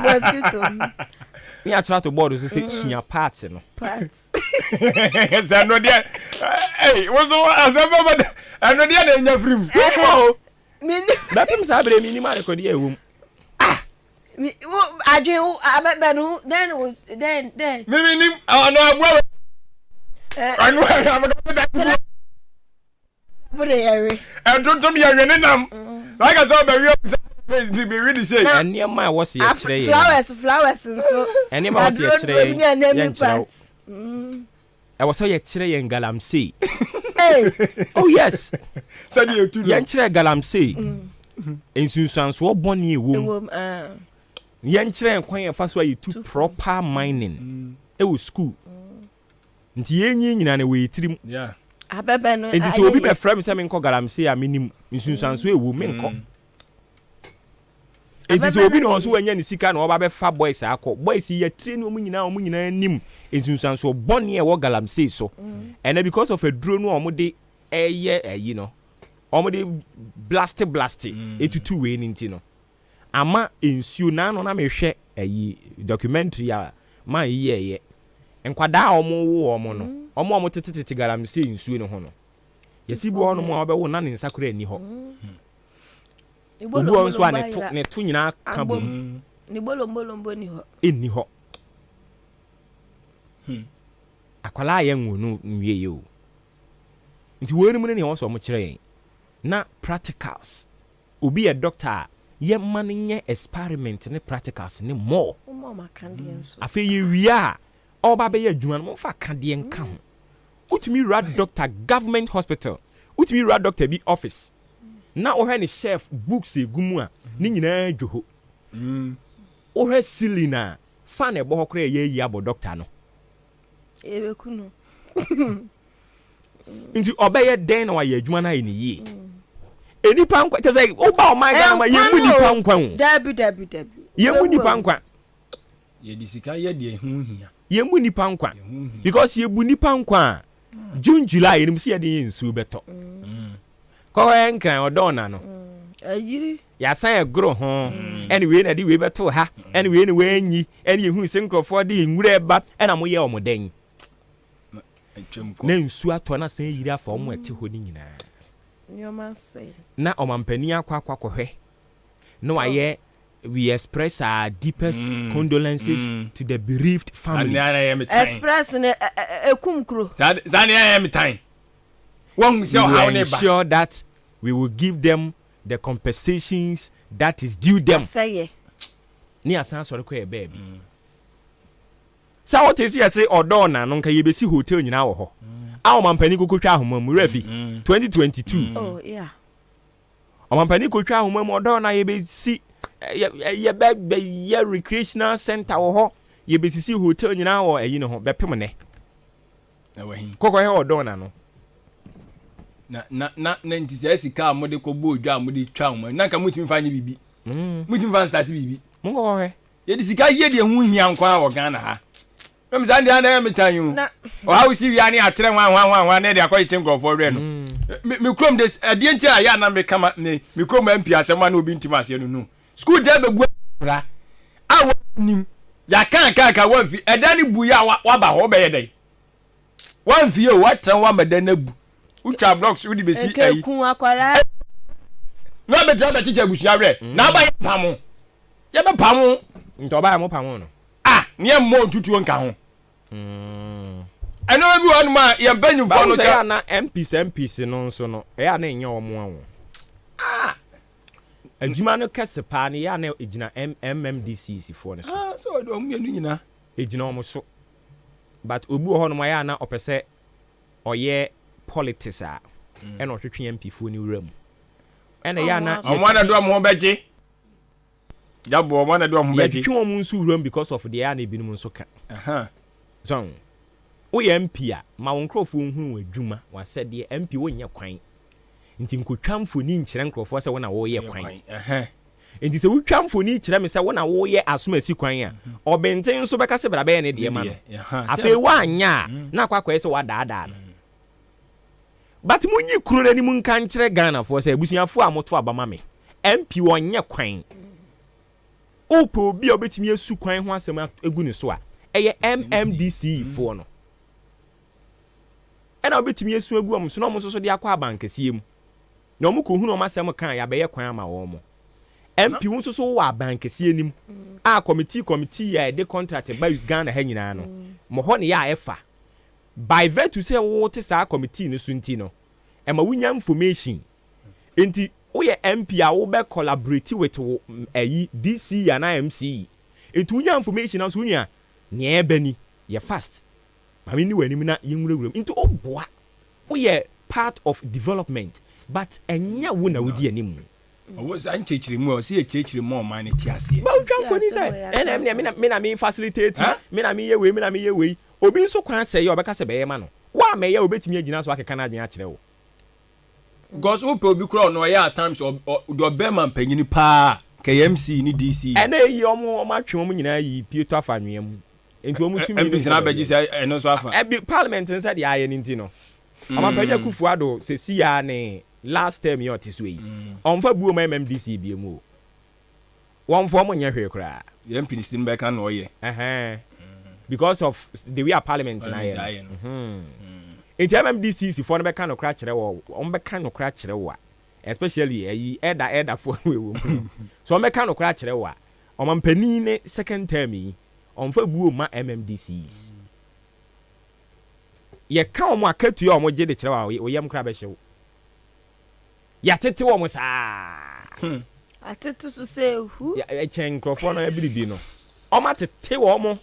[SPEAKER 10] Mosquito.
[SPEAKER 11] ni atwerɛ to board so sɛ sua parts no
[SPEAKER 10] Parts.
[SPEAKER 12] Say no dia. Hey, what's the asaba I no dia na nya frim.
[SPEAKER 11] bɛpem saa berɛ menim arekɔde ɛwom
[SPEAKER 10] Adwen abebe no then was then
[SPEAKER 12] Me nim no abua. Anu am ga
[SPEAKER 10] Put it here.
[SPEAKER 12] And tontom ya hwene nam. Like I saw be really say.
[SPEAKER 11] ɛnneɛma a wɔse yɛkyerɛ yɛ
[SPEAKER 10] Flowers so.
[SPEAKER 11] ɛnneɛma a wɔse yɛkyerɛ yɛ yɛnkyerɛ wo ɛwɔ sɛ yɛkyerɛ yɛn galamsey oh yes
[SPEAKER 12] Sani etu no.
[SPEAKER 11] yɛnkyerɛ galamsey nsunsuansoɔ bɔne ɛwom yɛnkyerɛ nkwan yɛfa so a yɛtu proper mining ɛwɔ school nti yɛnyi nyina ne wɔ yɛtirim
[SPEAKER 12] Yeah.
[SPEAKER 10] Abebe no.
[SPEAKER 11] nti sɛ obi bɛfrɛ me sɛ menkɔ galamsey a menim nsunsuansoɔ ɛwɔ menkɔ nti sɛ obi na ɔso wanya ne sika na ɔba bɛfa boys akɔ boys yɛtire ne ɔmo nyinaa nim nsunsuansoɔ bɔne ɛwɔ galamsey so ɛna because of aduro no ɔmo de ɛyɛ ayi no ɔmo de blast etutu wei ne nti no ama nsuo na no na mehwɛ ayi documentary a ma yiyɛyɛ nkwadaa a ɔmo wo ɔmo no ɔmo tete galamsey nsuo ne ho no yɛsi bi hɔ no mo a ɔbɛwo na ne nsa kora ani hɔ obuo nso a ne to nyinaa ka bom
[SPEAKER 10] ni bolombo ni hɔ
[SPEAKER 11] ɛnni hɔ akwalaa yɛ nwo no nwie yɛ o nti wɔn mu ne ɛwɔ so ɔmo kyerɛ yɛn na practicals obi yɛ doctor a yɛma no nyɛ experiment ne practicals ne more afei yɛwie a ɔba bɛyɛ adwuma no momfa kadeɛ nka ho wotumi wura doctor government hospital wotumi wura doctor bi office na wohɛ ne chef books egu mu a ne nyinaa dwo ho wohɛ ceiling a fan ɛbɔ hɔ koraa yɛ yi abɔ doctor no
[SPEAKER 10] ebeku no
[SPEAKER 11] nti ɔbɛyɛ den na wayɛ adwuma no ayɛ ne yie enipa nkwa kyɛ sɛ woba ɔman ga ma yɛmu nipa nkwa ho
[SPEAKER 10] dabi
[SPEAKER 11] yɛmu nipa nkwa
[SPEAKER 12] Yɛdi sika yɛ de ho hia.
[SPEAKER 11] yɛmu nipa nkwa because yɛbu nipa nkwa a June July yɛnim sɛ yɛde yɛ nsuo bɛtɔ kɔhɔ nkran ɔdɔɔna no
[SPEAKER 10] ayiri
[SPEAKER 11] yɛasan ɛgoro ho ɛne wei na de wei bɛto ha ɛne wei ne wɔanyi ɛne yɛhu sɛ nkurɔfoɔ de nwura ɛba ɛna moyɛ ɔmo dɛn na nsuo atɔ na san yiri afa ɔmo ɛte hɔ ne nyinaa na ɔmampani akɔ akɔhwɛ na wayɛ we express our deepest condolences to the bereaved family.
[SPEAKER 10] Express ne ekum kro.
[SPEAKER 12] Zani am time.
[SPEAKER 11] We will ensure that we will give them the compensations that is due them.
[SPEAKER 10] Say
[SPEAKER 11] ni asan sɔre kɔ yɛ baby. Sa what is here say odo na no nka yebesi hotel nyina wɔ hɔ. A ɔmampani kokotwa ahoma mu refi 2022.
[SPEAKER 10] Oh yeah.
[SPEAKER 11] Ɔmampani kokotwa ahoma mu odo na yebesi ye recreational center wɔ hɔ yebesisi hotel nyina wɔ ayi no ho bɛpem ne kokɔ he odo na no
[SPEAKER 12] na nti sɛ sika mo de ko bo odwa mo de twa mo na ka mutimi fa nye bibi mutimi fa start bibi
[SPEAKER 11] mo ko hwe
[SPEAKER 12] ye de sika ye de hu hia nkwa wo Ghana ha mem za ndia na metanyu o how si wi ani akyere hwan na de akoye chengrofo hwe no me krom des ade nti aya na me kama me krom MP asem na obi ntima ase no school day bebu ra awo nim ya kan wa fi eda ni bu ya wa ba ho be ye dai wan fi o watan wa madan na bu ucha blocks udi be si ayi
[SPEAKER 10] kun akwara
[SPEAKER 12] no be drive teacher busia hwe na ba ye pamo ye be pamo
[SPEAKER 11] nto ba mo pamo no
[SPEAKER 12] ne mo ntutuo nka ho eno bi wonu ma ye banyu fo no
[SPEAKER 11] sa na MPs no nso no e ya na enye omo awo adwuma no kese pa ne ya na ejina MMDCs fo ne so
[SPEAKER 12] so do mu yenu nyina
[SPEAKER 11] ejina omo so but obi ho no ma ya na opese oye politics a e na ohwetwe MP fo ni wuram e na ya na
[SPEAKER 12] omo na do omo beje jabo omo na do omo beje
[SPEAKER 11] yetwe omo nso wuram because of the ya na ebinum nso ka so o ye MP a ma won krofo hu adwuma wa se de MP wo nya kwan nti nkotwamfo ni nkyere nkrofo se wona wo ye kwan nti se wotwamfo ni kyere me se wona wo ye asomasi kwan a obenten so beka se bra be ne de ma no afi wa anya na kwakwa se wa daada no but munyi kuro ni mun kan kyere Ghana fo se abusuafo a moto abama me MP wonye kwan opo bi obetimi asu kwan ho asem egu ne so a eye MMDC fo no ena obetimi asu egu am so no mo so de akwa abankese mu na omo ko hu no masem kan ya be ye kwan ama wo mo MP wo so wa abankese anim a committee ya de contract ba Ghana ha nyina no mo ho ne ya efa by virtue say wo te sa committee no sunti no e ma wunya information enti wo ye MP a wo be collaborate with ayi DC and IMC enti wunya information na so wunya ne e bani ye fast ma me ni wani na yenwurawuram enti oboa wo ye part of development but enya wo na wodi anim
[SPEAKER 12] owo sa nchechire mu o si echechire mu o man ti ase
[SPEAKER 11] ba utwafo ni say me na me facilitate me na me ye we obi nso kwan sey obeka se beye ma no wa me ye obetimi agina so akeka na adwen a kire wo
[SPEAKER 12] because who obi kura no ya at times do be man panyini pa KMC ni DC
[SPEAKER 11] ene yi omo atwe omo nyina yi pieto afanwem enti omo tumi
[SPEAKER 12] ni na beji say eno so afa
[SPEAKER 11] parliament nsa de aye ni nti no omo panya kufuado se si ya ne last term yo tiso yi onfa buo ma MMDC bi mu won fo mo nya hwe kura
[SPEAKER 12] MP ni sin be kan no ye
[SPEAKER 11] because of the way parliament na ye enti MMDC si fo no be kan no kra kire wo on be kan no kra kire wo especially ayi elder fo we wo so on be kan no kra kire wo o man pani ne second term yi onfa buo ma MMDCs ye ka o mo akatu o mo je de kire wo yem kra be hyew ya tete wo mo saa
[SPEAKER 10] atetu so say hu
[SPEAKER 11] ya echen crofo no ebiribi no o ma tete wo mo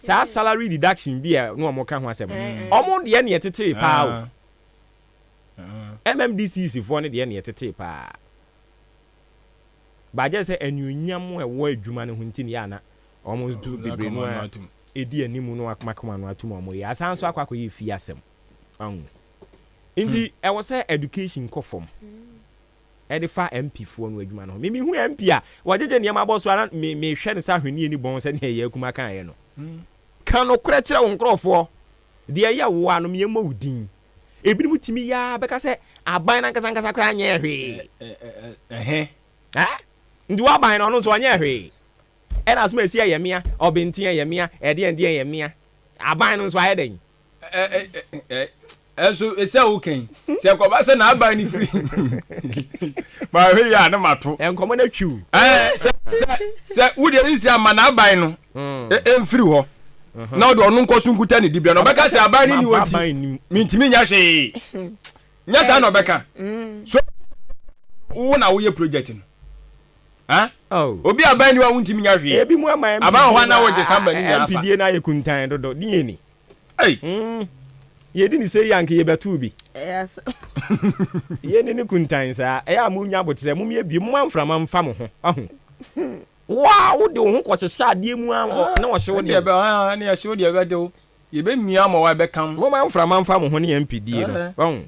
[SPEAKER 11] sa salary deduction bi e no mo ka ho asem o mo de ne tete pa o MMDC si fo ne de ne tete pa ba je se enunyam e wo adwuma ne ho ntini ya na o mo bebre no edi animu no akoma no atum o mo ya asanso akwa yi fi asem nti e wo say education kofom edifa MP fo no adwuma no me hu MP a wajeje ne ma boso ana me hwe ne sa hweni ni bon se ne ye akuma kan ye no kan no kura kire won krofo de ya wo anu me ma udin ebi mu timi ya beka se aban na nkasa kra anya hwe ndi wa ban no so anya hwe e na so ma si ya mia obenti ya mia e de ndie ya mia aban no so aye den
[SPEAKER 12] eso ese oken se ko ba se na aban ni free ba hwe ya na mato
[SPEAKER 11] enkomo na twu
[SPEAKER 12] se wudi isi ama na aban no free ho na odo onu nkosu nkuta ni dibia no beka se aban ni wonti mintimi nya hwe nya sa no beka so wo na wo ye project no obi aban ni wa wontimi nya hwe
[SPEAKER 11] ebi mu ama
[SPEAKER 12] aban ho na wo je samba ni nya afa
[SPEAKER 11] MPD na ye kuntan dodo die ni
[SPEAKER 12] ye
[SPEAKER 11] di ni se yanke ye betu bi
[SPEAKER 10] yes
[SPEAKER 11] ye ni kuntan sa e amu nya botre mu me bi mu amframa mfa mo ho ahu wow de ho ko sesa de mu na wo hye wo de
[SPEAKER 12] be na ye hye wo de be de ye be mia mo wa be kan
[SPEAKER 11] mo ma amframa mfa mo ho ne MPD no ahu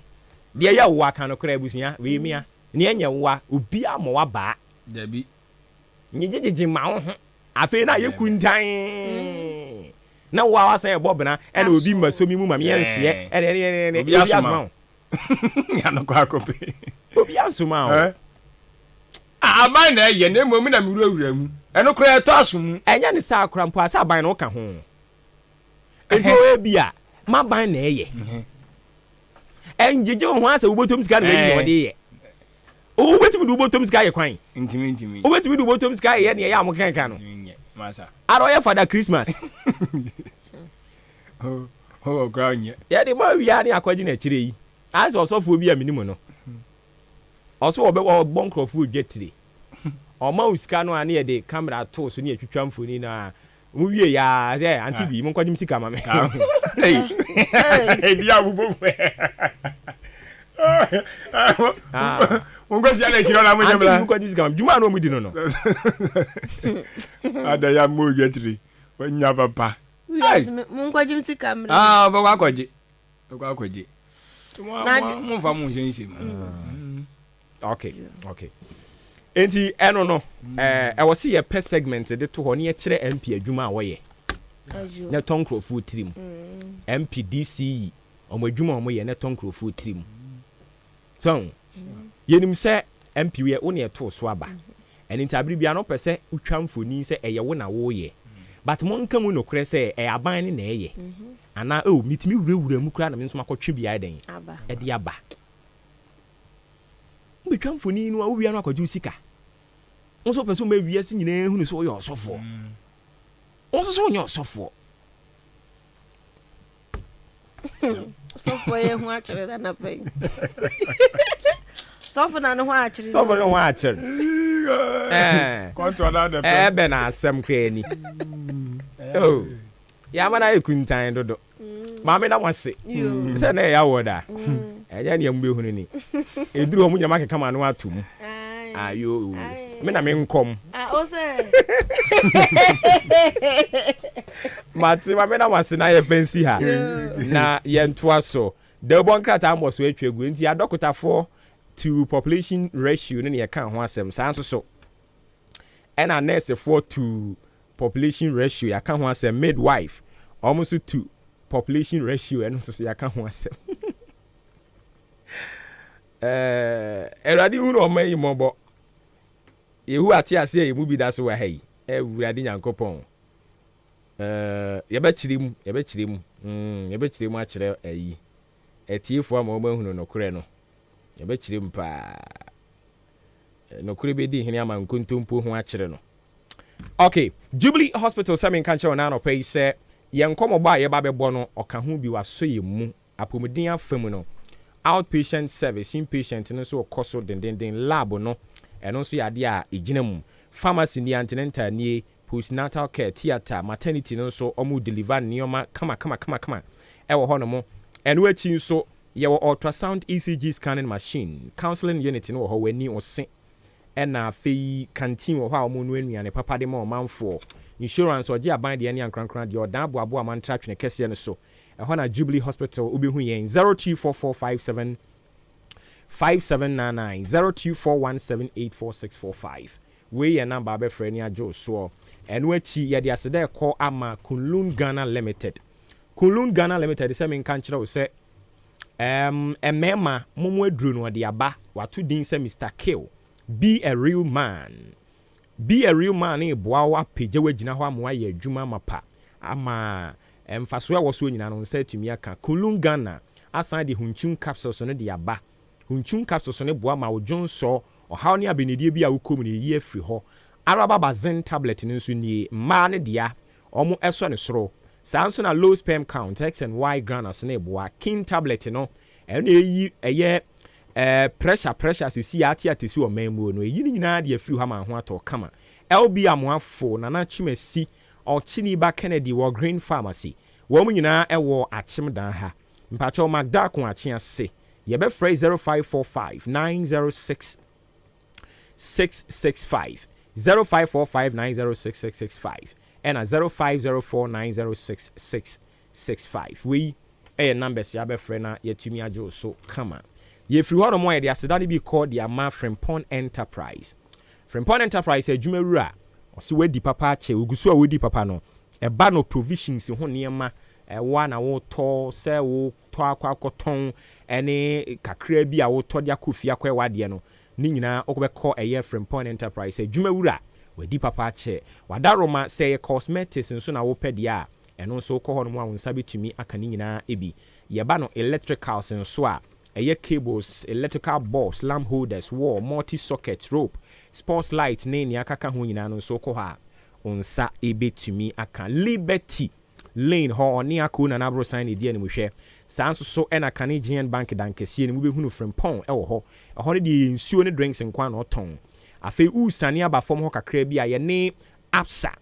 [SPEAKER 11] deɛ yɛ wo aka no kora abusua wei mia ne ɛnyɛ wo a obi ama waba
[SPEAKER 12] dabi
[SPEAKER 11] nyegyegyegye ma wo ho afei na yɛ kuntan na wo a wasan ɛbɔ bena ɛna obi ma so mi mu ma me yɛnhyeɛ ɛne
[SPEAKER 12] obi asoma wo ya no kwa kope
[SPEAKER 11] obi asoma wo
[SPEAKER 12] aban na ɛyɛ na mmom na mewurawura mu ɛno kora ɛtɔ aso mu
[SPEAKER 11] ɛnyɛ ne saa kora mpo asa aban no woka ho enti o bi a ma ban na ɛyɛ ɛngyegye wo ho asa wobɔtɔm sika no ɛyɛ ɔde yɛ wobɛtumi de wobɔtɔm sika yɛ kwan
[SPEAKER 12] ntimi
[SPEAKER 11] wobɛtumi de wobɔtɔm sika yɛ ne ɛyɛ a mo kanka no
[SPEAKER 12] masa
[SPEAKER 11] ara ɔyɛ fada Christmas
[SPEAKER 12] ho kora nyɛ
[SPEAKER 11] yɛde ma wia ne akɔgye na akyire yi asɛ ɔsɔfoɔ bi a menimu no ɔso ɔbɔ nkurɔfoɔ dwa tire ɔma wo sika no a ne yɛde camera to so ne atwitwa mfoni no a mu wie ya sɛ anti bi mo nkɔgyem sika ma me
[SPEAKER 12] ebi a wobɔ Ungo si ala chiro na mo jemla.
[SPEAKER 11] Anti ko music am. Juma no mu di no no.
[SPEAKER 12] Ada ya mo getri. Onya papa.
[SPEAKER 10] Yes, mo nkwaji music am.
[SPEAKER 12] Ah, ba kwa kwaji. Kwa kwaji. Mo fa mo nhyɛ
[SPEAKER 11] Okay. Enti ɛno no ɛwɔ se yɛ pɛ segment de to hɔ ne yɛkyerɛ MP adwuma a wɔyɛ. Ne tonkrofo tirim. MPDC ɔmo adwuma ɔmo yɛ ne tonkrofo tirim. So yenim sɛ MP we wo ne to so aba. Ɛni ntabiri bia no pɛ sɛ utwa mfoni sɛ ɛyɛ wo na wo yɛ. But mo nka mu no korɛ sɛ ɛyɛ aban ne na ɛyɛ. Ana mitimi wurawura mu kra na me nso makɔtwe bia ɛden. Ɛde aba. Mbetwa mfoni no a wo bia no akɔgye sika. Nso pɛ so ma wiase nyina hu ne so yɛ ɔsɔfo. Nso so nyɛ ɔsɔfo.
[SPEAKER 10] Sɔfo yɛ ho akyerɛ na pɛn. Sɔfo na no ho akyerɛ.
[SPEAKER 11] Sɔfo no ho akyerɛ.
[SPEAKER 12] Kɔntɔ na de pɛ.
[SPEAKER 11] Ɛbɛ na asɛm kra ni. Oh. Ya mana ekuntan dodo. Maame na wase. Sɛ na ya woda. Ɛnya ne ambe hunu ni. Eduru ho nyama keka ma no atum. Ayo. Me na me nkom.
[SPEAKER 10] O se.
[SPEAKER 11] Mati maame na wase na ye fancy ha. Na ye ntoa so. De bon krata ambo so atwa gu nti adokotafo to population ratio ne ye kan ho asɛm saa nso so. Ɛna nurse for to population ratio ya kan ho asɛm midwife almost to population ratio ɛno nso so ya kan ho asɛm. Eradi hu no mai mobo. Yehu ate ase ye mu bi da so wa hai. Ewurade Nyankopɔn. Yɛbɛkyiri mu akyerɛ ayi. Etiefo ama ɔma hunu no korɛ no. Yɛbɛkyiri mu pa. No korɛ be di hene ama nkontompo ho akyerɛ no. Okay, Jubilee Hospital sɛ menka kyerɛ na anɔpa yi sɛ yɛnkɔmɔbɔ a yɛba bɛbɔ no ɔka ho bi waso yɛ mu apɔmuden afam no outpatient service inpatient no so ɔkɔ so dendenden lab no ɛno nso yɛ adeɛ a ɛgyina mu pharmacy ni antenatal nie postnatal care theatre maternity no nso ɔmo deliver nneɛma kama ɛwɔ hɔ no mo ɛno akyi nso yɛwɔ ultrasound ECG scanning machine counseling unit no wɔ hɔ w'ani ɔse ɛna afei canteen wɔ hɔ a ɔmo no anuane papa de ma ɔmanfoɔ insurance ɔgye aban deɛ ne ankrankran deɛ ɔdan aboaboa amantra twene kɛseɛ no so ɛhɔ na Jubilee Hospital wobɛhu yɛn 024457 5799 0241784645 wei yɛ number abɛfrɛ ne agye soɔ ɛno akyi yɛde aseda ɛkɔ ama Kunlun Ghana Limited sɛ menka nkyerɛ wo sɛ mmarima momo aduro no ɔde aba wato din sɛ Mr. Kill be a real man ne boa wo apagya wagyina hɔ ama wayɛ adwuma mapa ama mfasoa wɔ so nyina no nsa atumi aka Kunlun Ghana asan de hunchun capsules no de aba hunchun capsules no boa ma wo dwonso ɔhaw ne abenedie bi a wokɔ mu ne yi afiri hɔ araba bazen tablet no nso nie mmaa ne dea ɔmo ɛsɔ ne soro saa nso na low sperm count X and Y granules ne boa king tablet no ɛno eyi ɛyɛ pressure sisi ate si wɔ man mu no eyi ne nyinaa de afiri hɔ ma ho atɔ kama LB amoafo nana chimasi ɔkyini ba Kennedy wɔ Green Pharmacy wɔn nyinaa ɛwɔ akyem dan ha mpakyɛw magda ko akye ase yɛbɛfrɛ 0545 906 665 0545 906 ɛna 0504 906 665 wei ɛyɛ numbers yɛabɛfrɛ na yɛtumi agye so kama ye free ho no mo ye aseda no bi called the ama Frimpong Enterprise. Frimpong Enterprise adwumawura ose wadi papa che ogusu a wadi papa no eba no provisions ho niema wa na wo to se wo to akwakoton ene kakra bi a wo to dia kofi akwa wade no ni nyina okobekọ eye Frimpong Enterprise adwumawura wadi papa che wadaroma say cosmetics nso na wo pede a eno nso kọ ho no a wonsa betumi aka ni nyina ebi yeba no electricals nso a eye cables, electrical bulbs, lamp holders, wall, multi-socket, rope, sports lights, ne ni akaka ho nyina no so ko ha onsa ebetumi aka Liberty Lane ho oni akuna na bro sign edi animu hwe sanso so ena Canadian Bank dankesie ni mu behunu Frimpong ewo ho ne de nsuo ne drinks nkwa na oton afi usane aba fom ho kakra bi a ye ne Absa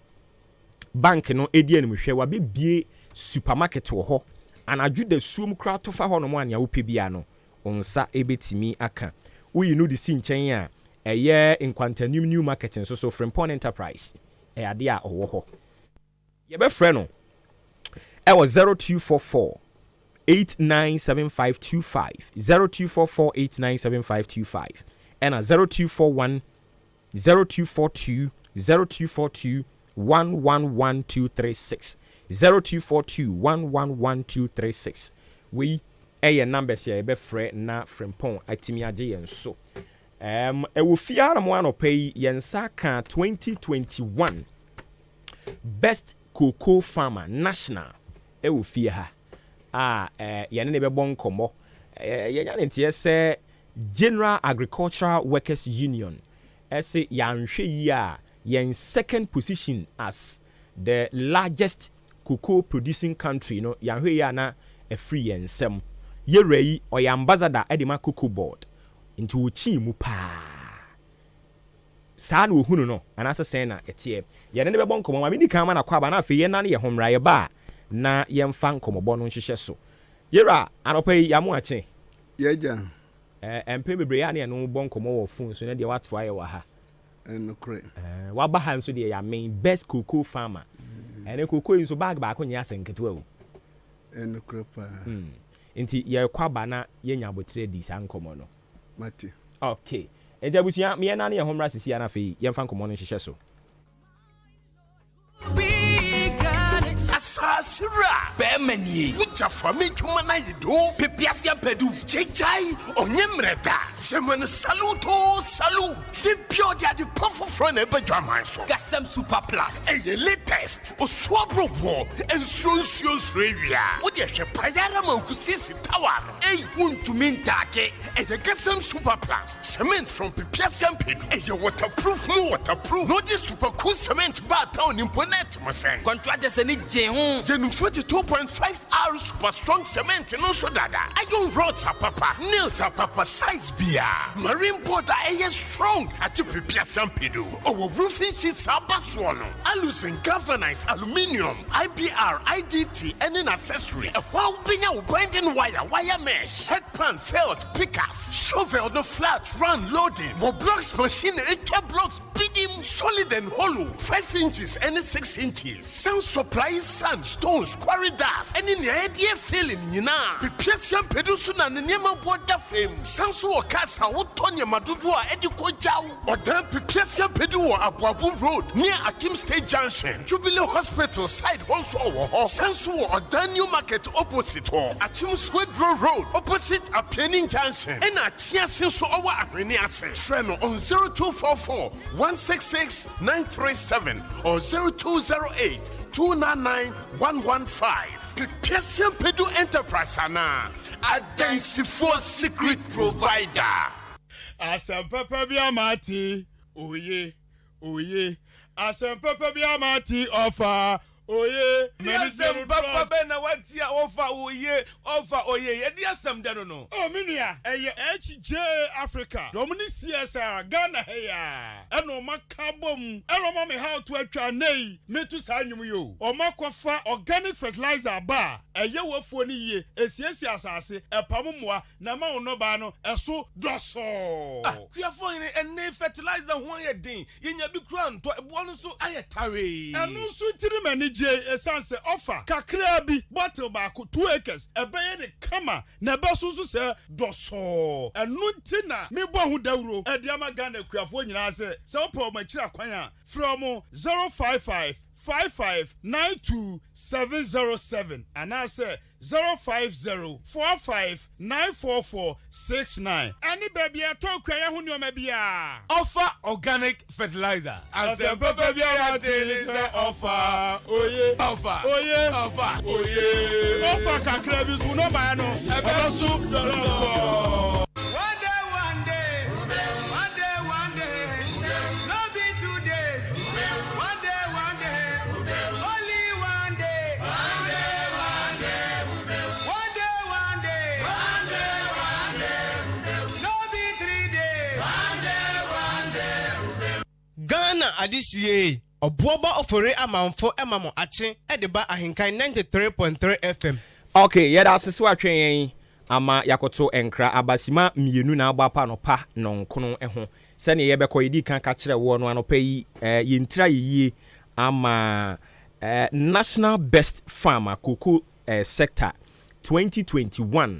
[SPEAKER 11] bank no edi animu hwe wa bebie supermarket wo ho anadwu da suom kra to fa ho no mo ania wo pebia no onsa ebetimi aka uyi no de si nchen a eye nkwantanim new market nso so Frimpong Enterprise ade a owo ho ye be frɛ no ewo 0244 897525 0244 897525 and 0241 0242 0242 111236 0242 111236 we eye numbers ya be frɛ na Frimpong atimi age yen so ewo fiara mo anopai yensa ka 2021 best cocoa farmer national ewo fie ha yene ne be bon komo yenya ne tie se General Agricultural Workers Union ese yanhwe yi a yen second position as the largest cocoa producing country no yanhwe yi na a free yensem yereyi oy ambassador edema cocoa board into uchi mu pa saa na ohunu no anase sen na etie yene ne be bon komo ma bi kan ma na kwa ba na afi ye na ye homra ye ba na ye mfa nkomobo no nhyehyɛ so yera anopa yi yamu ache
[SPEAKER 13] yeja
[SPEAKER 11] empe bebre ya na no bon komo wo phone so na de wato aye wa ha
[SPEAKER 13] enokre
[SPEAKER 11] wa ba ha nso de ya main best cocoa farmer ene cocoa nso bag ba ko nya asenketo awu
[SPEAKER 13] enokre pa
[SPEAKER 11] nti ye kwaba na ye nya abotire di sa nkomo no
[SPEAKER 13] mate
[SPEAKER 11] okay ejabusia me na na ye homra sisi ya na fe ye mfa nkomo no nhyehyɛ so
[SPEAKER 14] Asasira Bemani Ucha Fami Jumana Yido Pipiasia Pedu Chechai Onyemreda Semen Saluto Salute Simpio dia di Puffo Front Ebejamanso Gasem Super Plus Eye latest Oswabro Bo Ensuncios Revia Udia Shepayara Mankusisi Tower Ey Untumintake Eye Gasem Super Plus Cement from Pipiasia Pedu Eye waterproof No di super cool cement bar town imponent Masen Contractors any Jenum 42.5 hours super strong cement no so dada. Iron rods are papa, nails are papa size beer. Marine board are strong at you prepare some pedo. Our roofing sheets are baswano. Alusin galvanized aluminium, IBR, IDT, and an accessory. A while being out binding wire mesh, headpan, felt, pickers, shovel, no flat, run, loading. More blocks machine, 8 blocks, bidding, solid and hollow, 5 inches and 6 inches. Sound supplies, sand, stones, quarry dust, and in the idea feeling, Pipiasian Pedusuna and Yama Water Fame, Sansu or Casa, Wotonia Madudua, Edico Jau, or Dan Pipiasian Pedua, Abuabu Road, near Akim State Junction, Jubilee Hospital, side also, Sansu or Dan New Market opposite, Atim Swedro Road, opposite a Penning Junction, and at Tiasin our Arenias, friend on 0244 166 937 or 0208 299-115. Pipiasian Pedu Enterprise ana identify secret provider.
[SPEAKER 15] Asam papa biamati, oye. Asam papa biamati offer. Oye,
[SPEAKER 12] Yasem papa bena watia offer oye. Yedi asem dano no.
[SPEAKER 15] Oh minia, HJ Africa. Domini CSR Ghana heya. Eno makabom. Eno mami how to atwa nei. Metu sa nyum yo. Omakwafa organic fertilizer ba. Eye wofo ni ye. Esiesi asase. Epamumwa na ma ono ba no. Eso doso.
[SPEAKER 12] Kuyafo ene fertilizer ho ye din. Yenya bi kura nto ebo no so ayetare.
[SPEAKER 15] Eno so tiri mani tie esanse offer kakra bi bottle baako 2 acres ebeye ne kama na besusu se doso enu ntina me bo hu dawuro ediama Ghana kuafo nyina se opo ma kira kwan a from 055 5592707 and I say 05045944469. Any baby I talk where you know maybe
[SPEAKER 14] Offer organic fertilizer.
[SPEAKER 15] As a baby I offer. Oh yeah.
[SPEAKER 14] Offer.
[SPEAKER 15] Oh yeah.
[SPEAKER 14] Offer.
[SPEAKER 15] Oh yeah. Offer kakra bi so no buy no. Ebe so do.
[SPEAKER 9] Ghana adisiye obuoba ofore amanfo emamo ache edeba ahenkan 93.3 FM.
[SPEAKER 11] Okay, yada asese watwen yen ama yakoto enkra abasima mienu na agba no pa nonkono ho se ne yebekọ yedi kan ka kire wo no anopa yi yentira yiye ama National Best Farmer Cocoa Sector 2021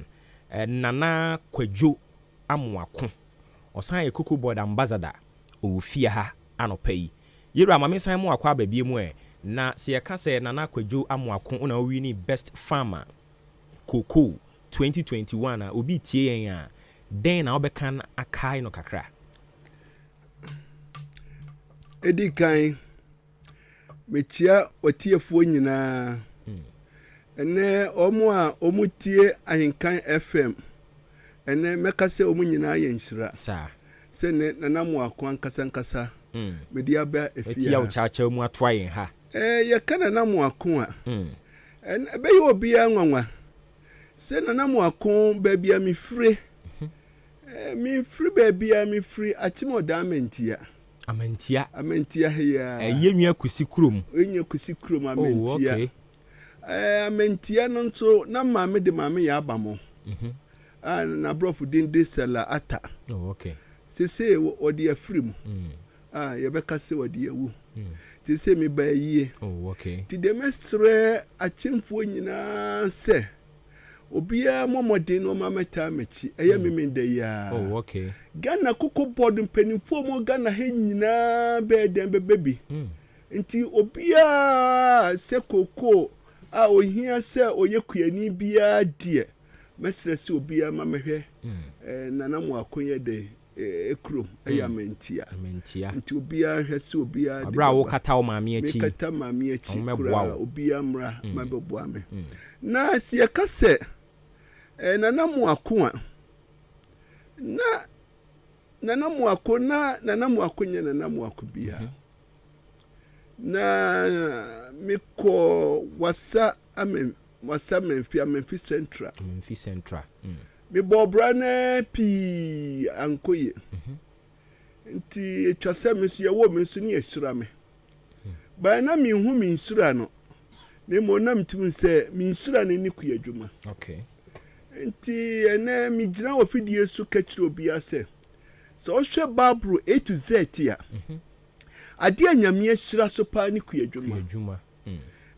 [SPEAKER 11] Nana Kwadwo Amoako osan ye Cocoa Board Ambassador ofia ha anopa yi yero amamesan mu akwa babie mu na se yeka se Nana Kwadwo Amoako una wini Best Farmer Cocoa 2021 obi tie yen a den na obekan akai no kakra
[SPEAKER 13] edikan mechia otiefuo nyina ene omu tie Ahenkan FM ene mekase omu nyina ye nshira
[SPEAKER 11] sa
[SPEAKER 13] se ne nanamu akwan kasa media ba efia
[SPEAKER 11] etia o chacha mu atwa yen ha
[SPEAKER 13] ye kana nanamu akwan ene be yo obi anwanwa se nanamu akwan ba bia mi free ba bia mi free achimoda amentia Amentia ya
[SPEAKER 11] yenua kusi krom
[SPEAKER 13] yenua kusi krom amentia amentia no nso na maame de maame ya abamo na brofu dinde sela ata sese odi afrim ye beka se odi ewu sese mi ba yie ti de mesre achemfo nyina se obia momodin no mameta mechi eye memende ya Ghana Cocoa Board mpenimfo mo Ghana he nyina be den bebi nti obia se koko a ohia se oyekuani bia die mesre se obia mamehwe nanamu akonye de ekrom ayamentia nti obia hwe se obia
[SPEAKER 11] abra wo kata o maami achi
[SPEAKER 13] kata maami achi kura obia mra mabeboa me na se yakase nanamu akon nanamu akona nanamu akonye nanamu akobia na miko wasa Memphis Central mi bobra na pi ankoye nti etwase me so ye wo me so ne esura me ba na mi hu mi nsura no ne mo na mtim se mi nsura ne ni kuyadwuma nti ene mi gina ofidie so kachiro bia se so hwe babro A to Z ya ade anyame esura so pa ne kuyadwuma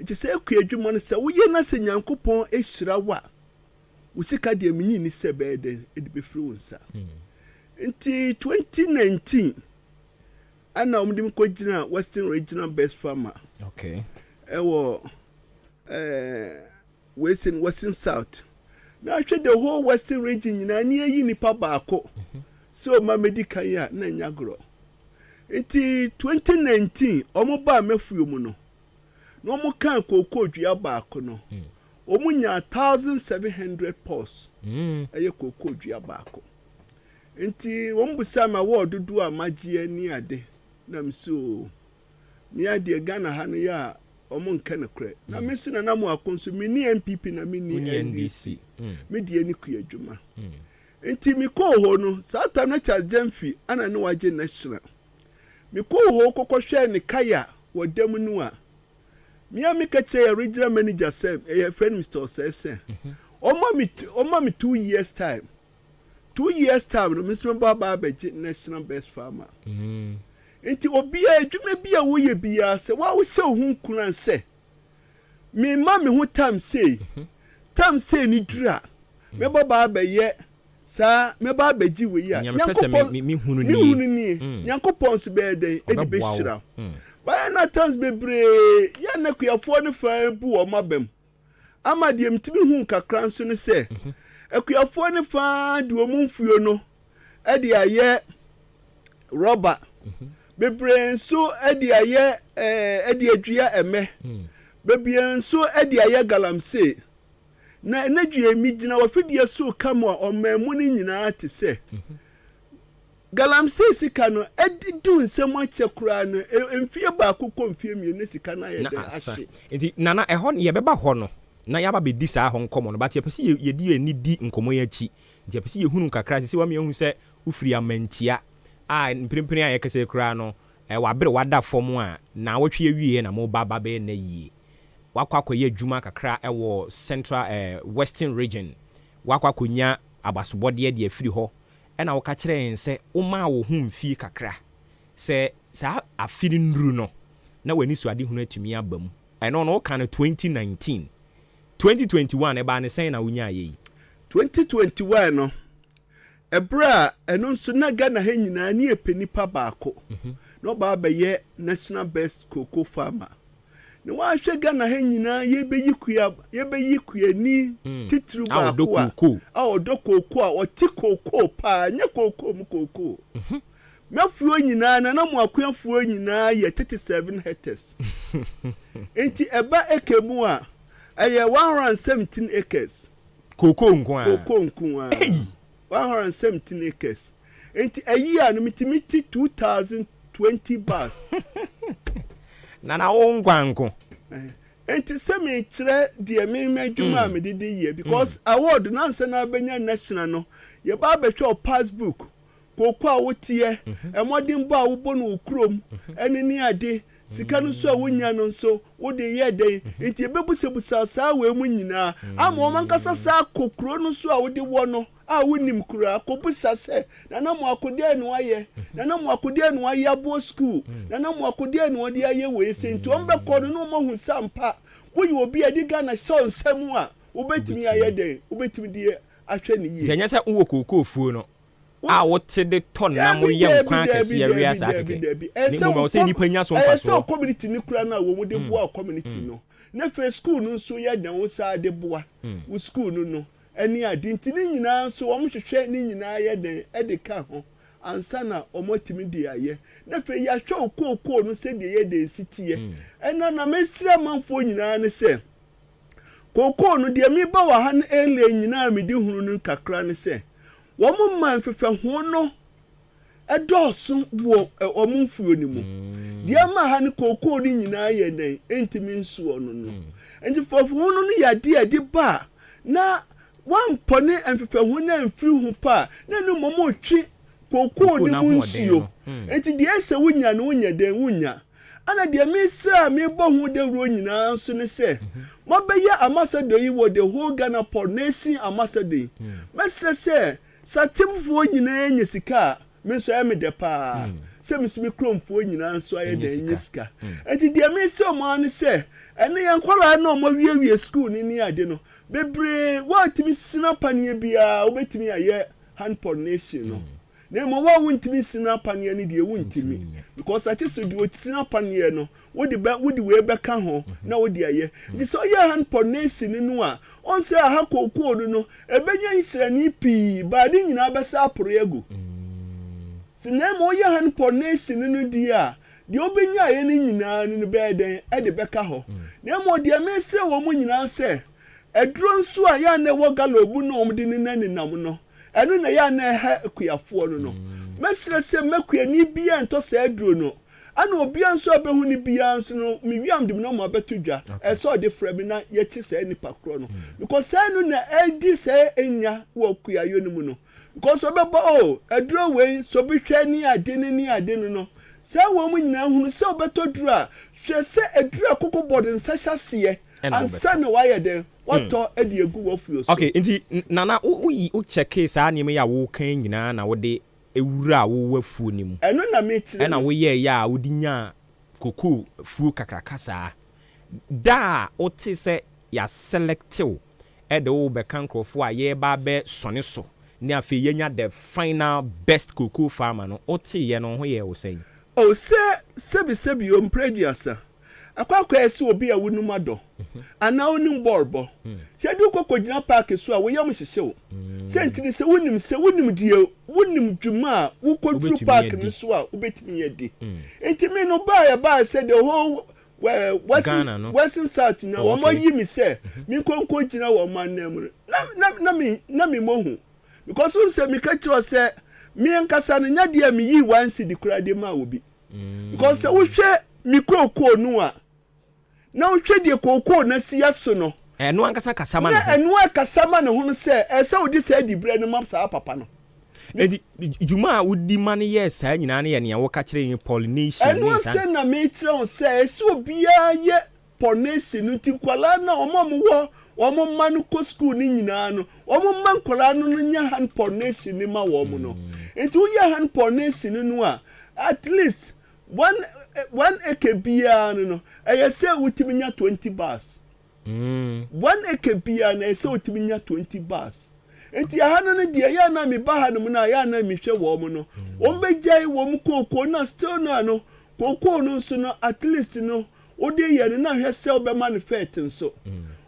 [SPEAKER 13] nti se kuyadwuma no se wo ye na se Nyankopon esura wa usika de minyi ni se bede edibefri wonsa nti 2019 ana omdim ko gina Western Regional Best Farmer ewo Western South na hwe the whole Western region nyina ni yi nipa baako so ma medical ya na nyagro nti 2019 omo ba mefuo mu no no mo kan kokodua baako no omo nya 1700 posts eye kokodua baako nti wombusa ma word do amagie ni ade na mso mi ade Ghana ha no ya omo nka ne kre na mesi na namu akonso mi ni MPP na mi ni NDC mi die ni kuyadwuma nti mi ko ho no sata na Charles Jamfi ana ne waje national mi ko ho kokohwe ne kaya wodam nu a mi amika che regional manager sem e friend Mr. Osese oma mi 2 years time 2 years time no Mr. Baba Beji National Best Farmer nti obia adwuma bia wo ye bia se wa wo hye hu kuran se me ma me ho time say ni dura me ba ba ye sa me ba ji we ya
[SPEAKER 11] nyankopon me hunu
[SPEAKER 13] ni nyankopon so be den e di be hira ba na times bebre ya na kuyafo ne fa bu o mabem ama de mtimi hu kakra nso ne se akuyafo ne fa de o mumfuo no e de aye rubber bebre nso e de aye e de adua eme bebre nso e de aye galamsey na enadua mi gina wafidie so kamo a omamu ni nyina te se galamsey sika no edidu nsem ache kura no emfie ba akoko mfie mi ne sika na ye de ahye
[SPEAKER 11] enti nana ehọ ye beba ho no na ya ba be di sa ho nkomo no but ye pese ye di ani di nkomo ya chi nti ye pese ye hunu kakra se wa me hu se ufiri amantia a mprimpri a ye kese kura no wa bere wada fom a na wotwe awie na mo baba be na yie wakwakoye adwuma kakra ewo central western region wakwakonya abasobode de afiri ho ena wo ka kire ense wo ma wo hu mfi kakra se sa afiri nduru no na wani so ade hu atumi abam eno no ka no 2021 eba ne sen na wonya ye
[SPEAKER 13] 2021 no ebra eno nso na Ghana ha nyina ne epenipa baako no ba ba ye national best cocoa farmer ne wa hwe Ghana ha nyina ye be yikuya ni titru baako a odokoko a otikoko pa nya koko mu koko mafuo nyina na mu akwafuo nyina ye 37 hectares enti eba ekemu a eye 117 acres
[SPEAKER 11] koko nko a
[SPEAKER 13] 117 acres enti ayi a no mitimiti 2020 bars
[SPEAKER 11] na ongwanko
[SPEAKER 13] enti semi kire de me adwuma me didi ye because award na nse na benya national no ye ba betwe passbook koko a wotie emodin bo a wo bo no ukrom eni ni ade sika no so a wonya no so wo de ye den enti ebebusebusa saa we mu nyina ama o mankasa saa kokro no so a wo de wo no a wonim kura kobusa se na mo akode no aye na mo akode no aye abo school na mo akode no de aye we senti o mbekọ no mo hu sampa wo yi obi adi Ghana so nsem a obetimi aye den obetimi de ahwe ne yi
[SPEAKER 11] yenya se wo kokoo fuo no a wote de ton na mo ye nkwan kese ya ria sa akeke ni mo se ni panya so mfa so
[SPEAKER 13] community ni kura na wo mo de boa community no na fe school no so ye den wo sa de boa wo school no eni adinti ni nyina so wo mhwehwe ni nyina ye den edeka ho ansa na omotimi de aye na fe ya hwe okoko no se de ye de sitie ena na mesira manfo nyina ne se koko no de mi ba wa han ele nyina mi di hunu no kakra ne se wo mo man fefe ho no edoso wo omumfuo ni mu de ma han koko ni nyina ye den entimi nsuo no no enti fofo ho no ya de ba na wan pone enfefe hu na mfiri hu pa na no momo twi koko ni munsuo enti de ese wunya no wunya den wunya ana de misa me bo hu de ro nyina so ne se mo be ya ambassador yi wo the whole Ghana Port Nation ambassador mesre se satimfo nyina enye sika me so ya me de pa se misimi kromfo nyina so aye de enye sika enti de misa mo ne se ene yankwala na mo wie school ni ade no bebre watimi sina panie bia obetimi aye hand pollination no na mo wa wuntimi sina panie ni de wuntimi because at least de sina panie no wodi we beka ho na wodi aye di so ye hand pollination no a on say ha kokoo no ebenya nhirani pi ba de nyina besa aporo ego sina mo ye hand pollination no di a de obenya aye ni nyina no be den e de beka ho na mo de mese wo mo nyina se edro nso a ya na wo galobu no omde ni nani nam no enu na ya na ha kuyafo no mesre se mekua ni bia ento se edro no ana obi nso abehu ni bia nso no mi wiam dim no ma betudwa e so de frame na ye chi se ni pakro no because enu na edi se enya wo kuyayo ni mu no because obebo edro we so bi hwe ni ade no se wo mu nyina hunu se obetodru a hwe se edru akoko board nsa hyase ansa na why den wato edi egu wo fuo so
[SPEAKER 11] okay nti nana wo check saa nime ya wo kan nyina na wo de ewura wo wafuo ni mu
[SPEAKER 13] eno na me chire
[SPEAKER 11] na wo ye ya wo di nya koko fuo kakrakasa da ote se ya selective e de wo be kan krofo a ye ba be sone so ne afi yenya the final best cocoa farmer no ote ye no ho ye wo say
[SPEAKER 13] o sebi o mpreduasa akwa esi obi a wonu mado ana onim borbo se du kokogina park so a wo yam hihye wo se ntini se wonim die wonim dwuma wo kodru park ni so a obetimi yedi entimi no ba se the whole western south na wo mo yi mi se mi konko gina wo man na mu na mi mohu because un se mi ka kiro se mi nkasa no nya de mi yi one cedi kura de ma obi because se wo hwe mi kokoo no a na wo hwe de kokoo na si yaso no
[SPEAKER 11] no ankasa kasama no
[SPEAKER 13] eno akasama no ho se se wo di se di bre no map sa papa no
[SPEAKER 11] edi juma wudi mane yes sa nyina ne ye ne wo ka kire yin pollination
[SPEAKER 13] eno se na me kire on se obia ye pollination nti kwala na omo manu ko school ni nyina no omo man kwala no nya hand pollination ni ma wo mo no enti wo ye hand pollination no a at least one acre bia no eye se wutimi nya 20 bars 1 acre bia na ese wutimi nya 20 bars enti ahano ne dia ya na me ba ha no na ya na me hwe wo mo no ombegye wo mo kokoo na still no kokoo no so no at least no ode ye ne na hwe se obe manufacture nso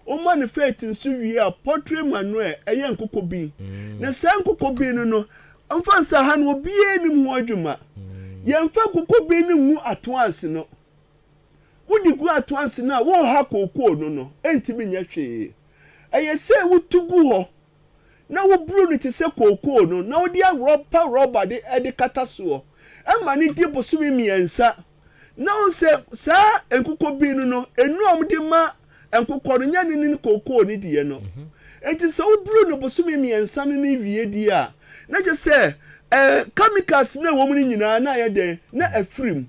[SPEAKER 13] o manufacture nso wi a pottery manual eye nkoko bi na se nkoko bi no amfansa ha no obi eni mu adwuma ye mfa nkoko bi ni hu atoanse no wodi gu atoanse na wo ha kokoo no enti bi nya hwe eye se wutugu ho na wo bru ni te se kokoo no na wo dia rubber de kata so ama ni di bosumi miensa na on se sa enkoko bi no enuom de ma enkoko no nya ni kokoo ni die no enti se wo bru no bosumi miensa ni wie di a na je se chemicals na wo mu ni nyina na ye de na afrim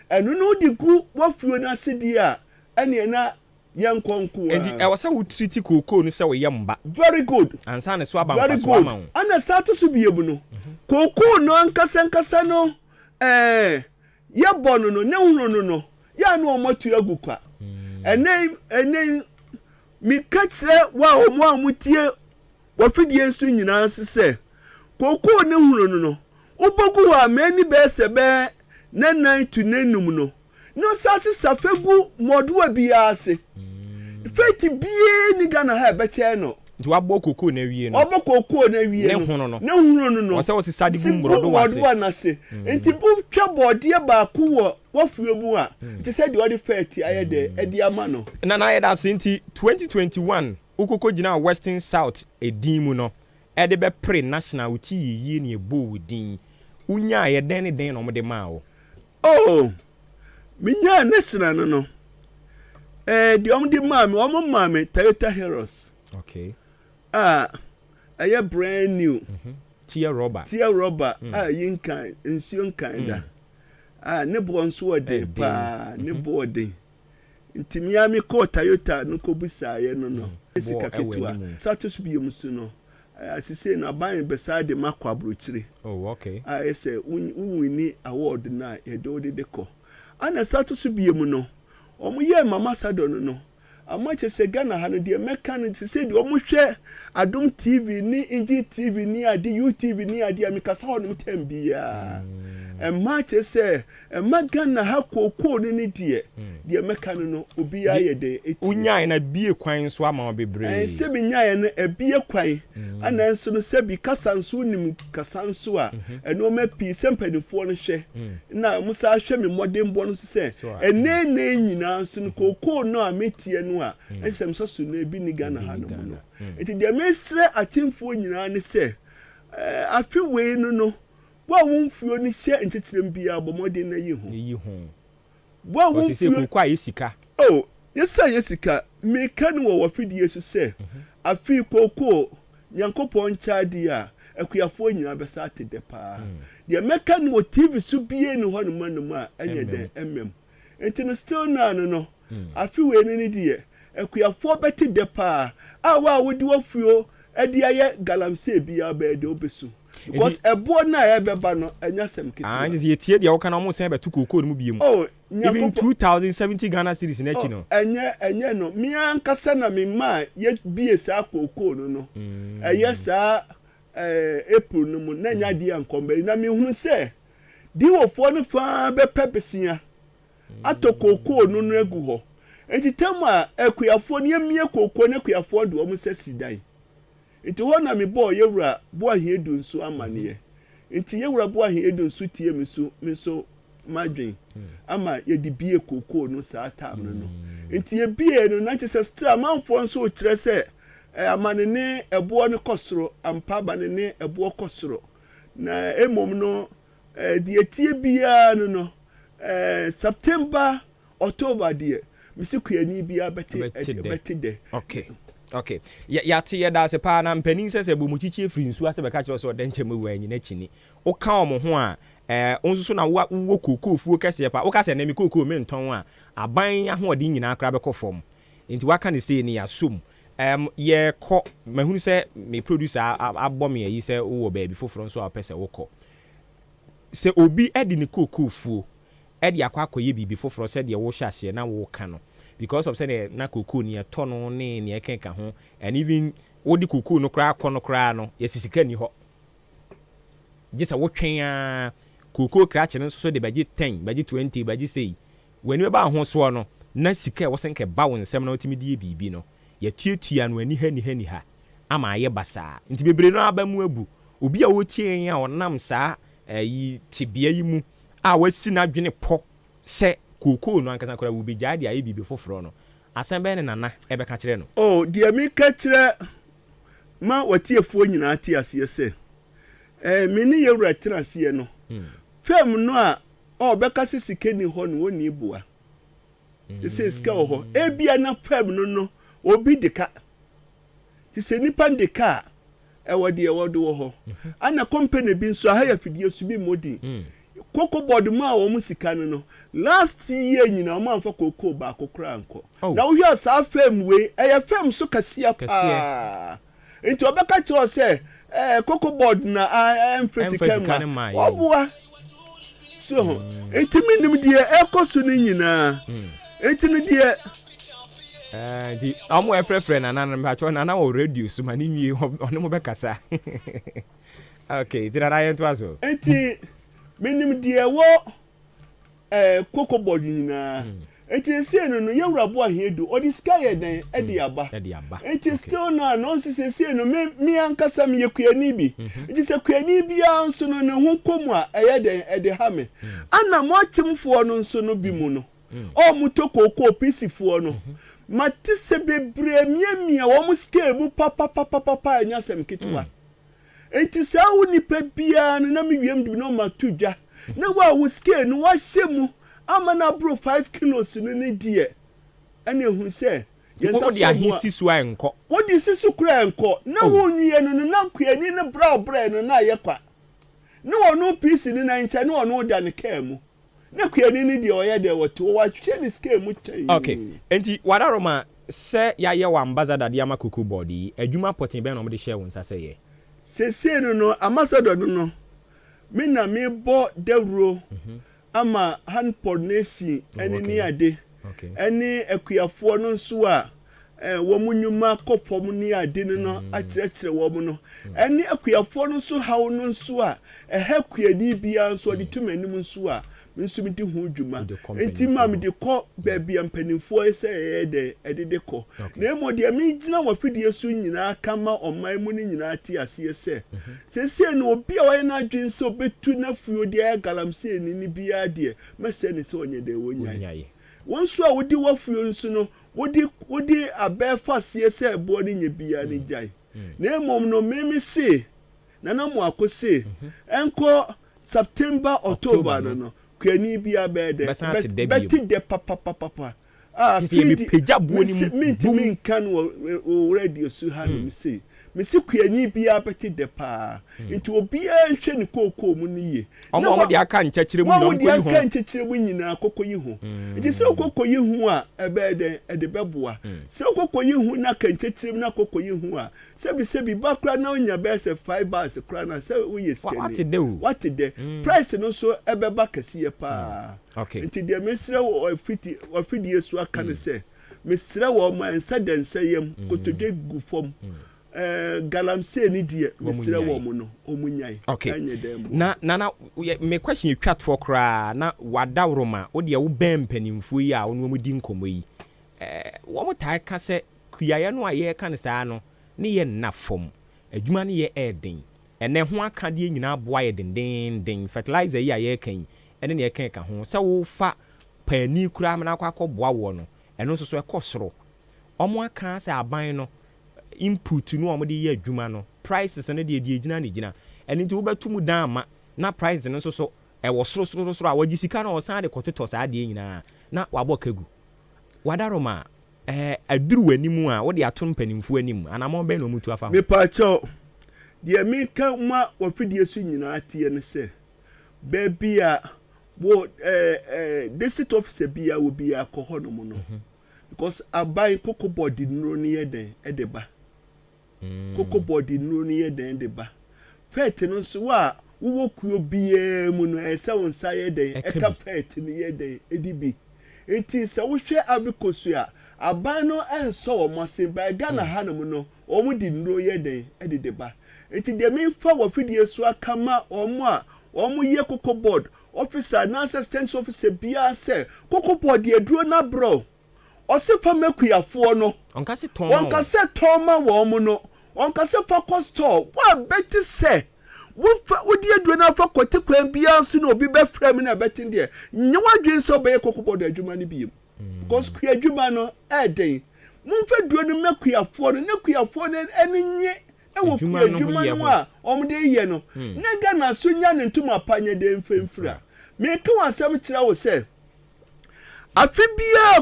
[SPEAKER 13] enu no di gu wafuo na sedi a ene na yankonko
[SPEAKER 11] enti e wasa wo treat kokoo no se wo yemba
[SPEAKER 13] very good
[SPEAKER 11] ansa ne so aba so ama wo
[SPEAKER 13] ana sato so biebu no kokoo no ankasa no ya bono no ne hunu no ya no omatu agukwa ene mi ka kire wa omo amutie wafidie nso nyina sese kokoo ne hunu no ubogu wa mani be sebe nan to nanum no sase safegu modua bia ase feti bie ni Ghana ha be che no
[SPEAKER 11] nti wabɔ kokoo na wie no
[SPEAKER 13] ɔbɔ kokoo na wie no ne hunu no
[SPEAKER 11] ɔsɛ wɔsi sadi gu mbrodo wase
[SPEAKER 13] nti bu twa bɔde baako wɔ fuo mu a nti sɛ de ɔde feti ayɛ de edi ama no
[SPEAKER 11] na ayɛ da se nti 2021 ukoko gina Western South edin mu no ɛde bɛ pre national uchi yie ne ebo wudin unya ayɛ den ne den no mo de ma wo
[SPEAKER 13] minya national no de omde mame Toyota Heroes
[SPEAKER 11] okay
[SPEAKER 13] aye brand new
[SPEAKER 11] tear rubber
[SPEAKER 13] yinkan ensuon kinda ne bo nso ode pa ne bo ode ntimiami ko Toyota no ko busaye no esika ketua satus biem su no asise na ban beside makwa brochire
[SPEAKER 11] okay
[SPEAKER 13] ese unwini award na edode deko ana satus biem no omo ye mama sado no amache se Ghana ha no de mechanic se de omo hwe Adum TV ni Inji TV ni ade UTV ni ade amikasa ho no tambia mache se Ghana ha kokoo ni de mechanic no obi aye de
[SPEAKER 11] unyai na bie kwan so ama bebre
[SPEAKER 13] se bi nyai na ebie kwan ana nso no se bi kasanso nim kasanso a eno ma pi sempanifo no hwe na musa hwe me modembo no se ene nyina nso no kokoo no a metie no a esem so so no ebi ni Ghana ha no no eti de mesre atimfo nyina ne se afi we no wa wonfuo ni hye ntetirem bia abomode na yi ho wa wonfuo
[SPEAKER 11] kokoo ayesika
[SPEAKER 13] yesika me kan wo wafidie so se afi kokoo nyankopon chadi a akuafo nyina besa atede pa de meka no TV so bie ni ho no manum a enye de enti no still na no afi we ni die akuafo beti de pa a wa wodi wafuo edi aye galamse bia ba de obesu because ebo na e beba no enya sem kitu
[SPEAKER 11] ah nti yetie dia wo kana mo sen betu kokoo no mu biem even 2070 Ghana cedis na chi no
[SPEAKER 13] enye no mi ankasa na mi ma ye bie sa kokoo no eye sa April no mu na nya dia nkombe na mi hunu se di wofo no fa be pepesia atokoko no egu ho enti tema akuafo ne mie kokoko ne akuafo do mo sesidan enti ho na mi bo yewura bo ahiedu nso amane enti yewura bo ahiedu nso tie mi so madwen ama ye di bie kokoko no sa tam no enti ye bie no na chese stra manfo nso kire se amane ne ebo ne kosoro ampa ba ne ebo kosoro na emom no die tie bia no September October die misikuani bia beti de
[SPEAKER 11] okay ya te ya da se pa na mpanin se bu mu chichi free nsu ase be ka kire so de nche mewu anyi na chini o ka omo ho a onsusu na wo kokoo fuo kese pa wo ka se na mi kokoo me nton a aban ahode nyina akra be kofom nti waka ne se ni ya som ye ko mahunu se me producer abom ye yi se wo ba bi foforo nso a pese wo ko se obi edi ne kokoo fuo edi akwakoye bibi foforo se de wo hyase na wo ka no because of say na kokoo ni eto no ne ne ekenka ho and even wo di kokoo no kra akọ no kra no yesisika ni ho gisa wo twen a kokoo kra che no so de baji 10 baji 20 baji say wani ba ho so no na sika wo senke ba wo nsem na otimi die bibi no ye tuatua no ani hani ha ama aye basa nti bebre no aba mu abu obi a wo tie a onam saa yi tibia yi mu a wasi na dwene po se kokoo no ankasa kora wo be jaade aye bibi foforo no asembe ne nana ebe ka kire no
[SPEAKER 13] die mi ka kire ma watiefuo nyina ati ase se mini yewura trase no fem no a obeka sisike ni ho no woni bua ese sika ho ebia na fem no obi deka ti se nipa deka wode wo ho ana company bi nso ha ya fidie su bi modi koko board ma wo mu sika no last year nyina o ma fa koko ba kokora anko na wo hwa sa fem we fem so kasia pa enti obeka cho se koko board na emfisika ma obua so enti minim die ekoso ni nyina enti no die
[SPEAKER 11] di amu efrefre na mbacho na wo radio so mani nwie ono mo bekasa okay did I ento aso
[SPEAKER 13] enti minim die wo koko board nyina enti se no yewura bo ahiedu odi sky eden edi aba enti still no se no me ankasa me yekuani bi enti se kuani bi anso no ne ho komu a eyeden ede ha me ana mo chimfo no nso no bi mu no o mutoko pisifo no matise bebre miamia wo mu skebu papa anya sem kitwa enti se awu nipa bia no na me wiem du no matudwa na wa wo ske no wa hyemu ama na bro 5 kilos no ne die ene hu se
[SPEAKER 11] yensa so ahisi so enko
[SPEAKER 13] wo di sisu kura enko na wo nwie no na kuani ne bra no na yekwa na wo no pisi ni na ncha na wo no da ne kemu na kuani ni de oye de woto wa hwe ni skemu chai
[SPEAKER 11] okay enti wadaroma se ya ye wa ambassador de ama kuku body adwuma potin be no mo de share won sase ye
[SPEAKER 13] se no ambassador no me na me bo dawro ama hand polnesi eni ni ade eni akuafo no nso a wo munyuma kofom ni ade no akirekire wo mu no eni akuafo no nso hawo no nso a ha kuani bia nso de tumanim nso a nso mi di hu dwuma enti ma mi de kɔ baabi ampanimfo ese de kɔ na emo de mi gina wa fidie so nyina kama ɔman mu ni nyina ti ase ese sese no obi a wɔyɛ na adwen se obetu na fuo de galamse ni bia de mese ne se onye de wonyai wonso a wodi wa fuo nso no wodi abefa se ese bo ni nye bia ni jai na emo no meme se na mo akose enko September October no kuani bia bede beti de papa
[SPEAKER 11] fidi peja buoni
[SPEAKER 13] min kan wo radio su ha no say mesi kuani bia beti de pa nti obia nhwe ne kokoo mu ne ye
[SPEAKER 11] omo de aka nkyekire mu no
[SPEAKER 13] nko yi ho aka nkyekire mu nyina kokoyi ho nti se kokoyi ho a ebe de beboa se kokoyi ho na ka nkyekire mu na kokoyi ho a sebi bakra na onya be se 5 bars kra na se wo ye skene what de price no so ebe ba kase pa nti de mesre wo afidi yesu aka ne se mesre wo ma ensa dense yam kotodwe gu fom galamse ni die mesre wo mu no omunyai
[SPEAKER 11] na me question twat for kra na wadawroma wo de wo ben panimfo yi a wo no mu di nkomo yi wo mo tai ka se kuyaye no aye ka ne saa no ne ye nafom adwuma ne ye eden ene ho aka de nyina boa ye den fertilizer yi aye kan ene ne ye kan ka ho se wo fa pani kura amana akọ boa wo no eno nso so ekosoro omo aka se aban no input no omo de ye adwuma no prices ne de gina ne gina eni nti wo betum dan ma na price no nso so e wo soro a wagi sika na wo san de kototo saa de nyina na wabo kagu wadaroma aduru wanimu a wo de aton panimfu anim anamo be no mutu afa
[SPEAKER 13] me pa cho de me ka ma wo fidie su nyina atie ne se baby a wo district officer bia wo bia ko no no because abai koko body no ne yeden edeba koko body no ne yeden edeba fet no so wa wo kuo bia mu no ese won sa yeden eka fet ne yeden edibi enti se wo hwe abikosu a abai no enso wo mose ba Ghana hanum no o mu di no yeden edeba enti de me fa wo fidie so aka ma o mu ye koko board officer na assistant officer bia se koko board e duro na bro o se fa mekuyafo no
[SPEAKER 11] onka se
[SPEAKER 13] ton ma wo mu no onka se fa store wa beti se wo di duro na fa kote kwan bia so na obi be frame na beti de nye wadwen so be koko board adwuma ne biem because kuya adwuma no eden mun fa duro no mekuyafo no ne kuyafo no enye ewo kuya adwuma no a omde ye no ne Ghana so nya ne ntuma panye de mfemfura me ka wasam kira wo se afibia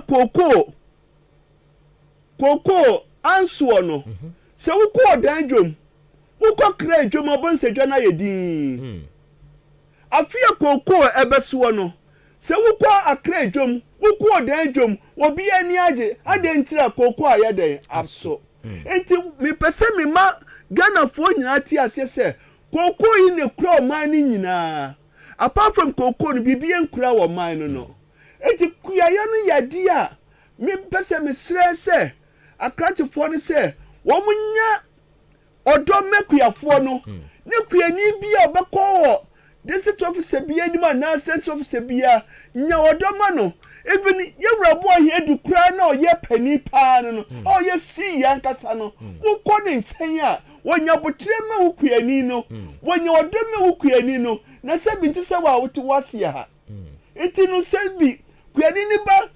[SPEAKER 13] koko anso no se wo ko dan dwom wo ko kra dwom obonse dwa na yedin afia koko ebeso no se wo ko akra dwom wo ko dan dwom obi ani age adentira koko ayeden aso enti me pese me ma Ghana fo nyina ti ase se koko yi ne kra man ni nyina apart from koko no bibie nkura wo man no enti kuyaye no yade a me pese me sre se akrachefo no se wo munya odo mekuyafo no ne kuyani bia obekọ wo district officer bia ni ma na state officer bia nya odo ma no even yewrabo here du kura na oye pani pa no oye si yankasa no wo ko ne nchen a wonya botre ma wo kuyani no wonya odo ma wo kuyani no na se binti se wa wo ti wase ha enti no se bi kuyani ni ba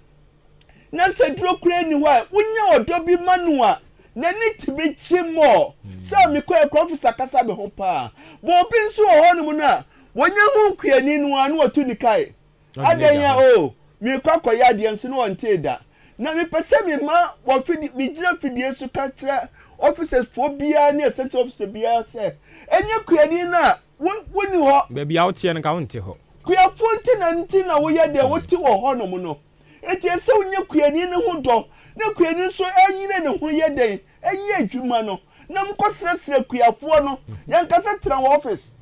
[SPEAKER 13] na se duro kura ni wa wonya odo bi manu a na ni tibi chimo sa mi ko officer kasa be ho pa bo bi nso ho no mu na wonya hu kuyani no anu otu ni kai adenya o mi kwakoya de nso no wonte da na mi pese mi ma wo fidi mi gira fidie su ka kire officers for bia ne sex officer bia se enye kuyani na woni ho
[SPEAKER 11] be bia wotie no ka wonte ho
[SPEAKER 13] kuya fonte na nti na wo ye de wote wo ho no mu no eti ese onye kuyani ne ho do na kuyani so ayire ne ho ye den ayi adwuma no na mkosresre kuyafo no yankasa tra wo office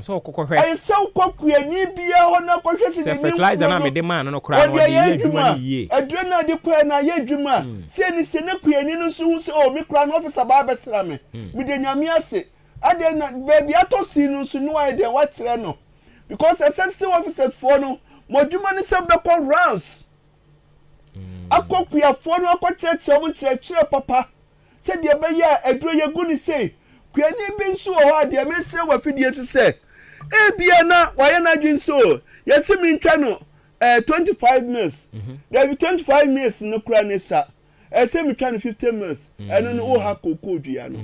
[SPEAKER 11] so kokохwe
[SPEAKER 13] ay saw kokuyani bia ho na kohwe se
[SPEAKER 11] de fertilizer na me de man no kra no de ye adwuma ni ye
[SPEAKER 13] adwuma de kwa na ye adwuma se ni se na kuyani no so o me kra no office ba besra me me de nyame ase ade na baby atosi no so no ay de wa kire no because a sensitive officer for no modwuma ni se be call rounds akokuyafo no akokyeche mo kyerɛ papa se de be ya aduro ye gu ni sei kuyani bi nso ho ade mesre wa fidie to se ebia na waye na dwin so yesi mi ntwa no 25 minutes there be 25 minutes no kura ne sa ese mi twa no 50 minutes eno no o ha koko dua no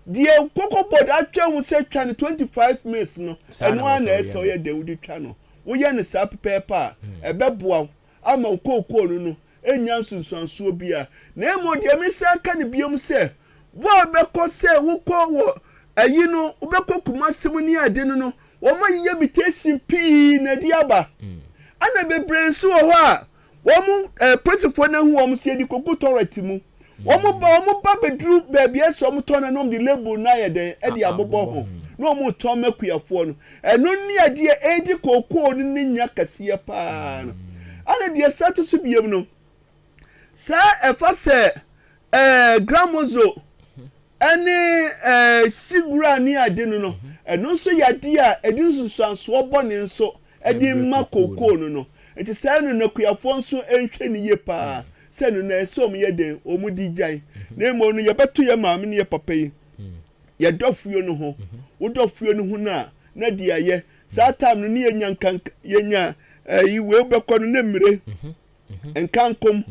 [SPEAKER 13] die koko bod atwa hu se twa no 25 minutes no eno ana ese o ye Daudi twa no wo ye ne sa pepa ebeboa ama koko no no enya nsunsuanso bia na emo de mi se aka ne biom se wo be ko se wo ko wo ayi no wo be ko kumasem ni ade no wo ma ye bitation pii na di aba ana be brenso ho a wo mu principal na hu wo mu se di koku authority mu wo mu ba bedru baby eso mu ton na no di label na ye den e di abobo ho no mu ton makuafo no eno ni ade e di koku ni nya kase pa no ana di status biem no sa efa se gramozo ene sigura ni ade no eno so yade a edi nsusanso bone nso edi ma koko no enti sa no nakuafo nso enhwe ni ye pa se no na esom ye den omu di jan na emo no ye beto ye maame ne ye papa yi ye dofuo no ho wo dofuo no ho na di aye sa time no ne ye nyankan ye nya yi we bekọ no na mire enkankom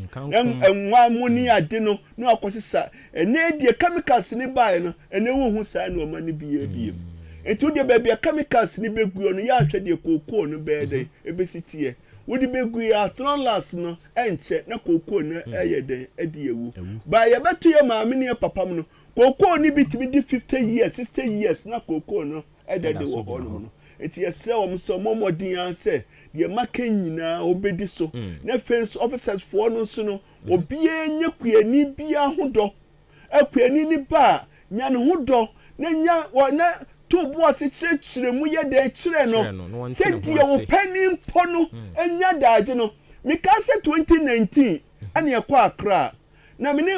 [SPEAKER 13] enwa mu ni ade no na akosisa ene die chemicals ni bae no ene wo hu sa na oma ni biye etu de baby chemicals ni beguo no ya hwe de kokoo no bede ebesitie wodi begu ya tronlas no enche na kokoo no eyede edi ewu ba ye beto ye maame ne papa no kokoo ni bitimi di 50 years 60 years na kokoo no edede wo ho no eti yesre wo so momodin anse ye make nyina obedi so na fence officers for no so no obie nya kuani bia hodo akuani ni ba nya ne hodo na nya na to boss chire mu ye de chire no se die wo pani mpo no enya daje no mika se 2019 ane ekwa akra na mini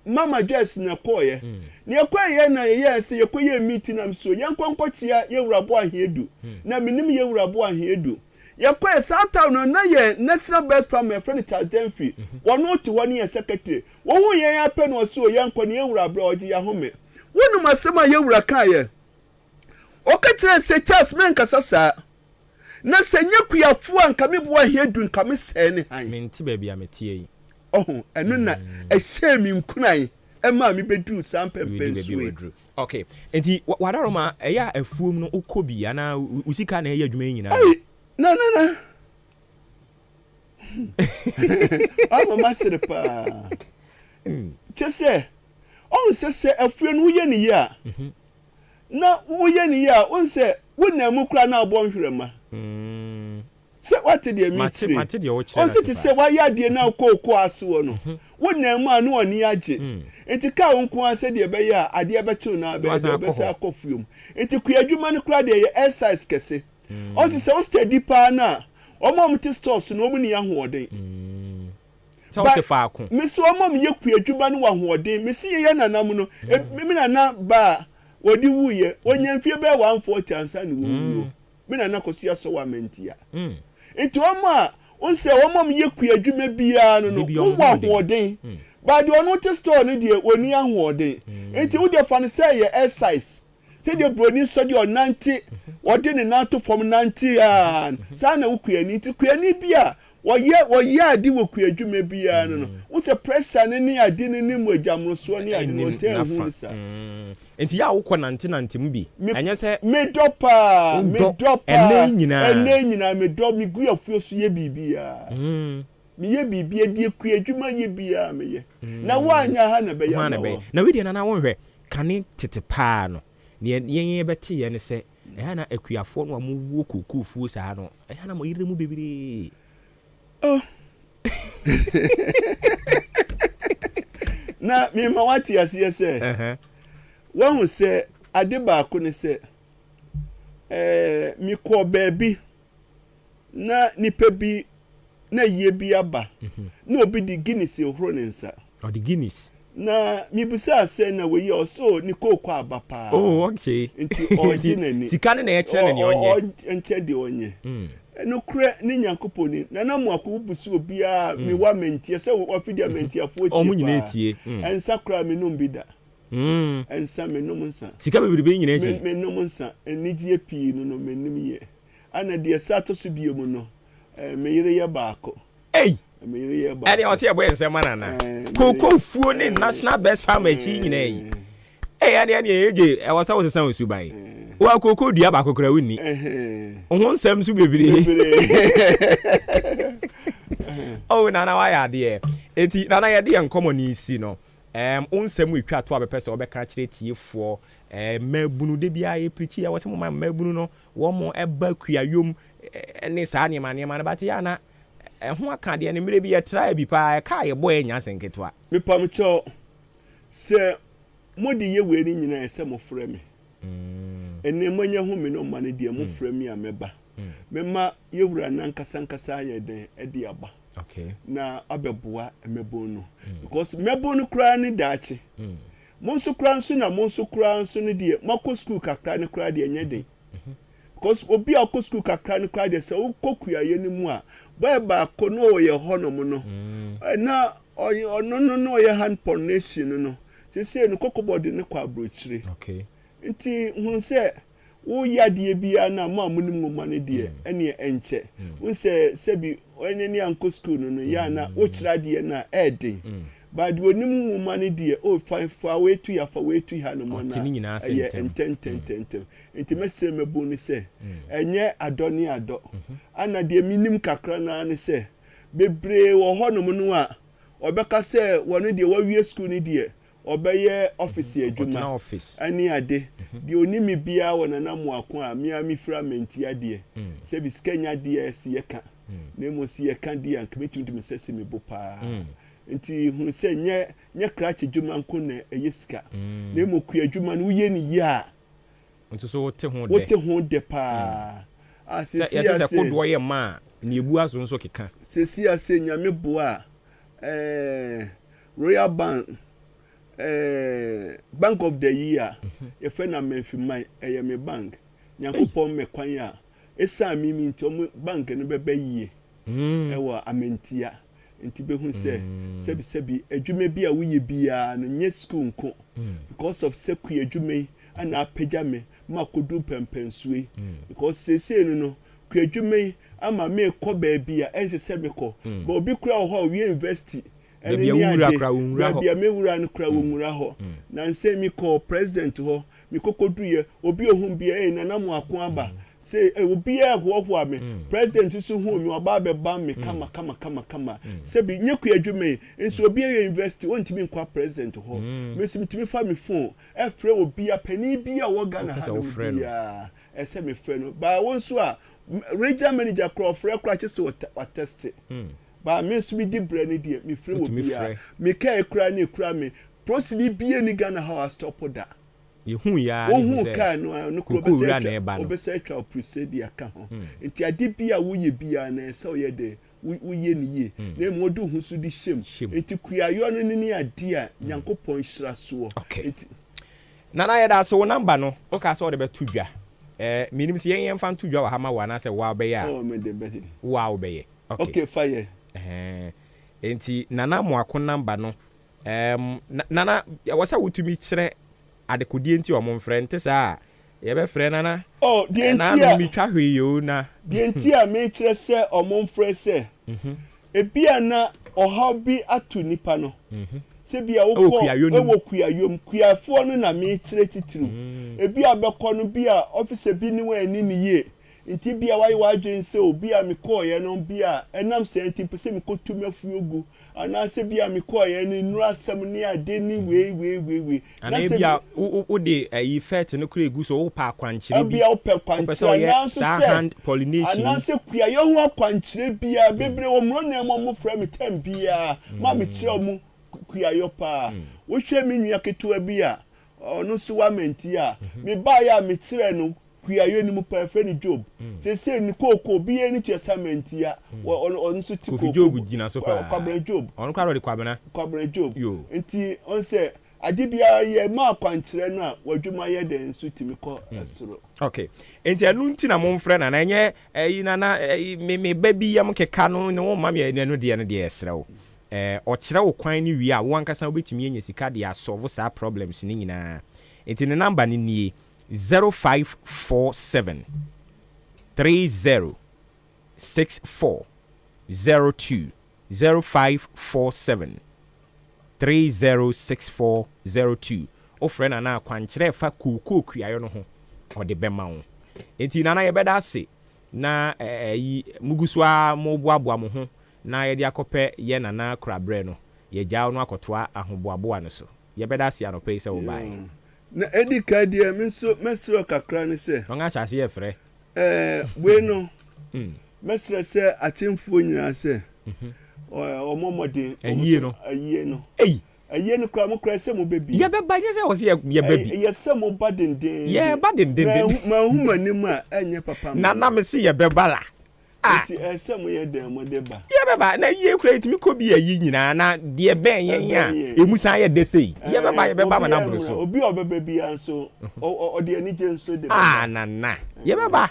[SPEAKER 13] mama Jess na koye ne ekwaye na ye se ye koye meeting am so ye nkonkọchia ye wurabo ahedu na minim ye wurabo ahedu ye koye sata no na ye national best farmer friend Charles Denfi wono ti woni ye secretary wo hu ye ya pe no so ye nkọ ne ye wurabo oji ya home wonu masema ye wura kan ye o ka kire se Charles men kasasa na senye kuyafu anka me bo ahedu nka me se ne han
[SPEAKER 11] menti ba bia metie yi
[SPEAKER 13] enu na ehye mi nkunai ema mi bedru sampempen suwe
[SPEAKER 11] okay enti wadaroma eya afuom no ukobi ana usika na eya adwuma nyina
[SPEAKER 13] na ama masere pa chese on se afuo no ye ni ya na wo ye ni ya on se wona mu kura na abo nhwerema se wate de mi
[SPEAKER 11] mate de wo kire
[SPEAKER 13] on se se wa ya de na kokko aso no wona mu anu oni age enti ka wonko ase de be ya ade be chu na be se akofuom enti kuadwuma no kura de ye exercise kese on se o steady pa na omom ti stores no omu ni ahoden
[SPEAKER 11] so te fa ko
[SPEAKER 13] mi so omom ye kuadwuma no wa hoden mi si ye nanam no mi na ba wodi wuye onye mfie be 140 ansa ni wuwo mi na kosia so wa mentia enti omo onse omo ye kuadwuma bia no wa hoden ba de onu te store no de oni ahoden enti wo de fa ne say ye exercise say de broni so de 90 wodi ne na to from 90 an sa na wo kuani ti kuani bia wo ye adi wo kuadwuma bia no wo se pressure ne ni adi ne ni mojamroso ne adi no te hu sa
[SPEAKER 11] enti ya wo kọ nante mbi enye se
[SPEAKER 13] me dopa
[SPEAKER 11] ene nyina
[SPEAKER 13] me do mi gu afuo so ye bibia mi ye bibia die kuadwuma ye bia me ye na wo anya ha na be ya
[SPEAKER 11] na we na wo hwe kane tete pa no ne ye beti ye ne se eha na akuafo no amu wo kokufuo sa no eha na mo yire mu bebiri
[SPEAKER 13] na mi ma wati asiye se wọ́n sẹ ade baako ne sẹ mi kọ baabi na nipa bi na yie bi aba na obi di Guinness ehoro ne nsa
[SPEAKER 11] di Guinness
[SPEAKER 13] na mi bisa ase na we also ni koko aba pa
[SPEAKER 11] okay
[SPEAKER 13] nti oji na ni
[SPEAKER 11] sika ne na ekyere ne onye
[SPEAKER 13] enche de onye no kure ni nyankoponi na mu akobusu obi a mi wa mentie se wo fidia mentie afo tie
[SPEAKER 11] omu nyina etie
[SPEAKER 13] ensa kura mi no mbida ensa menom nsa
[SPEAKER 11] sika bebere nyina eche
[SPEAKER 13] menom nsa enigye pii no menim ye ana de sato so biemu no meyire ye baako meyire ye baako
[SPEAKER 11] ade o se ebo ense manana koko fuo ne national best farmer chi nyina yi ade eje e wasa wo sesan osuban wa koko dua baako kra wuni ho nsam so bebere oh nana wa ya de eti nana ya de enkomo ni si no onsɛm etwa to abɛpɛ sɛ ɔbɛka kyerɛ tiefoɔ mabunu de bia yɛ preach ya wɔsɛ mo mabunu no wɔn ɛba kuayom ne saa nneɛma no bate ya na ɛho aka deɛ ne mmerɛ bi yɛtra bi paa ɛka yɛbɔ yɛ nya sɛnketewa
[SPEAKER 13] mepam kyɛw sɛ mode yɛ wei ni nyina ɛsɛ mo frɛ me ɛne manya ho me no ma no deɛ mo frɛ me a mɛba mema yɛwura nankasa yɛ den ɛde aba na abɛboa mɛbon no because mɛbon no koraa ne daakye mo nso koraa nso na mo nso koraa nso no deɛ makɔ school kakra ne koraa deɛ nyɛ den because obi a akɔ school kakra ne koraa deɛ sɛ wokɔ kuayɛ no mu a bɛɛ baako no ɔyɛ hɔnom no na ɔno no ɔyɛ hand pollination no sɛsɛ no kɔkɔbɔde ne kɔ aburokyire nti hunu sɛ woyɛ adeɛ biara na mo a monim ngoma no deɛ ɛne ɛnkyɛ wo sɛ sɛbi ɔne ne ankɔ school no yɛ na wokyerɛ adeɛ no a ɛɛden but onim ngoma no deɛ o fa wetu ya fa wetu ha no mo na ɛyɛ ntɛntɛntɛntɛm nti mɛsɛ mɛbu ne sɛ ɛnyɛ adɔ ne adɔ ana deɛ minim kakra na ne sɛ bebree wɔ hɔ no mo no a ɔbɛka sɛ wɔno deɛ wawie school no deɛ ɔbɛyɛ office adwuma ani ade deɛ onimi bia wɔ nana mo ako a mia mi fra menti ade sɛ bi skanya deɛ si yɛka na mo si yɛka deɛ ankemetum de mesɛsɛ me bo paa nti hu sɛ nyɛ krach adwuma nko na ɛyɛ sika na mo ku adwuma no woyɛ ni ya
[SPEAKER 11] nti so wote
[SPEAKER 13] ho de paa a sesi
[SPEAKER 11] sɛ kodoɔ yɛ ma na ebu aso nso keka
[SPEAKER 13] sesi ase nyame boa Royal Bank Bank of the Year efe na memfimai me bank nyankopɔn me kwan a esa mimi nti o bank no bɛbɛ yie ɛwɔ amentia nti behu sɛ sebi adwuma bi a woyɛ bia no nye school nko because of seku adwuma ana apagya me makodu pempensue because sese no ku adwuma ama me kɔ baabi a ense sɛ me kɔ but obi kura ho we university
[SPEAKER 11] Baby wura kra wura ho.
[SPEAKER 13] Baby me wura no kra wura ho. Na nse mi call president ho, mi kokoduye, obi ohun bia na na mo ako aba. Say obi e ho me. President so hu mi oba be ban me kama. Say bi nyeku adwume, nso obi e university wontimi nkwa president ho. Me so mitimi fa me phone, e frɛ obi a pani bia wo Ghana ha no bia. E say me frɛ no. Ba won so a regional manager kra frɛ kra chese wa test. Ba me so bi di brand dia me frɛ wo bia me ka ekura ne ekura me proceed bia ni Ghana how a stop da
[SPEAKER 11] yehu ya
[SPEAKER 13] wo hu ka no kro be se atwa proceed aka ho nti ade bia wo ye bia na se wo ye de wo ye ni ye na mo do hu so di shem nti kuayo no ni ade a nyankopɔn hyira so
[SPEAKER 11] nti na na ye da so wo number no o ka se wo de betu dwa minim se yen fa ntu dwa wa ha ma wa na se wa be ya
[SPEAKER 13] o me de be
[SPEAKER 11] wa be ye
[SPEAKER 13] okay fire
[SPEAKER 11] enti nana mo akon number no nana wasa wutumi kyerɛ adekodie nti omo mfrɛ nte saa ye be frɛ nana
[SPEAKER 13] die nti
[SPEAKER 11] na mi twa hwe yo na
[SPEAKER 13] die nti a me kyerɛ sɛ omo mfrɛ sɛ ebia na ɔha bi atu nipa no se bia wo kɔ ewo kuayom kuafo no na me kyerɛ titiru ebia bɛkɔ no bia officer bi ni wa ani ni ye nti bia wai wadwen se obi a me call ye no bia enam se nti pese me kotumi afuogu ana se bia me call ye ni nura asem ni ade ni we
[SPEAKER 11] ana bia wo de ayi fet no kura egu so wo pa akwankyere bi
[SPEAKER 13] bia wo pa akwankyere na so se
[SPEAKER 11] hand pollination
[SPEAKER 13] ana se kuya ye ho akwankyere bia bebre wo mro na mo fra me tem bia ma me kyerɛ mu kuya yo pa wo hwɛ me nua ketewa bia ono so wa menti a me ba ya me kyerɛ no kuayo ni mu pa frɛ ni Job se ni koko bi eni testament ya on so ti
[SPEAKER 11] koko Job gina so pa
[SPEAKER 13] kwabra Job
[SPEAKER 11] on kwa ro kwabena
[SPEAKER 13] Job nti on se ade bia ye ma kwankyerɛ no a wadwuma ye den so timi kɔ asoro
[SPEAKER 11] okay enti anu nti na mo mfrɛ na enye yi na me ba bi yam keka no ne wo ma me no de esrɛw ɔkyerɛ wo kwan ni wi a wo ankasa obetumi enya sika de asolve sa problems ni nyina enti ne number ni nie 0547 30 64 02 0547 30 64 02 ofre na kwankyerɛ fa kokoo kuayo no ho ɔde bɛma wo enti nana ye bɛda ase na muguso a mo boaboa mo ho na ye de akɔpɛ ye nana krabrɛ no yɛgya no akɔtoa ahoboaboa no so yɛbɛda ase anɔpɛ yi sɛ wo bae
[SPEAKER 13] na edi ka deɛ me nso mesrɛ kakra ne sɛ
[SPEAKER 11] ɔnga hyase yɛ frɛ
[SPEAKER 13] we no mesrɛ sɛ akyemfuo nyinaa sɛ ɔmɔmɔden
[SPEAKER 11] ayie no
[SPEAKER 13] ayie no kora mo kora sɛ mo bɛbi
[SPEAKER 11] yɛbɛba nyɛ sɛ wɔ sɛ yɛbɛbi
[SPEAKER 13] yɛsɛ mo ba denden
[SPEAKER 11] yɛba denden
[SPEAKER 13] mahu m'anim a ɛnyɛ papa
[SPEAKER 11] na me se yɛbɛba la
[SPEAKER 13] nti ɛsɛ mo yɛ dɛn mo de ba
[SPEAKER 11] yɛbɛba na yie kora yɛtumi kɔ bi ayi nyinaa na deɛ bɛn yɛn a ɛmu san yɛ de sei yɛbɛba ma naboro so
[SPEAKER 13] obi a ɔbɛba bia nso ɔde anigye nso de
[SPEAKER 11] nana yɛbɛba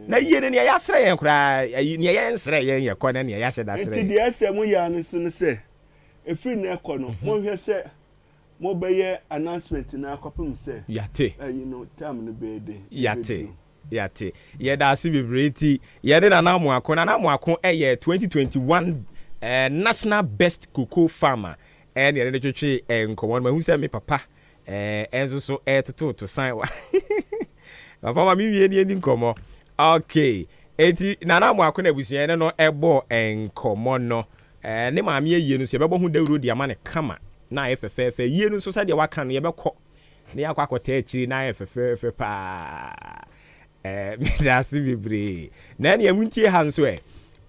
[SPEAKER 11] na yie no nea yɛasrɛ yɛn koraa nea yɛnsrɛ yɛn yɛ kɔ na nea yɛahyɛ da srɛ
[SPEAKER 13] nti deɛ ɛsɛ mo yɛ ano so no sɛ ɛfiri na ɛkɔ no mohwɛ sɛ mobɛyɛ announcement na akɔpem sɛ
[SPEAKER 11] yate
[SPEAKER 13] time no bɛɛde
[SPEAKER 11] yate yɛda ase bebree ti yɛde nanamoako ɛyɛ 2021 national best cocoa farmer ɛne yɛde twetwe nkɔmmɔ no mahu sɛ me papa ɛnso so ɛtototo san wa papa ma mewie ne ani nkɔmmɔ okay eti nanamoako na abusua ne no ɛbɔ nkɔmmɔ no ne maame yie no so yɛbɛbɔ ho dawuro di ama ne kama na ayɛ fɛfɛɛfɛ yie no so sɛdeɛ waka no yɛbɛkɔ ne yɛakɔ akɔta akyiri na ayɛ fɛfɛɛfɛ paa midase bebree na ɛne ɛmu ntie ha nso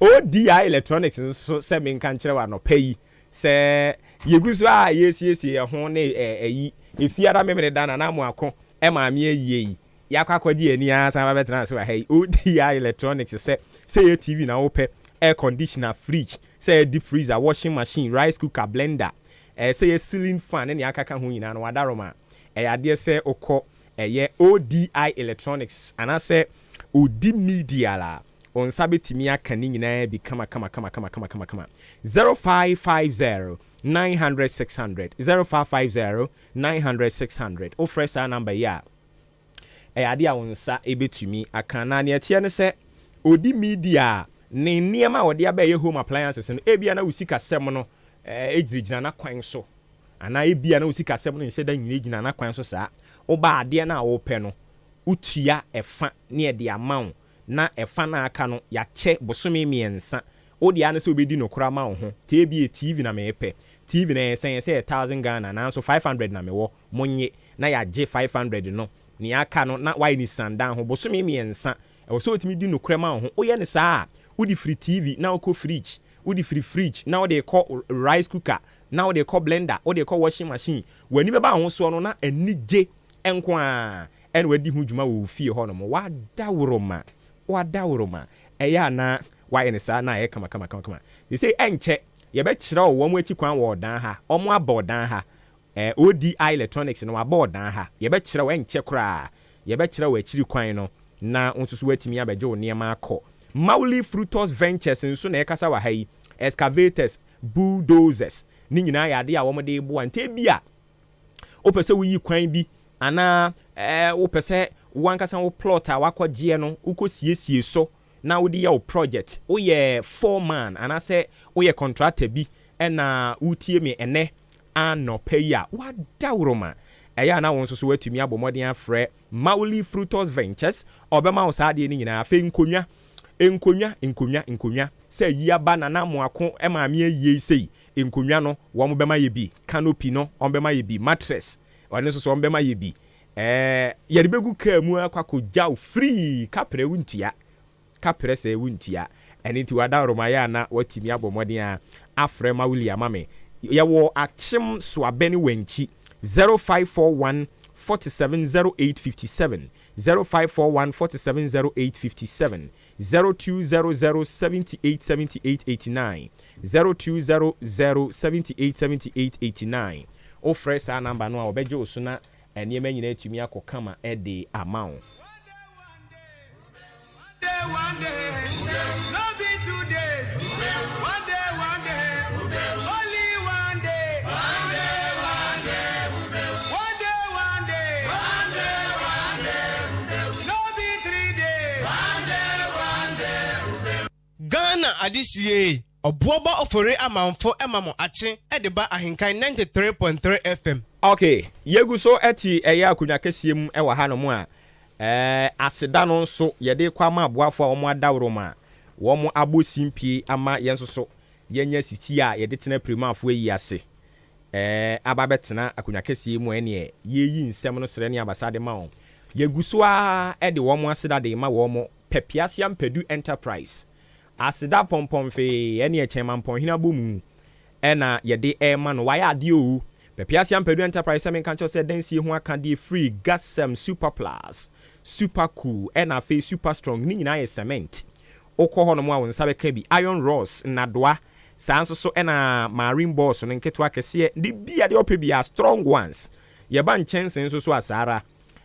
[SPEAKER 11] ODI electronics nso sɛ menka nkyerɛ wa anɔpa yi sɛ yɛgu so a yɛsiesie ho ne ɛyi efiara memere da na namoako maame yie yi yɛakɔ akɔgye ani a san bɛtena so ha yi ODI electronics sɛ yɛ TV na wopɛ air conditioner fridge say deep freezer washing machine rice cooker blender say a ceiling fan ne akaka ho nyina no wadaroma adeɛ sɛ okɔ ODI electronics and I say Odi media la on sabetimi aka ni nyina bi kama 0550 900 600 0550 900 600 o fresh number ya ade a wonsa ebetumi aka na ne tie ne sɛ Odi media ne nneɛma a wɔde abɛyɛ home appliances no ebia na usika sɛm no ejirigina na kwan so ana ebia na usika sɛm no nhyɛ da nyina na kwan so saa woba adeɛ na wopɛ no utua ɛfa ne ɛde amount na ɛfa na aka no yakyɛ bosome miɛnsa wode ane sɛ obedi no kora ma wo ho te ebia TV na mepɛ TV na yɛsɛ 1000 Ghana na nso 500 na mewɔ monye na yagye 500 no ne aka no na why ni sandan ho bosome miɛnsa ɛwɔ sɛ otimi di no kora ma wo ho woyɛ ne saa wodi free TV na wokɔ fridge wodi free fridge na wode kɔ rice cooker na wode kɔ blender wode kɔ washing machine wani bɛba ho so no na anigye enko a ɛna wadi ho dwuma wɔ fie hɔ no mo wadaworoma ɛyɛ ana wayɛ ne saa na ɛyɛ kama they say ɛnkyɛ yɛbɛkyerɛ wo wɔn akyi kwan wɔ dan ha ɔmo aba ɔdan ha ODI electronics no aba ɔdan ha yɛbɛkyerɛ wo ɛnkyɛ koraa yɛbɛkyerɛ wo akyiri kwan no na nso so watimi abɛgye wo nneɛma akɔ Mauli Frutos Ventures nso na ɛkasa wɔ ha yi excavators bulldozers ne nyinaa yɛ ade a wɔn de boa nte bia wopɛ sɛ woyi kwan bi ana wopɛ sɛ wankasa wo plot a wakɔgye no wokɔ siesie so na wode yɛ wo project woyɛ foreman ana sɛ woyɛ contractor bi ɛna wotie me ɛnɛ anɔpɛ yi a wadaworoma ɛyɛ ana wɔn nso so watumi abɔ mmɔden afrɛ Mauli Frutos Ventures ɔbɛma wo saa adeɛ no nyinaa afei nkonnwa sɛ yi aba na namoako maame ayie sei nkonnwa no wɔn bɛma yɛ bi canopy no wɔn bɛma yɛ bi mattress wɔn nso so wɔn bɛma yɛ bi yɛde bɛgu kaa mu akɔgyaw free kapre wuntia kapre sɛ wuntia ɛne nti wadaroma yɛ ana watimi abɔ mmɔden a afrɛ Mauli amame yɛwɔ akyem so abɛne wankyi 0541 470857 0541 470857 0200 787889 0200 787889 o fresh our number no a obegye osuna enema nyina atumi akokama de amount
[SPEAKER 16] one day no be 2 days one day only one day no be 3 days
[SPEAKER 9] Ghana adishie Obuoba ofore amanfo emamo ache edeba ahenkan 93.3 FM.
[SPEAKER 11] Okay, yegu so eti eya akunya kesiem e wa hanom a aseda no nso yede kwa ma aboafo a omo adaworoma wo mo abosimpie ama yenso so yɛnyɛ sisi a yɛde tena primafo yi ase aba bɛtena akonya kɛseɛ mu ɛne yɛyi nsɛm no srɛ ne abasa de ma wɔn yɛgu so a ɛde wɔn aseda de ma wɔn Pepiasia Mpedu Enterprise aseda pɔmpɔmfe ɛne ɛkyɛmampɔnhena bɔ mu ɛna yɛde ɛma no wayɛ adeɛ o Pepiasia Mpedu Enterprise sɛ menka kyerɛ sɛ dansie ho aka de free gasem super plus super cool ɛna afei super strong ne nyinaa yɛ cement wokɔ hɔ no mu a wo nsa bɛka bi iron rods nadoa saa nso so ɛna marine balls no nketewa kɛseɛ de bia de ɔpɛ bia strong ones yɛba nkyɛnse nso so asara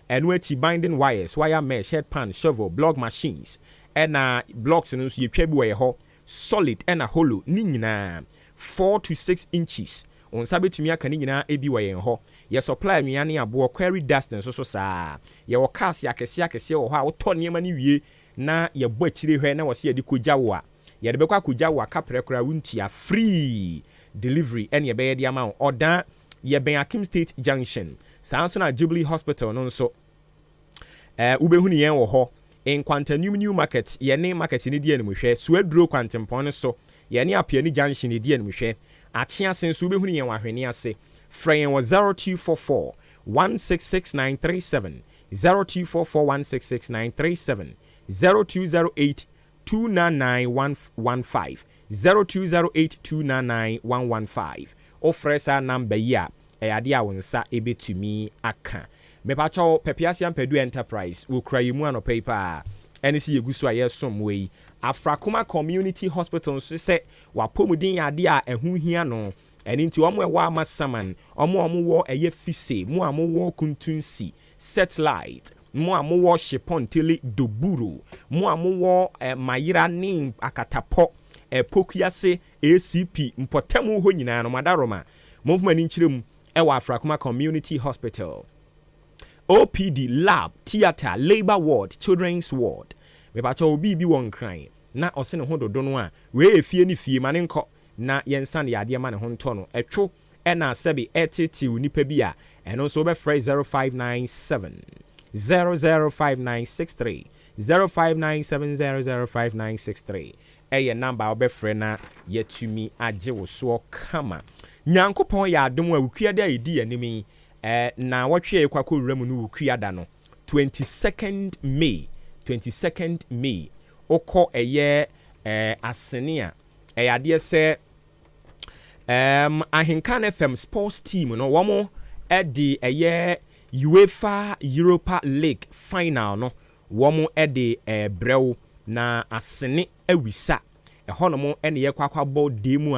[SPEAKER 11] ɛno akyi binding wires wire mesh head pan shovel block machines ɛna blocks no nso yɛtwa bi wɔ yɛ hɔ solid ɛna hollow ne nyinaa 4 to 6 inches on nsa betumi aka ne nyinaa ebi wɔ yɛn hɔ yɛ supply nwea ne aboɔ quarry dust nso so saa yɛwɔ cars akɛseɛ wɔ hɔ a wotɔ nneɛma ne wie na yɛbɔ akyire hɔ na wɔse yɛde kogya wo a yɛde bɛkɔ akogya wo a kaprɛ kora wontua free delivery ɛne yɛbɛyɛ de ama wo ɔda yɛbɛn Akim State Junction saa nso na Jubilee Hospital no nso wobɛhu ne yɛn wɔ hɔ Nkwantanum New Market yɛne market ne di animhwɛ Suaduro kwantempɔn no so yɛne Apiani Junction ne di animhwɛ Achia senso wobɛhu ne yɛn wɔ ahwene ase frɛ yɛn wɔ 0244 166937 0244 166937 0208 299 0208 299 ofrɛ saa number yi a ɛyade a wo nsa ɛbɛtumi aka mepakyɛw Pepiasia Mpedu Enterprise wokura yi mu anɔpɛ yi paa ɛne si yɛgu so a yɛsom wɔ yi Afrakoma Community Hospital nso sɛ wapɔmuden ade a ɛho hia no ɛne nti ɔmo ɛwɔ ama saman ɔmo wɔ ɛyɛ fise mo a mo wɔ kuntunsi satellite mo a mo wɔ Shepon-Tele Doburo mo a mo wɔ Mayira ne Akatapɔ Pokuase ACP mpɔtamu hɔ nyinaa no madaroma movement nkyerɛ mu ɛwɔ Afrakoma Community Hospital OPD lab theater labor ward children's ward mepacha obi bi won kran na ɔse ne ho dodo no a we efie ne fie ma ne nkɔ na yɛnsa ne yade ma ne ho ntɔ no ɛtwo ɛna sɛbi ɛtete nipa bi a ɛno nso bɛfrɛ 0597 005963 0597005963 ɛyɛ number wobɛfrɛ na yɛtumi agye wo soɔ kama nyankopɔn yɛ adom a wokua da ɛdi anim yi na wɔtwe yɛ kwakɔ wura mu no wokua da no 22nd May okɔ ɛyɛ asene a ɛyɛ adeɛ sɛ Ahenkan FM sports team no wɔn ɛde ɛyɛ UEFA Europa League final no wɔn ɛde brɛw na asene awisa ɛhɔ nom ɛne yɛ kwakɔ abɔ demu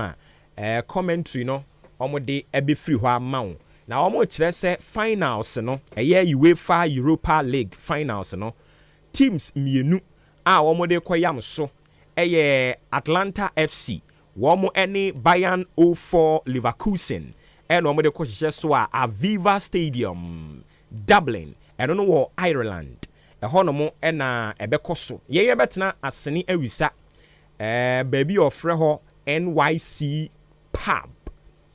[SPEAKER 11] a commentary no wɔn de ɛbɛfiri hɔ ama wo na wɔn kyerɛ sɛ finals no ɛyɛ UEFA Europa League finals no teams mmienu a wɔn de kɔ yam so ɛyɛ Atlanta FC wɔn ɛne Bayern 04 Leverkusen ɛna wɔn de kɔ hyehyɛ so a Aviva Stadium Dublin ɛno no wɔ Ireland ɛhɔ nom ɛna ɛbɛkɔ so yɛyɛ bɛtena asene awisa baabi ɔfrɛ hɔ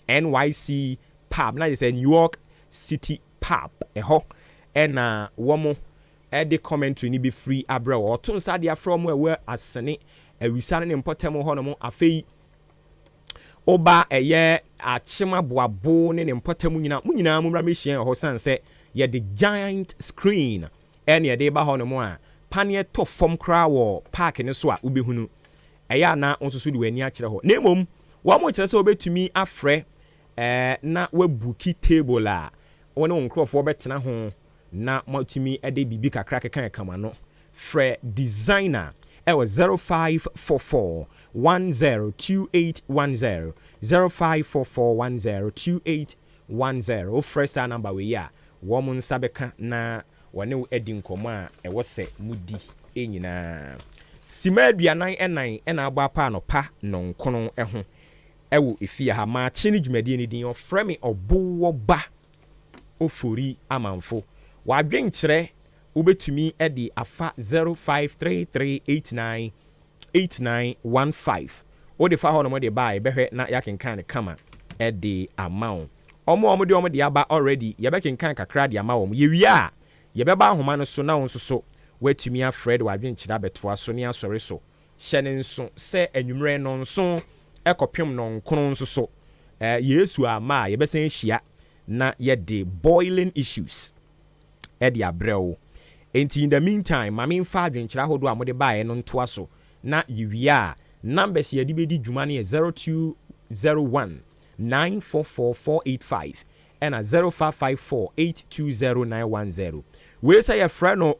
[SPEAKER 11] NYC pub na yɛ sɛ New York City pub ɛhɔ ɛna wɔn ɛde commentary ni bi free abrɛ wɔ ɔto nsa de afrɛ wɔn ɛwɔ asene awisa ne mpɔtam hɔ nom afei oba ɛyɛ akyema boabo ne mpɔtam nyinaa mu mmra mehyia ɛhɔ san sɛ yɛde giant screen ɛne yɛde ba hɔ nom a paneɛ tɔ fam koraa wɔ park ne so a wobɛhunu ɛyɛ ana nso so de w'ani akyerɛ hɔ na mmom wɔn mo kyerɛ sɛ wobɛtumi afrɛ na wabuki table a wɔn ne wɔn nkurɔfoɔ bɛtena ho na matumi ɛde bibi kakra keka kama no frɛ designer ɛwɔ 0544 102810 0544 102810 wofrɛ saa number wei a wɔn nsa bɛka na wɔne wo adi nkɔmmɔ a ɛwɔ sɛ mudi nyinaa sima aduanan ɛna abɔ apa anɔpa nɔnkono ho ɛwɔ efie ha maakye ne dwumadie ne din ɔfrɛ me ɔbowɔ ba ofori amanfo wadwenkyerɛ wobɛtumi ɛde afa 0533898915 wode fa hɔ no mode baa yɛbɛhwɛ na yɛakenkan ne kama ɛde ama wo ɔmo de aba already yɛbɛkenkan kakra de ama wɔm yɛwie a yɛbɛba ahoma no so na wo nso so woatumi afrɛ de wadwenkyerɛ abɛtoa so ne asɔre so hyɛ ne nso sɛ anwummerɛ no nso ekopem no nkron nso so yesu ama yebesen hia na yede boiling issues edi abrɛwo enti in the meantime mame mfa adwenkyerɛ hodo a mode bae no ntoa so na yiwia numbers yɛde bɛdi dwuma ne 0201 944485 ɛna 0554820910 wei sɛ yɛfrɛ no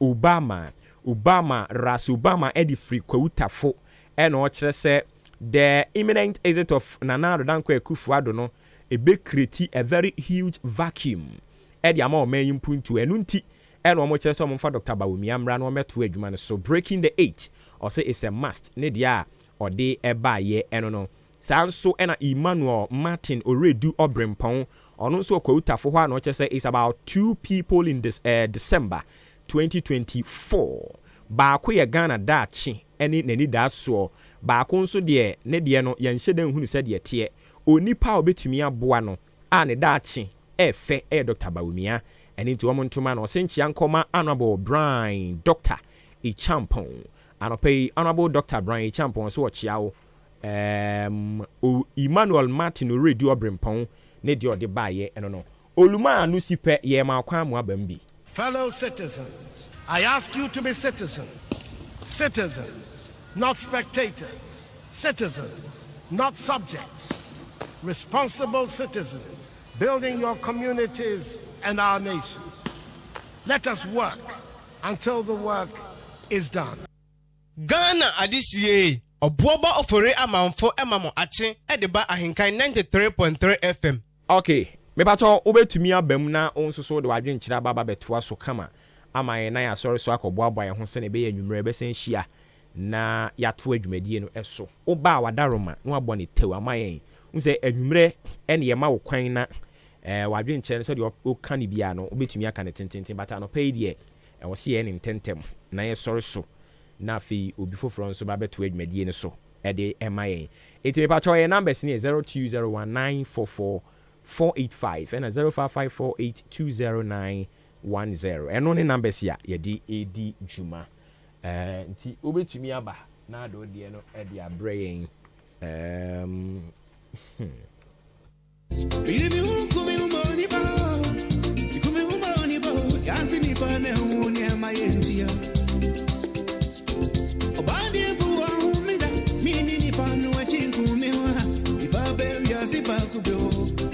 [SPEAKER 11] Obama Ras Obama edi free kwawutafo ɛna ɔkyerɛ sɛ the imminent exit of Nana Addo Dankwa Akufo-Addo no ebe create a very huge vacuum ɛde ama ɔman yi mpuntu ɛno nti ɛna ɔmo kyerɛ sɛ ɔmo mfa Dr. Bawumia mmra na ɔmɛto adwuma no so breaking the 8 ɔsɛ it's a must ne deɛ a ɔde ɛbaayɛ ɛno no saa nso ɛna Emmanuel Martin Oredu Obrempɔn ɔno nso kwawutafo hɔ a na ɔkyerɛ sɛ it's about 2 people in this December 2024 baako yɛ Ghana daakye ɛne n'ani daa soɔ baako nso deɛ ne deɛ no yɛnhyɛ dan hunu sɛ deɛ teɛ onipa a obetumi aboa no a ne daakye ɛfɛ ɛyɛ Dr. Bawumia ɛne nti wɔn ntoma no ɔsenkyia nkɔma Honorable Brian Dr. Echampon anɔpɛ Honorable Dr. Brian Echampon so ɔkyia wo Emmanuel Martin Oredu Obrempɔn ne deɛ ɔde baayɛ ɛno no oluma anu si pɛ yɛ ma kwan mu abam bi.
[SPEAKER 14] Fellow citizens, I ask you to be citizens, not spectators, citizens, not subjects, responsible citizens, building your communities and our nation. Let us work until the work is done.
[SPEAKER 9] Ghana adisiye obuoba ofore amanfo emamo ache edeba ahenkan 93.3 FM.
[SPEAKER 11] Okay. Mepato obetumi abam na onsoso de wadwenkyira baba betoa so kama ama ye na ya sɔre so akɔboaboa ye ho sɛ ne be anwumre bɛsen hia na yato adwumadie no ɛso oba wadaroma no abɔ ne tew ama ye hu sɛ anwumre ɛne ye ma wo kwan na wadwenkyira sɛ de oka ne bia no obetumi aka ne tententen bata no pay de ɛwɔ se ye ne ntentem na ye sɔre so na afi obi foforo nso ba beto adwumadie no so ɛde ɛma ye eti mepato ye numbers ne 0201944485 and 0554820910 and only numbers ya yedi edi juma nti obetumi aba na do de no e dia brain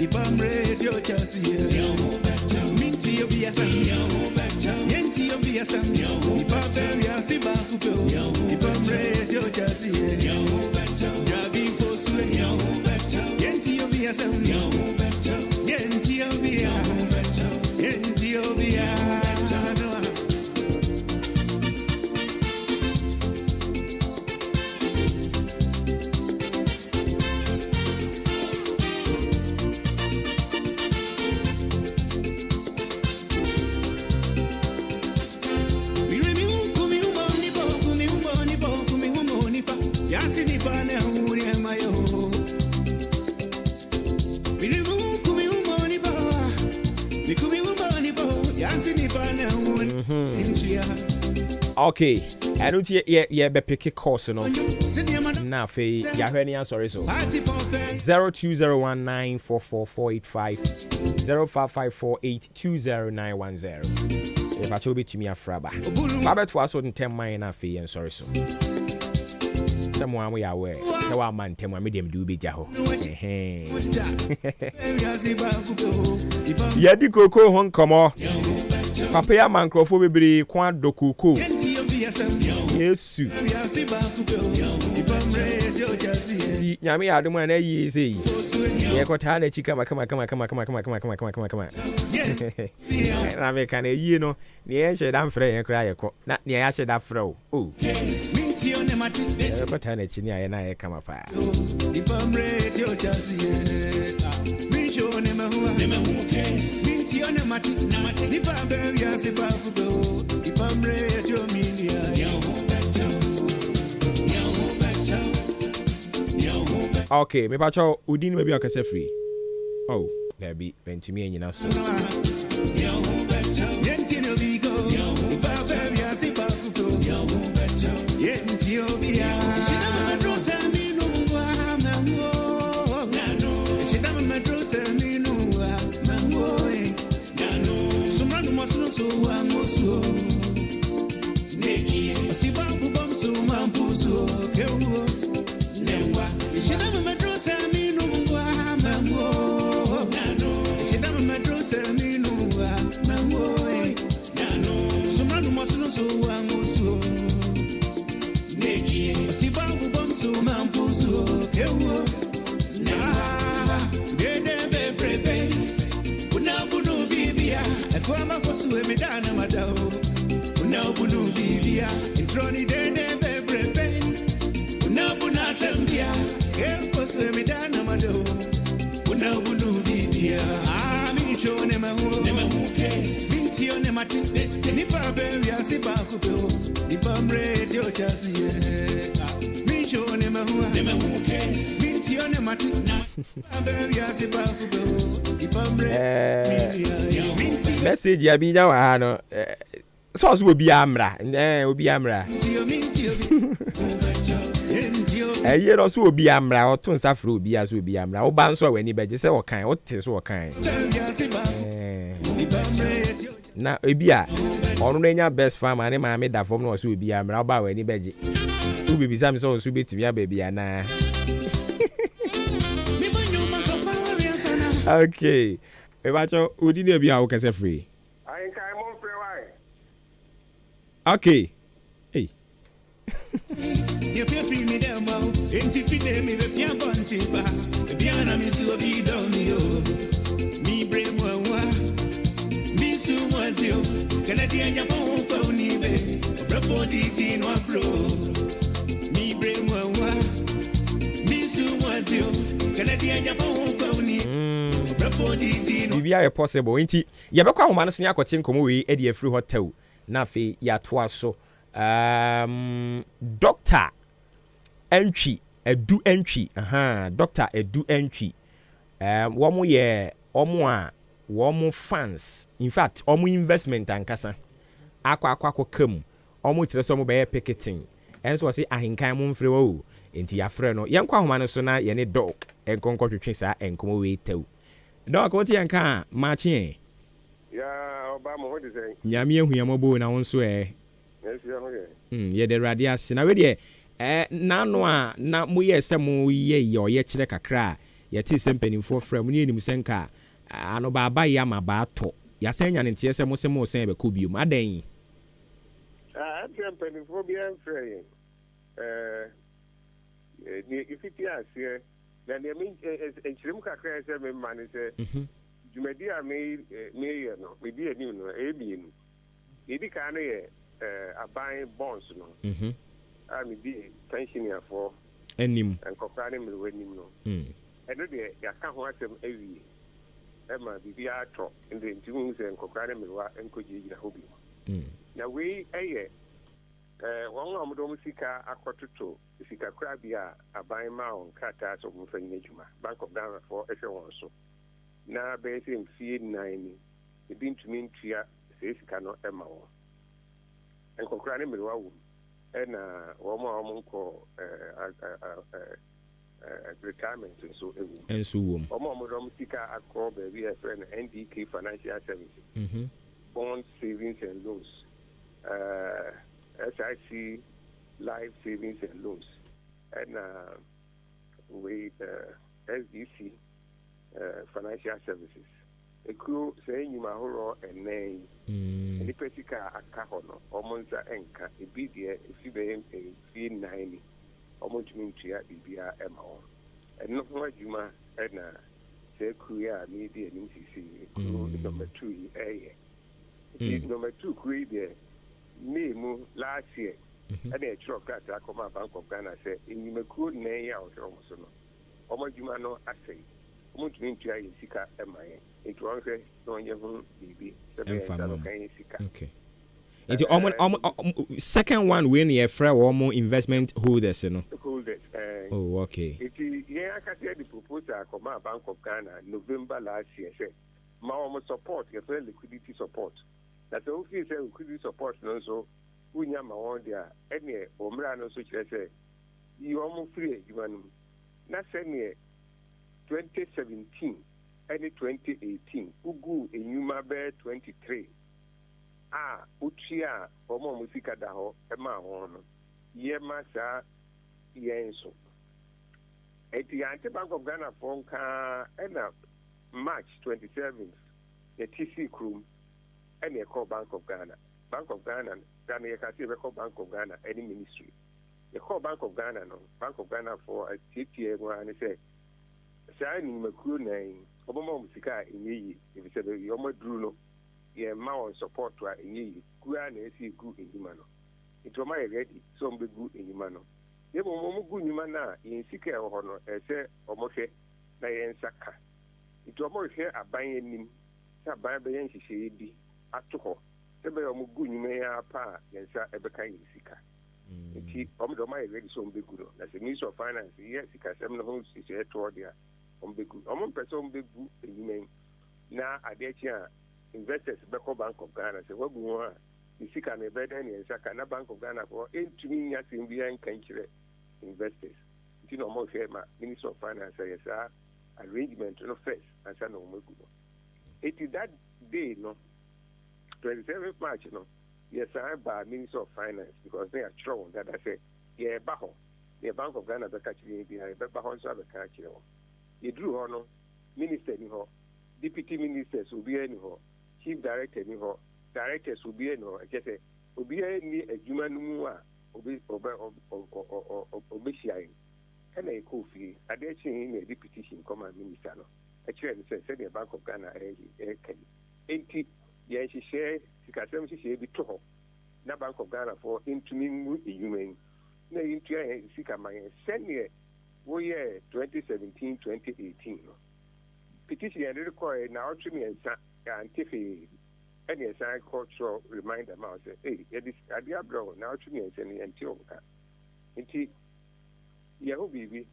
[SPEAKER 16] Ibam radio chasiye minti obiasa yenti obiasa ibam yasi bakuto ibam radio chasiye jabi fosue yenti obiasa yenti obiasa
[SPEAKER 11] Okay, I don't hear be pick course no. Na fe ya hwe ni answer so. 0201944485 0554820910. If I told you to me afraba. Babet was on 10 mile na fe and sorry so. Someone we are aware. So our man tell me dem do be jaho. Ya di koko hon komo. Papa ya man krofo bebre kwa dokoko. Yesu. Nyame ya adom na yi sei. Ye kota na chika kama. Na me kan yi no, ne ye hye dan frɛ ye kra ye kɔ. Na ne ya hye da frɛ o. Oh. Ye kota na chi ne aye na ye kama pa. Okay, me pacho udin we bi akase free. Oh, there be pentimi anyina so.
[SPEAKER 16] Kwama fosu me dana madao. Una bunu bibia. Introni dende bebrebe. Una buna sambia. Fosu me dana madao. Una bunu bibia. Ah, mi chone mahu. Ne mahu case. Binti one mati. Ni babe ya si bakudo. Ni bamre dio chasi. Mi chone mahu. Ne mahu case. Binti one mati. Babe ya si bakudo. Ni bamre.
[SPEAKER 11] Message ya bi nya wa no. So so obi amra. Obi amra. Eye no so obi amra o to nsa fro obi aso obi amra wo ba nso a wani beje se wo kan wo te so wo kan na ebi a onu na nya best farmer ne ma me da fom no so obi amra wo ba wani beje u bibi sam so so betimi aba bia na okay e ba cho odi ne bia wo kase free
[SPEAKER 17] Ahenkan mo free why
[SPEAKER 11] okay hey
[SPEAKER 16] You pay free me them out. Ain't if it me be pian bonti ba. Piana mi su obi do mi o. Mi bre mo wa. Mi su mo dio. Kana dia nya bon ko ni be. Bravo di ti no afro. Mi bre mo wa. Mi su mo dio. Kana dia nya bon ko ni. Bravo di ti no.
[SPEAKER 11] Bibia possible. Inti ye be kwa ho ma no so nya kote nkomo we e de free hotel. Na fe ya to aso. Doctor Entry Edu Entry Doctor Edu Entry womo ye womo fans, in fact womo investment ankasa akwa kam womo kire so mo be picketing enso say ahenkan mo mfre wo enti ya frɛ no yenkwa homa no so na ye ne dog enkonko twetwe sa enkomo we tew dog what yenka machi
[SPEAKER 17] ya oba mo hodi say
[SPEAKER 11] nyame ehuamabo na won so ye de radio ase na we de nano a na mo ye se mo ye oye kire kakra ye ti se mpanimfo frɛ mo ne enim senka ano baba ya ma ba to ya se nya ne tie se mo se be ko biom adan
[SPEAKER 17] mpanimfo bi an frɛ ni ifiti ase na ne mi enchirim kakra se me mane se jumadi a me ye no me di enim no ebienu idi ka no ye aban bonds no me di pensioner for
[SPEAKER 11] enim
[SPEAKER 17] and kokane me wenim no eno de ya ka ho asem awie ma bibi atro ende ntimu se kokane me wa enkoji gina hobi na we eye won amudo musika akototo sika kra bia aban ma on kata so mu fanyi adwuma Bank of Ghana for ehwe won so na be se mfie 9 ni ebi ntumi ntua se sika no ema won enkokra ne mrewa wo na womo nko retirement so ewu
[SPEAKER 11] enso wom
[SPEAKER 17] womo dom sika akọ ba bi e friend NDK Financial Services bond savings and loans SIC life savings and loans and we SDC Financial Services ekuru say nyuma horo enen ni pesika aka ho no omonza enka ebi de efibe efi 9 omontumi ntua bibia ema ho eno ho adwuma na say kuru ya ni de ni sisi ekuru number 2 number 2 kuru de name last year and a truck that come up Bank of Ghana say in me could nay out almost no omadwuma no asay omontumi ntua yesika ema ye it won't say don't you bibi
[SPEAKER 11] okay it second one when you free one investment holders no oh okay
[SPEAKER 17] it yeah I can the proposal come out Bank of Ghana November last year say ma support your liquidity support that the office say liquidity support no so unya ma won dia ene omra no so kire say you almost free adwuma na say ne 2017 and 2018 ugu enyuma be 23 utia omo musika da ho e ma ho no ye ma sa ye so eti ante Bank of Ghana fonka ena March 27th the TC Krum and the call Bank of Ghana Ghana ye ka see be call Bank of Ghana any ministry the call Bank of Ghana no Bank of Ghana for a TTA go and say say ni makuru na obama musika inyi if say you omo duru no yɛ ma wɔn support a ɛnyɛ yi kura na esi gu enyima no nti wɔn ayɛ ready so wɔn bɛgu enyima no yɛ bɔ wɔn gu enyima no a yɛn sika ɛwɔ hɔ no ɛsɛ wɔn hwɛ na yɛn nsa ka nti wɔn hwɛ aban anim sɛ aban bɛyɛ nhyehyɛeɛ bi ato hɔ sɛ bɛyɛ wɔn gu enyima yɛn apa a yɛn nsa ɛbɛka yɛn sika nti wɔn de wɔn ayɛ ready so wɔn bɛgu no na sɛ ministry of finance yɛ sikasɛm no ho nhyehyɛeɛ toɔ deɛ wɔn bɛgu wɔn mpɛ sɛ wɔn bɛgu enyima yi na adeɛ kyi a investors bɛkɔ Bank of Ghana sɛ wagu ho a ne sika no ɛbɛdan ne nsa ka na Bank of Ghana foɔ ɛntumi nya asɛm biara nka nkyerɛ investors nti na ɔmɔhwɛ ma Minister of Finance yɛ saa arrangement no first ansa na ɔmɔgu no ɛti that day no 27th March no yɛsan ba Minister of Finance because na yɛatwerɛ wɔn dada sɛ yɛreba hɔ yɛ Bank of Ghana bɛka kyerɛ yɛn biara yɛbɛba hɔ nso abɛka akyerɛ wɔn yɛduru hɔ no minister ni hɔ deputy ministers obiara ni hɔ chief director ni hɔ directors obiara ni hɔ ɛkyɛ sɛ obiara ni adwuma no mu a ɔbɛhyia yɛn ɛna yɛkɔ fie adeɛ kyɛn na yɛde petition kɔma minister no ɛkyerɛ no sɛ sɛdeɛ Bank of Ghana ɛka ni enti yɛnhyehyɛ sikasɛm hyehyɛ bi to hɔ na Bank of Ghana foɔ ntumi ngu edwuma yi na yɛntua yɛn sika ma yɛn sɛneɛ woyɛ 2017-2018 no petition yɛn de kɔɛ na ɔtwe mmiɛnsa ante fee ɛne yɛsan kɔtwerɛ reminder ma sɛ yɛde adeɛ abrɛ na ɔtwe mmiɛnsa no yɛnte wɔ ka nti yɛho biribi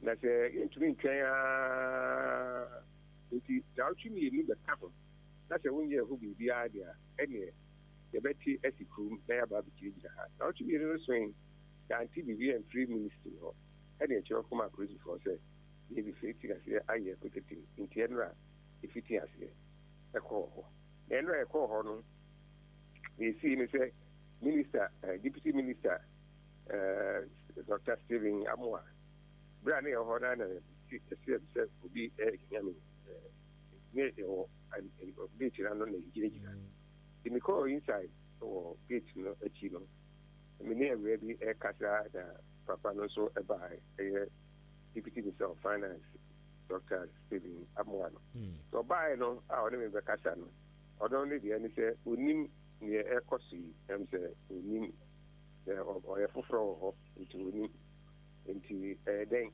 [SPEAKER 17] na sɛ yɛntumi ntwɛn a nti na ɔtwe mmienu bɛka ho na sɛ wonyɛ ho biribiara deɛ a ɛneɛ yɛbɛte asi kurom na yɛaba abɛkyerɛgyina ha na ɔtwe mmienu no soen yɛante biribi ɛmfiri ministry hɔ ɛne ɛkyerɛ kɔma apolisifoɔ sɛ yɛde fiti aseɛ ayɛ pɛkɛtim nti ɛno a ɛfiti aseɛ ɛkɔɔ hɔ na ɛno a ɛkɔɔ hɔ no yɛsii ne sɛ minister deputy minister Dr. Stephen Amoa berɛ a ne yɛ hɔ no na ɛsɛ sɛ obi nyame ne ɛwɔ gate no na ɛgyinagyina nti mekɔɔ inside wɔ gate no akyi no mene awura bi ɛkasa na papa no nso ɛbaa ɛyɛ Deputy Minister of Finance, Dr. Stephen Amoa. So by no, I only remember Casano. I don't need the any say, Unim near Air Cossi, and say, Unim or a fufro into Unim into then.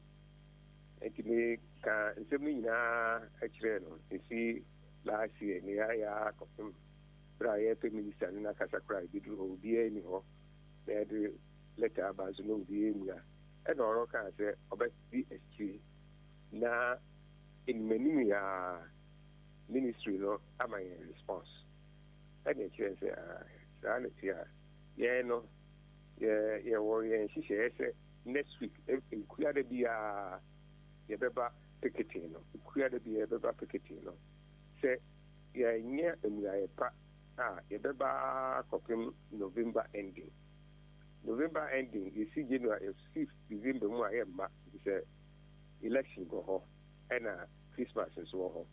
[SPEAKER 17] And to me, can send na a treno. You see, last year, near ya, Brian, Minister, and a Casa Cry, did you be any ho? They had the letter about no being. And all can say about DSG na in many ministry no am I response. And the chair say sanity no worry she say next week in queer the be beba picketing no queer the be beba picketing no say near pa beba copim November ending. November ending, you see January 5th, December, it's a election go home, and Christmas and so on.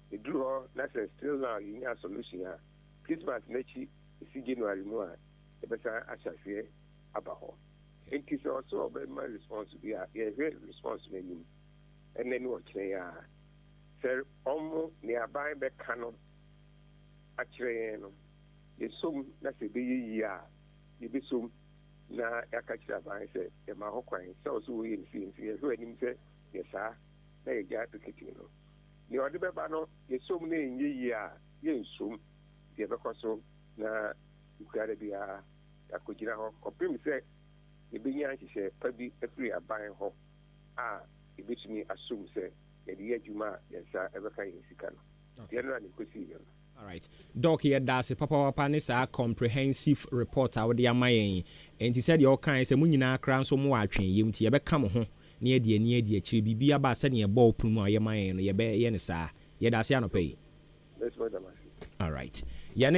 [SPEAKER 17] The draw, that's still now in a solution. Christmas next year, you see January more, the better I shall say about home. It is also my responsibility, a very responsibility, and then what they are. Sir, almost nearby the canon, actually, you so that's a big year, you be so. Na yakakyira ban sɛ ɛma hɔ kwan sɛ ɔso wɔyɛ nsi yɛhwɛ anim sɛ yɛsaa na yɛgya apikiti no nea ɔde bɛba no yɛsom na ɛnyɛ yie a yɛnsom deɛ ɛbɛkɔ so na nkuara biara akɔgyina hɔ kɔpem sɛ yɛbɛnya nhyehyɛ pa bi afiri aban hɔ a yɛbɛtumi asom sɛ yɛde yɛ adwuma a yɛnsa ɛbɛka yɛn sika no deɛ no a ne nkɔsii yɛ no.
[SPEAKER 11] All right. Doc here does papa ne saa comprehensive report a wode ama yɛn. Enti sɛ deɛ ɔkan sɛ mu nyinaa kra nso mo atwen yɛm ti yɛbɛka mo ho na yɛde ani adi akyire bibia ba sɛ ne yɛbɔ opunu a yɛma yɛn no yɛbɛyɛ ne saa. Yɛda ase anɔpɛ yi. All right. Yɛne